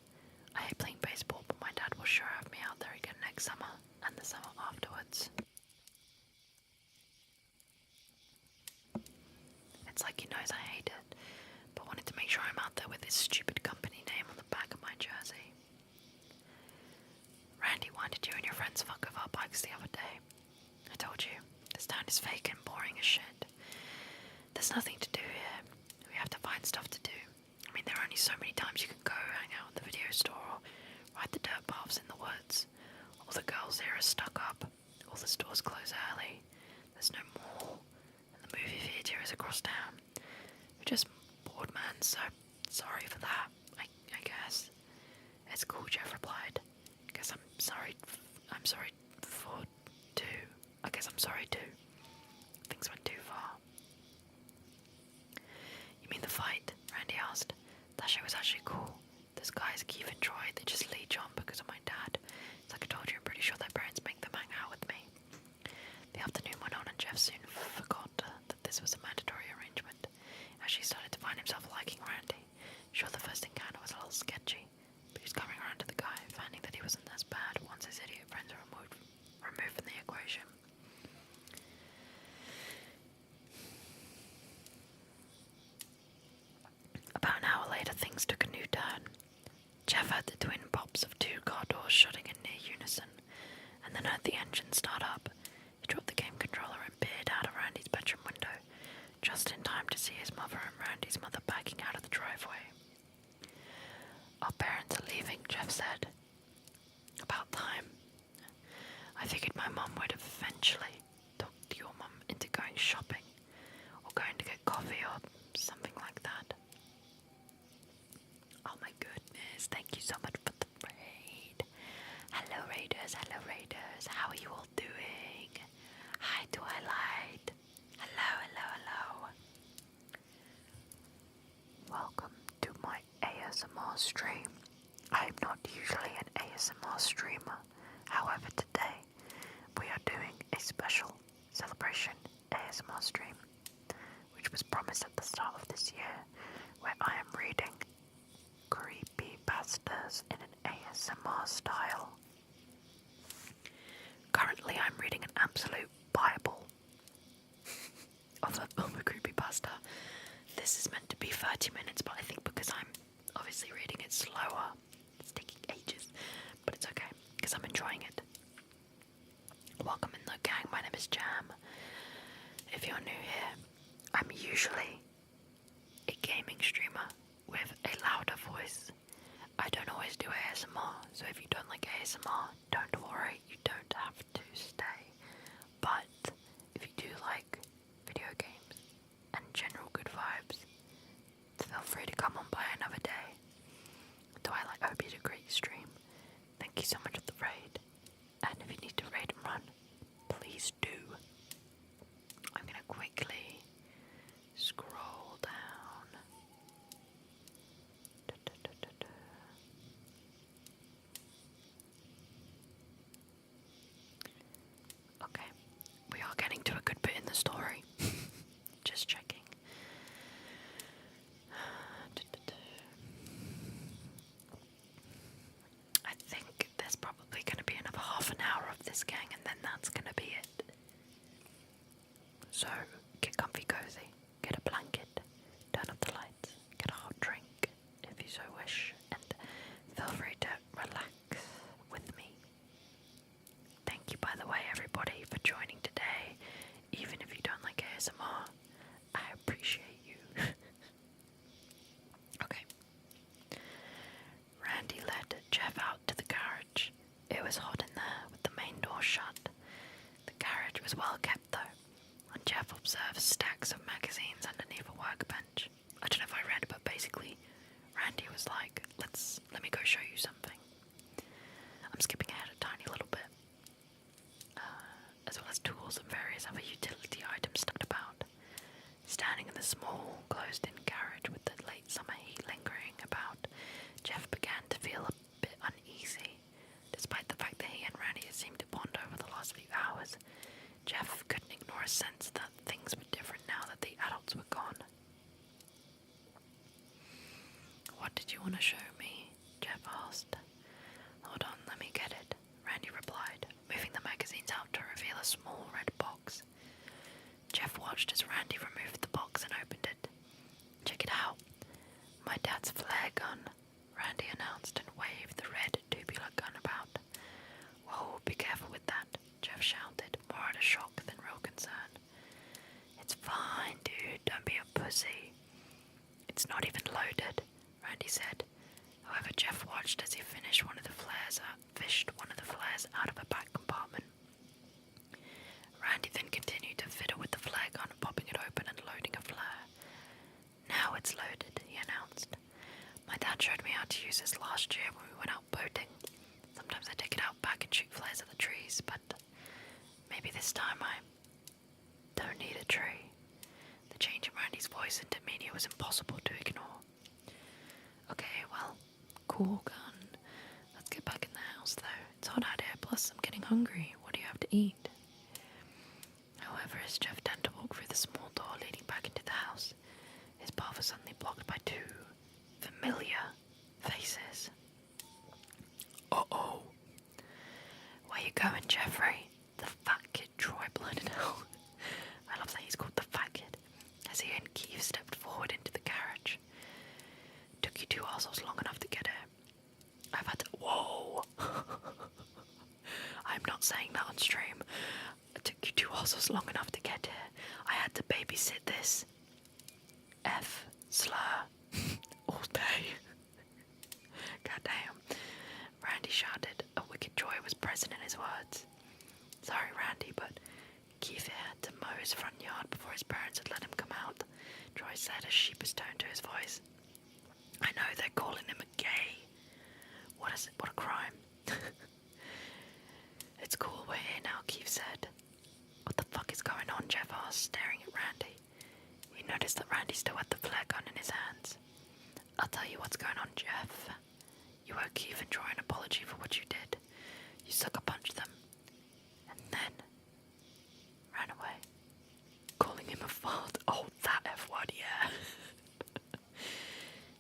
I hate playing baseball, but my dad will sure have me out there again next summer, and the summer afterwards. It's like he knows I hate it, but wanted to make sure I'm out there with his stupid company name on the back of my jersey. Randy, why did you and your friends fuck with our bikes the other day? I told you, this town is fake and boring as shit. There's nothing to do here. We have to find stuff to do. I mean, there are only so many times you can go hang out at the video store or ride the dirt paths in the woods. All the girls here are stuck up. All the stores close early. There's no mall. And the movie theatre is across town. We're just bored, man, so sorry for that, I guess. It's cool, Jeff replied. I guess I'm sorry too. Things went too far. You mean the fight? Randy asked. That shit was actually cool. Those guys, Keith and Troy, they just leech on because of my dad. It's like I told you, I'm pretty sure their parents make them hang out with me. The afternoon went on and Jeff soon forgot that this was a mandatory arrangement. As he started to find himself liking Randy. Sure, the first encounter was a little sketchy, but he was coming around to the guy, finding that he wasn't as bad once his idiot friends were removed from the equation. About an hour later, things took a new turn. Jeff heard the twin pops of two car doors shutting in near unison, and then heard the engine start up. He dropped the game controller and peered out of Randy's bedroom window, just in time to see his mother and Randy's mother backing out of the driveway. Our parents are leaving, Jeff said. About time. I figured my mum would have eventually talked your mum into going shopping, or going to get coffee or something like that. Oh my goodness, thank you so much for the raid. Hello Raiders, how are you all doing? Hi Twilight. Hello. Welcome to my ASMR stream. I am not usually an ASMR streamer. However, today we are doing a special celebration ASMR stream, which was promised at the start of this year, where I am reading creepypastas in an ASMR style. Currently I'm reading an absolute Bible of a creepypasta. This is meant to be 30 minutes, but I think because I'm obviously reading it slower, it's taking ages, but it's okay, because I'm enjoying it. Welcome in the gang, my name is Jam. If you're new here, I'm usually a gaming streamer with a louder voice. I don't always do ASMR, so if you don't like ASMR, don't worry, you don't have to stay. But if you do like video games and general good vibes, feel free to come on by another day. Twilight, I hope you had a great stream. Thank you so much for the raid. And if you need to raid and run, please do. I'm gonna quickly scroll down. Okay, we are getting to a good bit in the story. Just checking. I think there's probably going to be another half an hour of this gang, and then that's going to be it. So, get comfy cozy, get a blanket, turn off the lights, get a hot drink if you so wish, and feel free to relax with me. Thank you, by the way, everybody, for joining today. Even if you don't like ASMR, I appreciate you. Okay. Randy led Jeff out to the garage. It was hot in there with the main door shut. The garage was well kept though, and Jeff observed stacks of magazines underneath a workbench. I don't know if I read, but basically Randy was like, let me go show you something. I'm skipping ahead a tiny little bit. As well as tools and various other utility items stuck about. Standing in the small, closed-in garage with the late summer heat lingering about, Jeff began to feel a bit uneasy. Despite the fact that he and Randy had seemed to bond over the last few hours, Jeff couldn't ignore a sense that things were different now that the adults were gone. "What did you want to show me?" Jeff asked. "Hold on, let me get it," Randy replied, moving the magazines out to reveal a small red box. Jeff watched as Randy removed the box and opened it. "Check it out. My dad's flare gun," Randy announced and waved the red tubular gun about. "Whoa, be careful with that," Jeff shouted, more out of shock than real concern. "It's fine, dude, don't be a pussy." "It's not even loaded," Randy said. However, Jeff watched as he fished one of the flares out of a back compartment. Randy then continued to fiddle with the flare gun, popping it open and loading a flare. "Now it's loaded," he announced. "My dad showed me how to use this last year when we went out boating. Sometimes I take it out back and shoot flares at the trees, but maybe this time I don't need a tree." The change in Randy's voice and demeanor was impossible to ignore. "Okay, well, cool gun. Let's get back in the house, though. It's hot out here, plus I'm getting hungry. What do you have to eat?" However, as Jeff turned to walk through the small door leading back into the house, his path was suddenly blocked by two familiar faces. "Uh-oh." "Where you going, Jeffrey?" The fat kid Troy blurted out. I love that he's called the fat kid, as he and Keith stepped forward into the carriage. "Took you two assholes long enough to get here. I've had to— Whoa!" I'm not saying that on stream. "It took you two assholes long enough to get here. I had to babysit this F slur all day." Goddamn. Randy shouted. A wicked joy was present in his words. "Sorry, Randy, but Keith had to mow his front yard before his parents had let him come out," Troy said, a sheepish tone to his voice. "I know they're calling him a gay. What is it? What a crime." "It's cool, we're here now," Keith said. "What the fuck is going on?" Jeff asked, staring at Randy. He noticed that Randy still had the flare gun in his hands. "I'll tell you what's going on, Jeff. You owe Keith and Troy an apology for what you did. You sucker punched them, and then ran away, calling him a fart." Oh, that F word, yeah.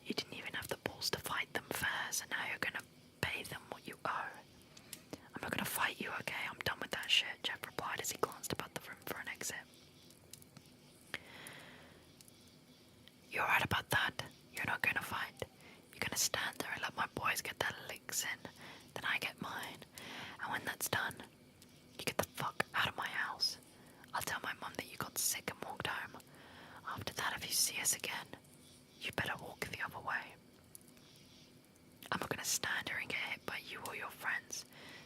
"You didn't even have the balls to fight them fair, so now you're gonna pay them what you owe." "I'm not gonna fight you, okay? I'm done with that shit," Jeff replied as he glanced about the room for an exit. "You're right about that. You're not gonna fight. You're gonna stand there and let my boys get their licks in, then I get mine. And when that's done, you get the fuck out of my house. I'll tell my mum that you got sick and walked home. After that, if you see us again, you better walk the other way. I'm not gonna stand here and get hit by you or your friends,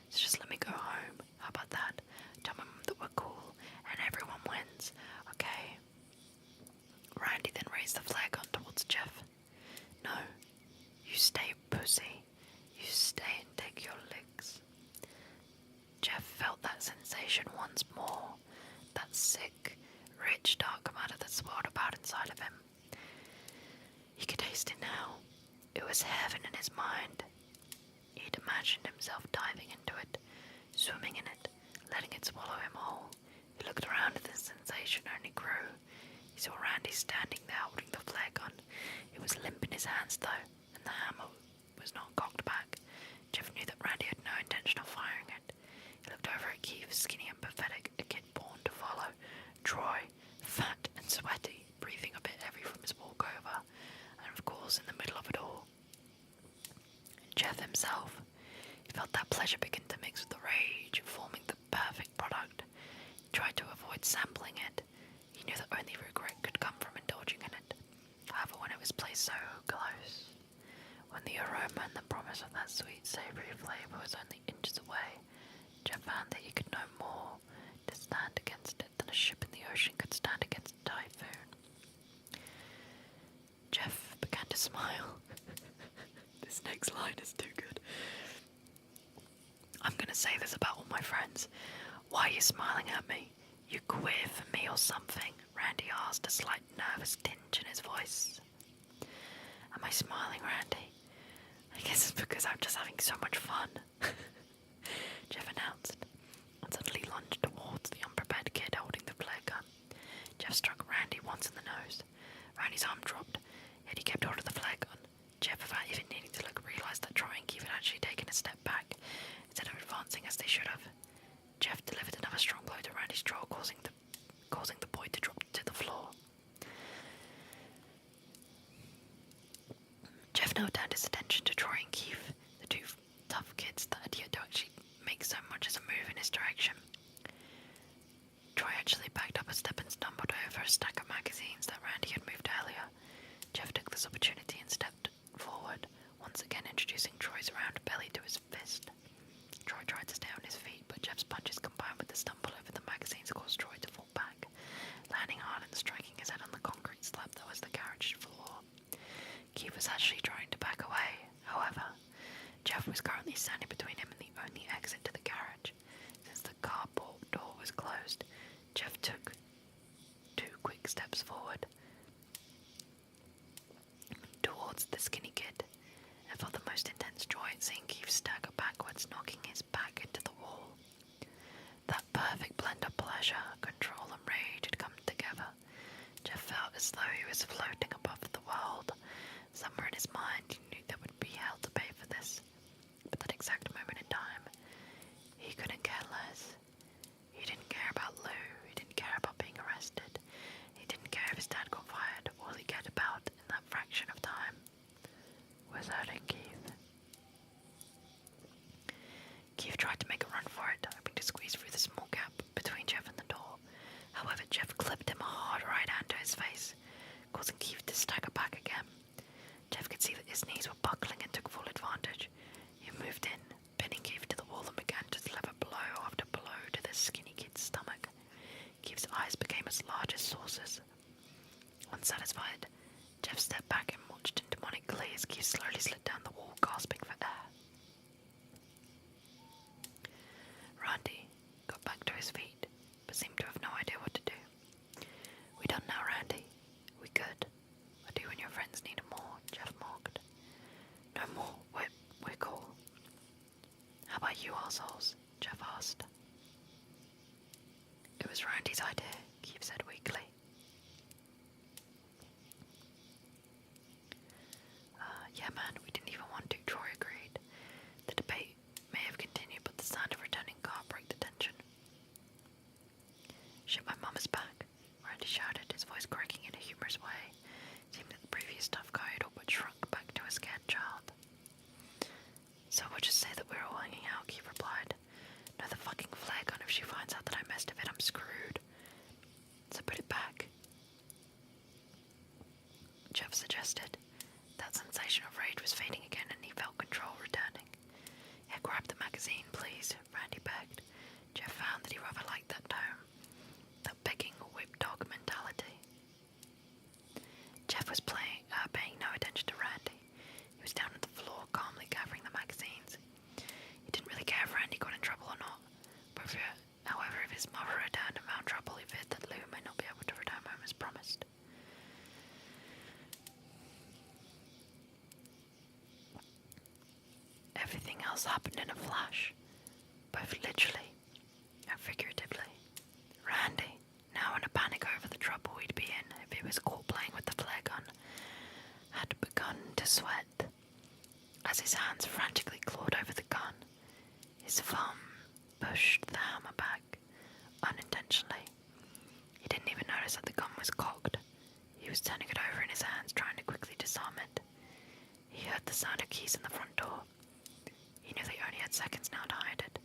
so just let me go home. How about that? Tell my mum that we're cool and everyone wins, okay?" Randy then raised the flare gun towards Jeff. "No, you stay, pussy. You stay and take your licks." Jeff felt that sensation once more, that sick, rich, dark matter that swirled about inside of him. He could taste it now. It was heaven in his mind. He'd imagined himself diving into it, swimming in it, letting it swallow him whole. He looked around and the sensation only grew. He saw Randy standing there holding the flare gun. It was limp in his hands though, and the hammer was not cocked back. Jeff knew that Randy had no intention of firing it. He looked over at Keith, skinny and pathetic, a kid born to follow. Troy, fat and sweaty, breathing a bit heavy from his walkover, and of course in the middle of it all, Jeff himself. He felt that pleasure begin to mix with the rage, forming the perfect product. He tried to avoid sampling it. He knew that only regret could come from indulging in it. However, when it was placed so close, when the aroma and the promise of that sweet, savoury flavour was only inches away, Jeff found that he could no more to stand against it than a ship in the ocean could stand against a typhoon. Jeff began to smile. next line is too good. I'm gonna say this about all my friends. Why are you smiling at me? You queer for me or something? Randy asked, a slight nervous tinge in his voice. Am I smiling, Randy? I guess it's because I'm just having so much fun. Jeff announced, and suddenly lunged towards the unprepared kid holding the flare gun. Jeff struck Randy once in the nose. Randy's arm dropped, yet he kept hold of the flare gun. Jeff, without even needing to look, realised that Troy and Keith had actually taken a step back, instead of advancing as they should have. Jeff delivered another strong blow to Randy's jaw, causing the boy to drop to the floor. Jeff now turned his attention to Troy and Keith, the two tough kids that had yet to actually make so much as a move in his direction. Troy actually backed up a step and stumbled over a stack of magazines that Randy had moved earlier. Jeff took this opportunity and stepped forward, once again introducing Troy's round belly to his fist. Troy tried to stay on his feet, but Jeff's punches combined with the stumble over the magazines caused Troy to fall back, landing hard and striking his head on the concrete slab that was the carriage floor. Keith was actually trying to back away. However, Jeff was currently standing between him and the only exit to the carriage. Since the carport door was closed, Jeff took 2 quick steps forward towards the skinny kid, and felt the most intense joy at seeing Keith stagger backwards, knocking his back into the wall. That perfect blend of pleasure, control and rage had come together. Jeff felt as though he was floating above the world. Somewhere in his mind he knew there would be hell to pay for this, but that exact moment in time, he couldn't care less. He didn't care about Lou, he didn't care about being arrested, he didn't care if his dad got fired. All he cared about in that fraction of time was hurting Keith. Keith tried to make a run for it, hoping to squeeze through the small gap between Jeff and the door. However, Jeff clipped him a hard right hand to his face, causing Keith to stagger back again. Jeff could see that his knees were buckling and took full advantage. He moved in, pinning Keith to the wall and began to deliver blow after blow to the skinny kid's stomach. Keith's eyes became as large as saucers. Unsatisfied, Jeff stepped back and watched in demonic glee as Keith slowly slid down the wall, gasping for air. Randy got back to his feet, but seemed to have no idea what to do. We done now, Randy. We good. Or do you and your friends need more? Jeff mocked. No more. We're cool. How about you assholes? Jeff asked. It was Randy's idea, Keith said weakly. Yeah man, we didn't even want to, Troy agreed. The debate may have continued, but the sound of returning car broke the tension. Shit, my mum is back, Randy shouted, his voice cracking in a humorous way. It seemed that the previous tough guy had all but shrunk back to a scared child. So we'll just say that we're all hanging out, Keith replied. No, the fucking flare gun. If she finds out that I messed with it, I'm screwed. So put it back, Jeff suggested. That sensation of rage was fading again and he felt control returning. Yeah, grab the magazine, please, Randy begged. Jeff found that he rather liked that tone. That begging whip dog mentality. Jeff was paying no attention to Randy. He was down on the floor, calmly gathering the magazines. He didn't really care if Randy got in trouble or not. However, if his mother returned and found trouble, he feared that Lou may not be able to return home as promised. Everything else happened in a flash, both literally and figuratively. Randy, now in a panic over the trouble he'd be in if he was caught playing with the flare gun, had begun to sweat. As his hands frantically clawed over the gun, his thumb pushed the hammer back, unintentionally. He didn't even notice that the gun was cocked. He was turning it over in his hands, trying to quickly disarm it. He heard the sound of keys in the front door. He knew they only had seconds now to hide it.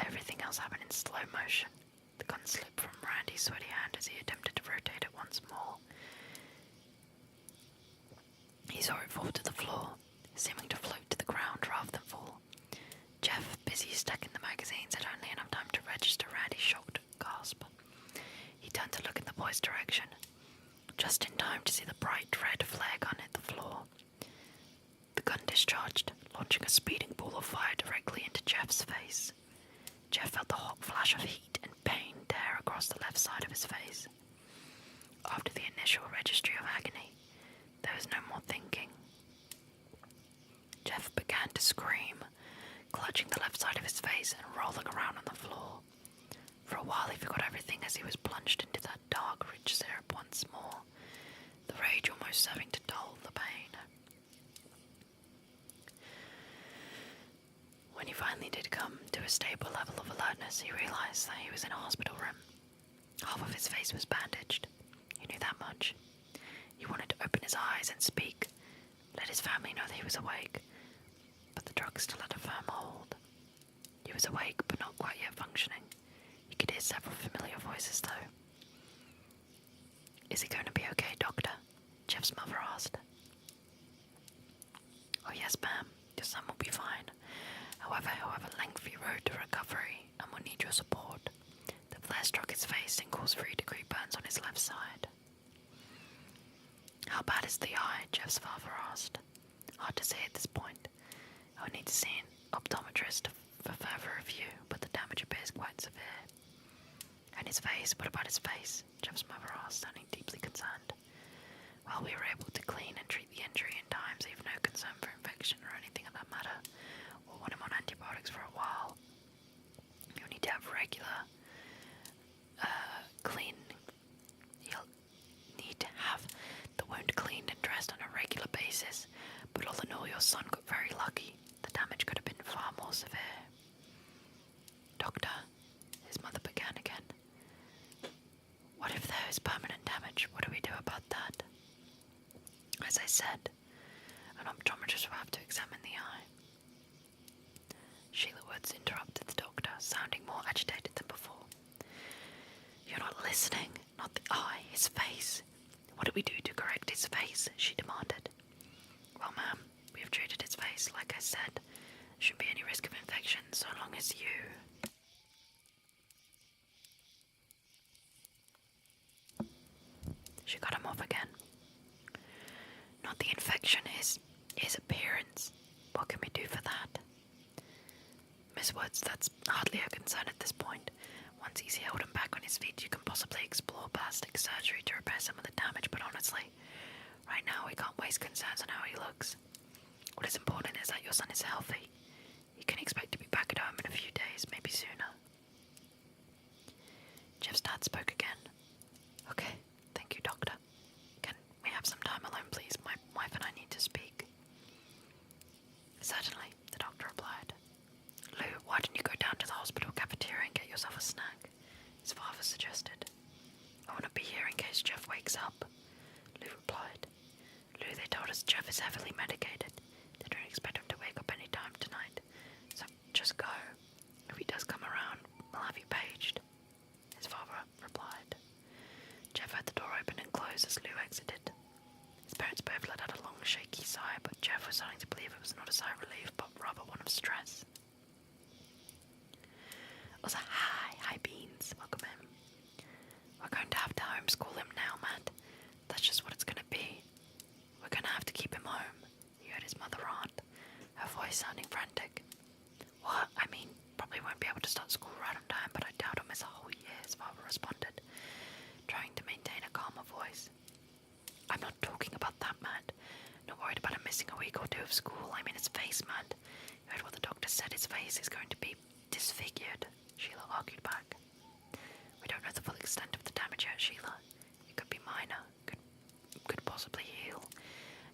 Everything else happened in slow motion. The gun slipped from Randy's sweaty hand as he attempted to rotate it once more. He saw it fall to the floor, seeming to float to the ground rather than fall. Jeff, busy stacking the magazines, had only enough time to register Randy's shocked gasp. He turned to look in the boy's direction, just in time to see the bright red flare gun hit the floor. The gun discharged his face. After the initial registry of agony, there was no more thinking. Jeff began to scream, clutching the left side of his face and rolling around on the floor. For a while he forgot everything as he was plunged into that dark, rich syrup once more, the rage almost serving to dull the pain. When he finally did come to a stable level of alertness, he realized that he was in a hospital room. Half of his face was bandaged. He knew that much. He wanted to open his eyes and speak, let his family know that he was awake, but the drug still had a firm hold. He was awake, but not quite yet functioning. He could hear several familiar voices, though. "Is he going to be okay, Doctor?" Jeff's mother asked. "Oh yes, ma'am. Your son will be fine. However, he'll have a lengthy road to recovery and will need your support. The flare struck his face and caused 3-degree burns on his left side." "How bad is the eye?" Jeff's father asked. "Hard to say at this point. I'll need to see an optometrist for further review, but the damage appears quite severe." "And his face? What about his face?" Jeff's mother asked, sounding deeply concerned. "Well, we were able to clean and treat the injury in time, so you've no concern for infection or anything of that matter. We'll want him on antibiotics for a while. You'll need to have regular, clean. You'll need to have the wound cleaned and dressed on a regular basis, but all in all, your son got very lucky. The damage could have been far more severe." "Doctor," his mother began again. "What if there is permanent damage? What do we do about that?" "As I said, an optometrist will have to examine the eye." Sheila Woods interrupted the doctor, sounding more agitated than before. "You're not listening. Not the eye, his face. What do we do to correct his face?" she demanded. "Well, ma'am, we have treated his face, like I said. There shouldn't be any risk of infection so long as you..." She cut him off again. "Not the infection, his appearance. What can we do for that?" "Miss Woods, that's hardly a concern at this point. Once he's healed and back on his feet, you can possibly explore plastic surgery to repair some of the damage, but honestly, right now we can't waste concerns on how he looks. What is important is that your son is healthy. You can expect to be back at home in a few days, maybe sooner." Jeff's dad spoke again. "Okay, thank you, Doctor. Can we have some time alone, please? My wife and I need to speak." "Certainly," the doctor replied. "Lou, why don't you go down to the hospital cafeteria and get yourself a snack?" his father suggested. "I want to be here in case Jeff wakes up," Lou replied. "Lou, they told us Jeff is heavily medicated. They don't expect him to wake up any time tonight. So just go. If he does come around, we'll have you paged," his father replied. Jeff heard the door open and close as Lou exited. His parents both let out a long, shaky sigh, but Jeff was starting to believe it was not a sigh of relief, but rather one of stress. Also, hi Beans, welcome in. "We're going to have to homeschool him now, Matt. That's just what it's going to be. We're going to have to keep him home," he heard his mother aunt, her voice sounding frantic. "What? I mean, probably won't be able to start school right on time, but I doubt he'll miss a whole year," his father responded, trying to maintain a calmer voice. "I'm not talking about that, Matt. Not worried about him missing a week or two of school. I mean his face, Matt. You heard what the doctor said. His face is going to be disfigured," Sheila argued back. "We don't know the full extent of the damage yet, Sheila. It could be minor, could possibly heal.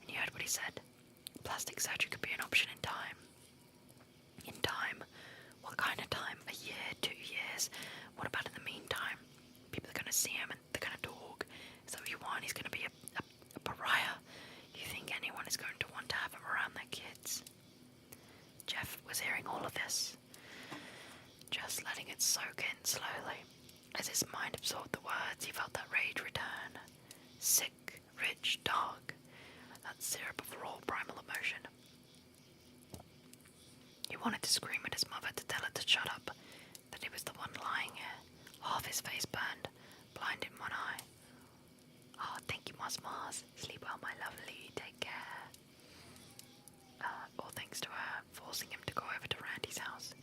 And you heard what he said. Plastic surgery could be an option in time." "In time? What kind of time? A year, 2 years? What about in the meantime? People are going to see him and they're going to talk. Is that what you want? He's going to be a pariah. Do you think anyone is going to want to have him around their kids?" Jeff was hearing all of this, just letting it soak in slowly. As his mind absorbed the words, he felt that rage return. Sick, rich, dark. That syrup of raw primal emotion. He wanted to scream at his mother to tell her to shut up, that he was the one lying here, half his face burned, blind in one eye. "Oh, thank you, Mars. Sleep well, my lovely. Take care." All thanks to her, forcing him to go over to Randy's house.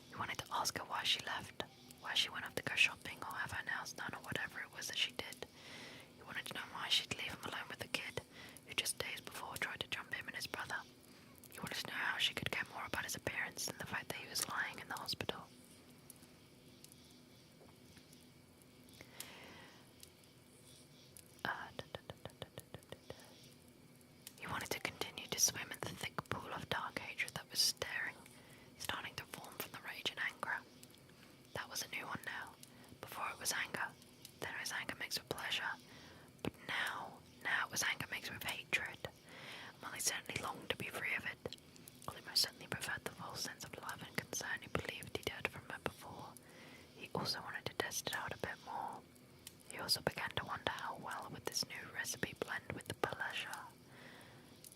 He wanted to ask her why she left, why she went off to go shopping or have her nails done or whatever it tested out a bit more. He also began to wonder how well would this new recipe blend with the pleasure.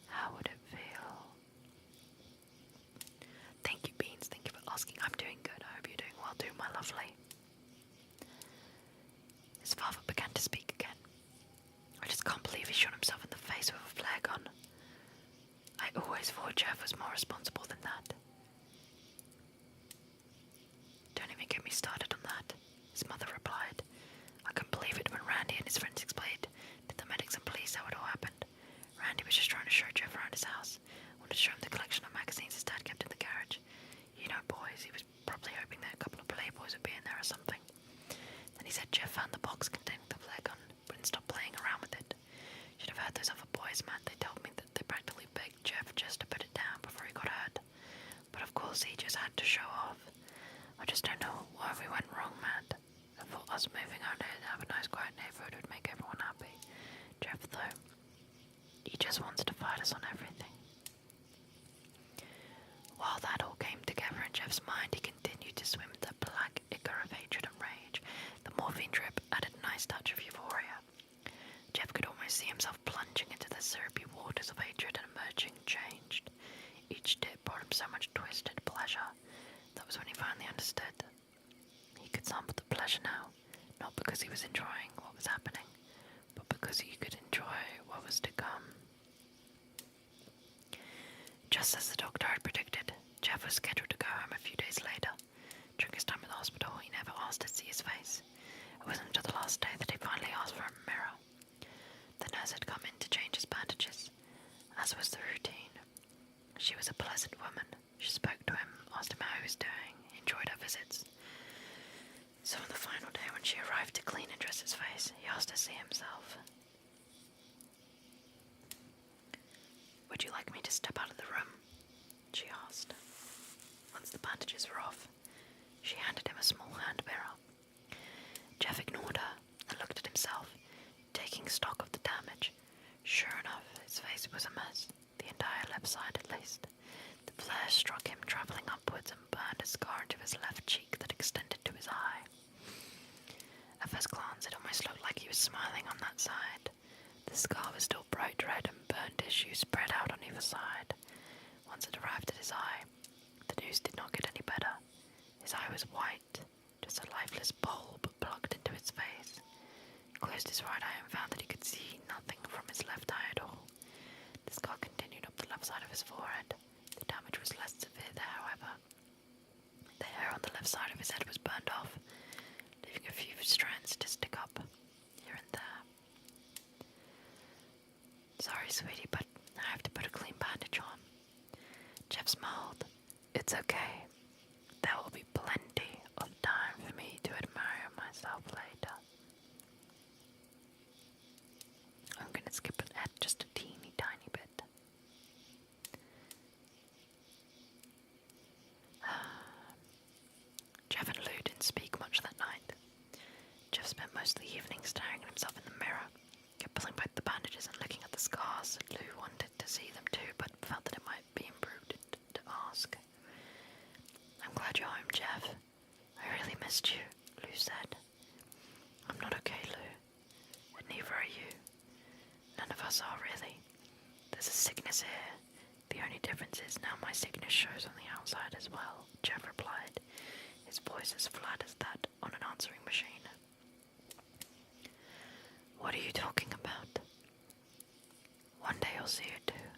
How would it feel? Thank you, Beans. Thank you for asking. I'm doing good. I hope you're doing well too, my lovely. His father began to speak again. I just can't believe he shot himself in the face with a flare gun. I always thought Jeff was more responsible than that. Don't even get me started on that, his mother replied. I couldn't believe it when Randy and his friends explained to the medics and police how it all happened. Randy was just trying to show Jeff around his house. Wanted to show him the collection of magazines his dad kept in the garage. You know, boys, he was probably hoping that a couple of playboys would be in there or something. Then he said Jeff found the box containing the flare gun, but didn't stop playing around with it. Should have heard those other boys, man. They told me that they practically begged Jeff just to put it down before he got hurt. But of course he just had to show off. I just don't know where we went wrong, Matt. I thought us moving out here to have a nice quiet neighborhood would make everyone happy. Jeff, though, he just wants to fight us on everything. While that all came together in Jeff's mind, he continued to swim in the black ichor of hatred and rage. The morphine drip added a nice touch of euphoria. Jeff could almost see himself plunging into the syrupy waters of hatred and emerging changed. Each dip brought him so much twisted pleasure. That was when he finally understood. He could sample the pleasure now, not because he was enjoying what was happening, but because he could enjoy what was to come. Just as the doctor had predicted, Jeff was scheduled to go home a few days later. During his time in the hospital, he never asked to see his face. It wasn't until the last day that he finally asked for a mirror. The nurse had come in to change his bandages, as was the routine. She was a pleasant woman. She spoke to him, asked him how he was doing, enjoyed her visits. So on the final day when she arrived to clean and dress his face, he asked to see himself. Would you like me to step out of the room? She asked. Once the bandages were off, she handed him a small hand mirror. Jeff ignored her and looked at himself, taking stock of the damage. Sure enough, his face was a mess, the entire left side at least. The flare struck him, travelling upwards, and burned a scar into his left cheek that extended to his eye. At first glance, it almost looked like he was smiling on that side. The scar was still bright red and burned tissue spread out on either side. Once it arrived at his eye, the news did not get any better. His eye was white, just a lifeless bulb plugged into his face. He closed his right eye and found that he could see nothing from his left eye at all. The scar continued up the left side of his forehead. The damage was less severe there, however. The hair on the left side of his head was burned off, leaving a few strands to stick up here and there. Sorry, sweetie, but I have to put a clean bandage on. Jeff smiled. It's okay. There will be plenty of time for me to admire myself later. I'm gonna skip ahead just a teeny tiny bit. Jeff and Lou didn't speak much that night. Jeff spent most of the evening staring at himself in the mirror, kept pulling back the bandages and looking at the scars. Lou wanted to see them too, but felt that it might be imprudent to ask. I'm glad you're home, Jeff. I really missed you, Lou said. I'm not okay, Lou. And neither are you. None of us are really. There's a sickness here. The only difference is now my sickness shows on the outside as well, Jeff replied, his voice as flat as that on an answering machine. What are you talking about? One day you'll see it too.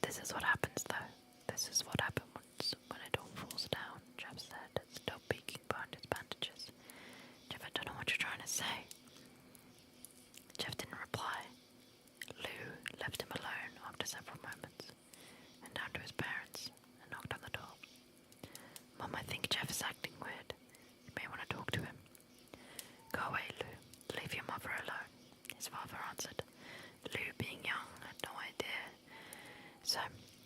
This is what happens though. This is what happens when it all falls down, Jeff said, still peeking behind his bandages. Jeff, I don't know what you're trying to say. Jeff didn't reply. Lou left him alone after several moments, went down to his parents and knocked on the door. Mum, I think Jeff is acting weird. You may want to talk to him. Go away, Lou. Leave your mother alone, his father answered. Lou, being young, had no idea. So,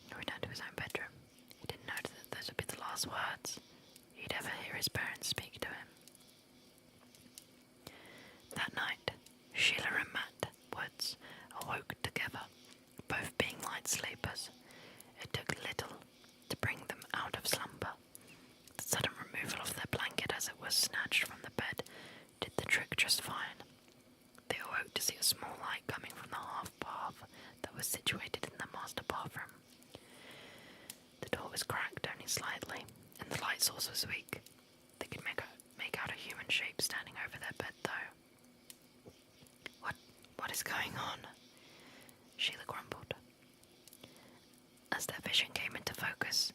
he returned to his own bedroom. He didn't know that those would be the last words he'd ever hear his parents speak to him. That night, Sheila and Matt Woods awoke together, both being light sleepers. It took little to bring them out of slumber. The sudden removal of their blanket as it was snatched from the bed to see a small light coming from the half bath that was situated in the master bathroom. The door was cracked only slightly, and the light source was weak. They could make out a human shape standing over their bed, though. What is going on? Sheila grumbled. As their vision came into focus,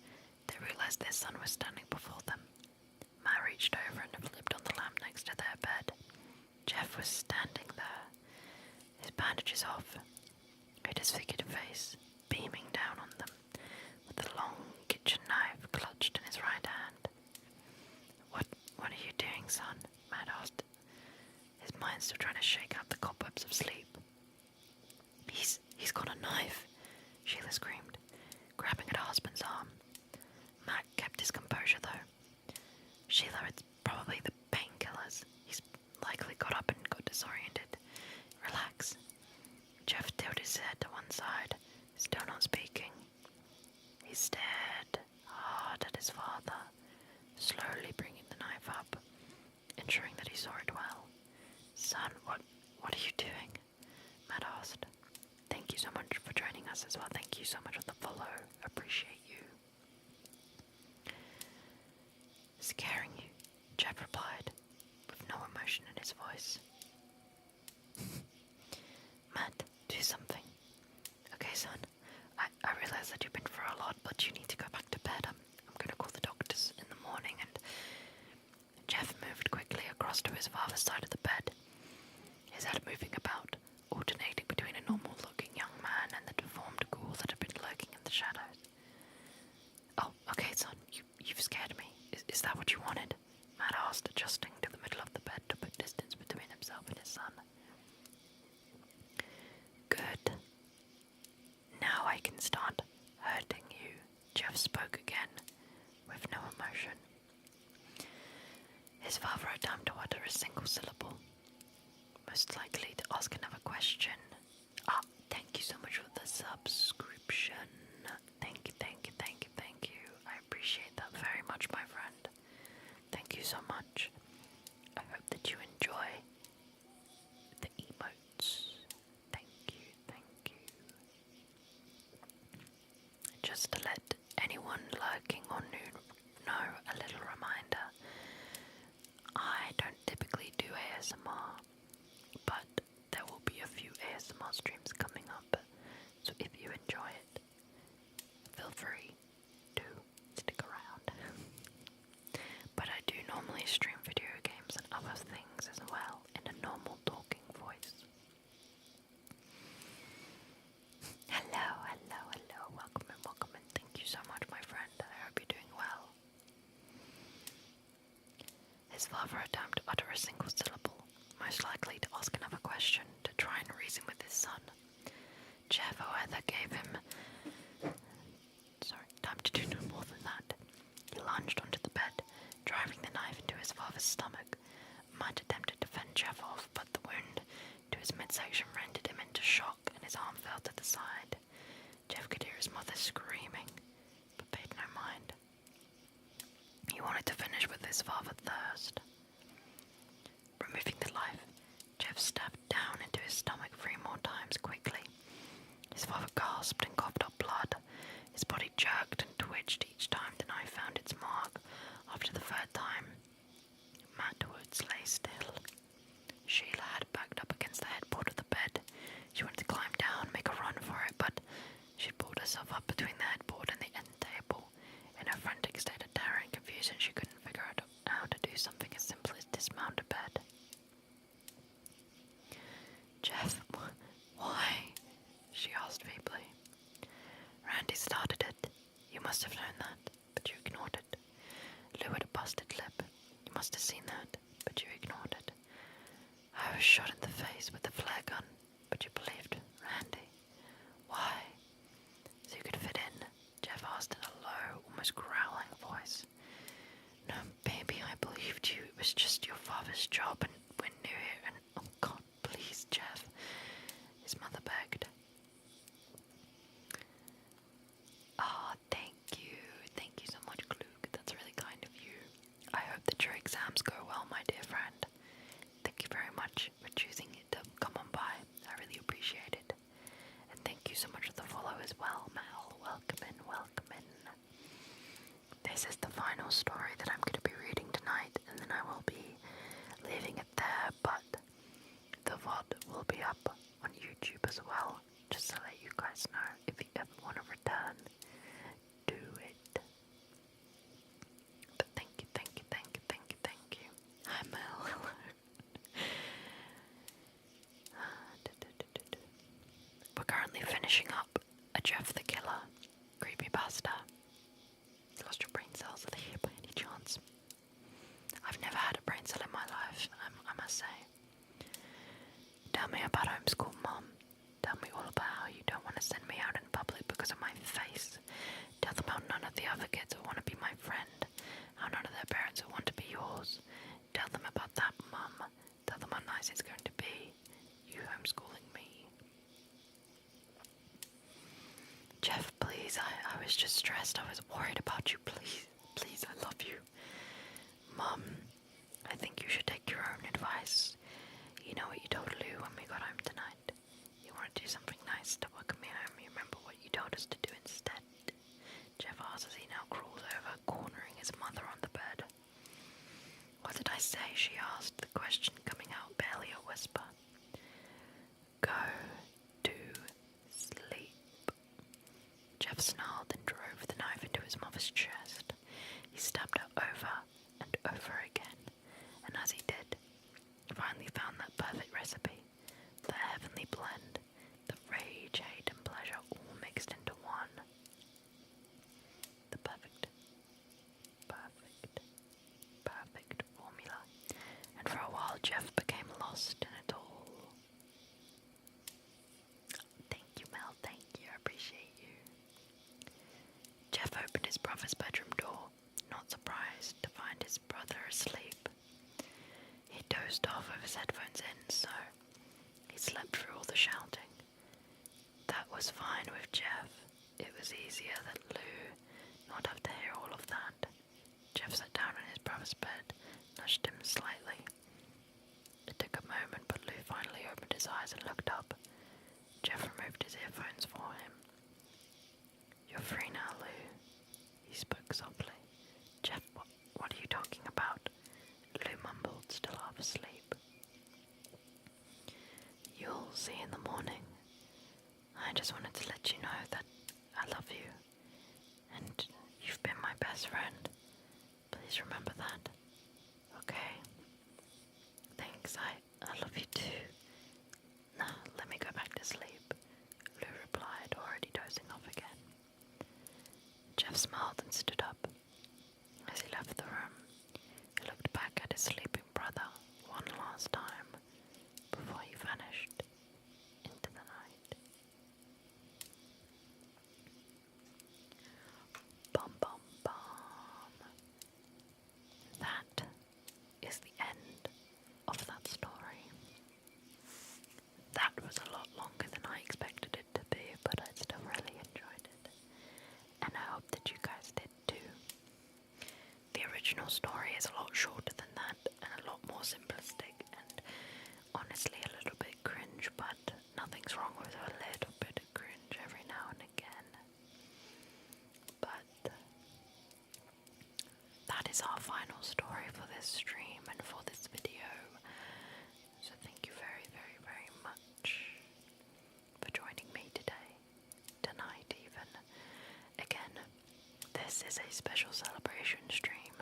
they realized their son was standing before them. Matt reached over and flipped on the lamp next to their bed. Jeff was standing there, his bandages off, a disfigured face beaming down on them, with a long kitchen knife clutched in his right hand. What are you doing, son? Matt asked, his mind still trying to shake out the cobwebs of sleep. He's got a knife, Sheila screamed, grabbing at her husband's arm. Matt kept his composure, though. Sheila, it's probably the painkillers. He's likely got up and got disoriented. Relax. Jeff tilted his head to one side, still not speaking. He stared hard at his father, slowly bringing the knife up, ensuring that he saw it well. Son, what are you doing? Matt asked. Thank you so much for joining us as well. Thank you so much for the follow. Appreciate you. Scaring you, Jeff replied, with no emotion in his voice. Matt, do something. Okay, son. I realize that you've been through a lot, but you need to go back to bed. I'm gonna call the doctors in the morning. And Jeff moved quickly across to his father's side of the bed, his head moving about, alternating between a normal-looking young man and the deformed ghoul that had been lurking in the shadows. Oh, okay, son, you've scared me. Is that what you wanted? Matt asked, adjusting to the middle of the bed to put distance between himself and his son. Good. Now I can start hurting you, Jeff spoke again, with no emotion. His father had time to utter a single syllable, most likely to ask another question. Thank you so much for the subscription. Thank you. I appreciate that very much, my friend. Thank you so much. I hope that you enjoy the emotes. Thank you. Just to let anyone lurking or new know, a little reminder. I don't typically do ASMR, but there will be a few ASMR streams coming up, so if you enjoy it, feel free to stick around. But I do normally stream video games and other things as well in a normal talking voice. Hello, welcome and thank you so much, my friend. I hope you're doing well. His father had time to utter a single syllable, most likely to ask another question, to try and reason with his son. Jeff, however, gave him time to do no more than that. He lunged onto the bed, driving the knife into his father's stomach. Matt attempted to fend Jeff off, but the wound to his midsection rendered him into shock, and his arm fell to the side. Jeff could hear his mother screaming, but paid no mind. He wanted to finish with his father first. Removing the knife, Jeff stabbed down into his stomach 3 more times quickly. His father gasped and coughed up blood. His body jerked and twitched each time the knife found its mark. After the 3rd time, Matt Woods lay still. Sheila had backed up against the headboard of the bed. She wanted to climb down, make a run for it, but she'd pulled herself up between the headboard and the end table. In her frantic state of terror and confusion, she couldn't figure out how to do something as simple as dismount a bed. Jeff, why? She asked feebly. Randy started it. You must have known that, but you ignored it. Lou had a busted lip. You must have seen that, but you ignored it. I was shot in the face with a flare gun, but you believed Randy. Why? So you could fit in? Jeff asked in a low, almost growling voice. No, baby, I believed you. It was just your father's job, and we're new here, and oh God, please, Jeff. His mother begged. Thank you so much, Klug. That's really kind of you. I hope that your exams go well, my dear friend. Thank you very much for choosing to come on by. as well, Mel. Welcome in, welcome in. This is the final story that I'm going to be reading tonight, and then I will be leaving it there, but the VOD will be up on YouTube as well, just to let you guys know. If you ever want to return, do it. But thank you, thank you, thank you, thank you, thank you. Hi Mel, hello. We're currently finishing up a Jeff the Killer creepypasta. Lost your brain cells, are they here by any chance? I've never had a brain cell in my life, I must say. Tell me about homeschool, Mom. Tell me all about how you don't want to send me out in public because of my face. Tell them how none of the other kids will want to be my friend. How none of their parents will want to be yours. Tell them about that, Mum. Tell them how nice it's going to be. You homeschooling me. Jeff, please, I was just stressed. I was worried about you. Please, please, I love you. Mum, I think you should take your own advice. You know what you told Lou when we got home tonight? You want to do something nice to welcome me home. You remember what you told us to do instead? Jeff asks as he now crawls over, cornering his mother on the bed. What did I say? She asked, the question coming out barely a whisper. Go to sleep. Jeff snarled and drove the knife into his mother's chest. He stabbed her over and over again, and as he did, he finally found that perfect recipe, the heavenly blend, the rage, hate, and pleasure all mixed into one. The perfect formula. And for a while, Jeff became lost in it all. Thank you, Mel. Thank you. I appreciate you. Jeff opened his brother's bedroom door, not surprised to find his brother asleep. He dozed off with his headphones in, so he slept through all the shouting. That was fine with Jeff. It was easier that Lou not have to hear all of that. Jeff sat down on his brother's bed, nudged him slightly. It took a moment, but Lou finally opened his eyes and looked up. Jeff removed his earphones for him. You're free now, Lou. He spoke softly. Jeff, what are you talking about? Lou mumbled, still half asleep. You'll see in the morning. I just wanted to let you know that I love you. And you've been my best friend. Please remember that. Okay? Thanks, I love you too. Now, let me go back to sleep. Lou replied, already dozing off again. Jeff smiled and stood up. As he left the room, he looked back at his sleeping brother one last time before he vanished into the night. Bum bum bum. That is the end of that story. That was a lot longer than I expected it to be, but I still really enjoyed it. And I hope that you guys did too. The original story is a lot shorter than that and a lot more simplistic and honestly a little bit cringe, but nothing's wrong with a little bit of cringe every now and again. But that is our final story for this stream and for this video. So thank you very, very, very much for joining me today, tonight even. Again, this is a special celebration stream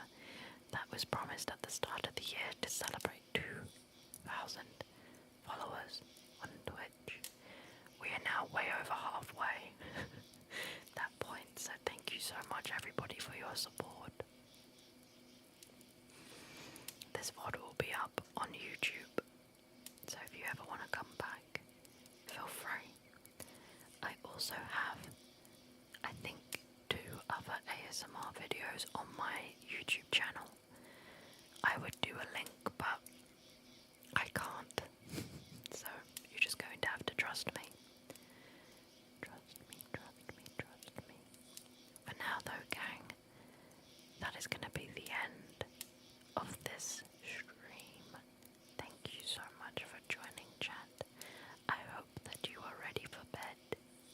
that was promised at the start of the year to celebrate 2,000 followers on Twitch. We are now way over halfway that point, so thank you so much everybody for your support. This VOD will be up on YouTube, so if you ever want to come back, feel free. I also have, I think, 2 other ASMR videos on my YouTube channel. I would do a link, but I can't. So you're just going to have to trust me. Trust me, trust me, trust me. For now though, gang, that is going to be the end of this stream. Thank you so much for joining, chat. I hope that you are ready for bed.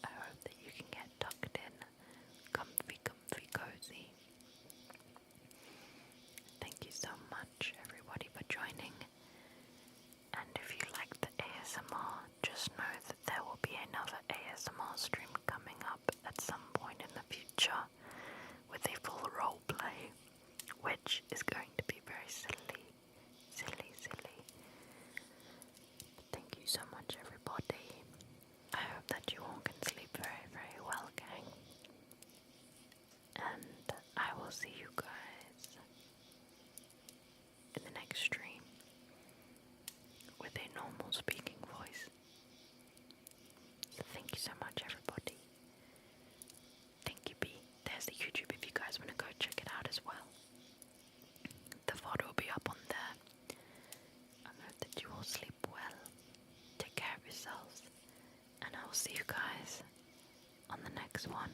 I hope that you can get just know that there will be another ASMR stream coming up at some point in the future with a full role play, which is going to be very silly. Thank you so much, everybody. I hope that you all can sleep very, very well, gang. And I will see you guys in the next stream with a normal speaking voice. So thank you so much, everybody. Thank you, B. There's the YouTube if you guys want to go check it out as well. The photo will be up on there. I hope that you all sleep well. Take care of yourselves. And I will see you guys on the next one.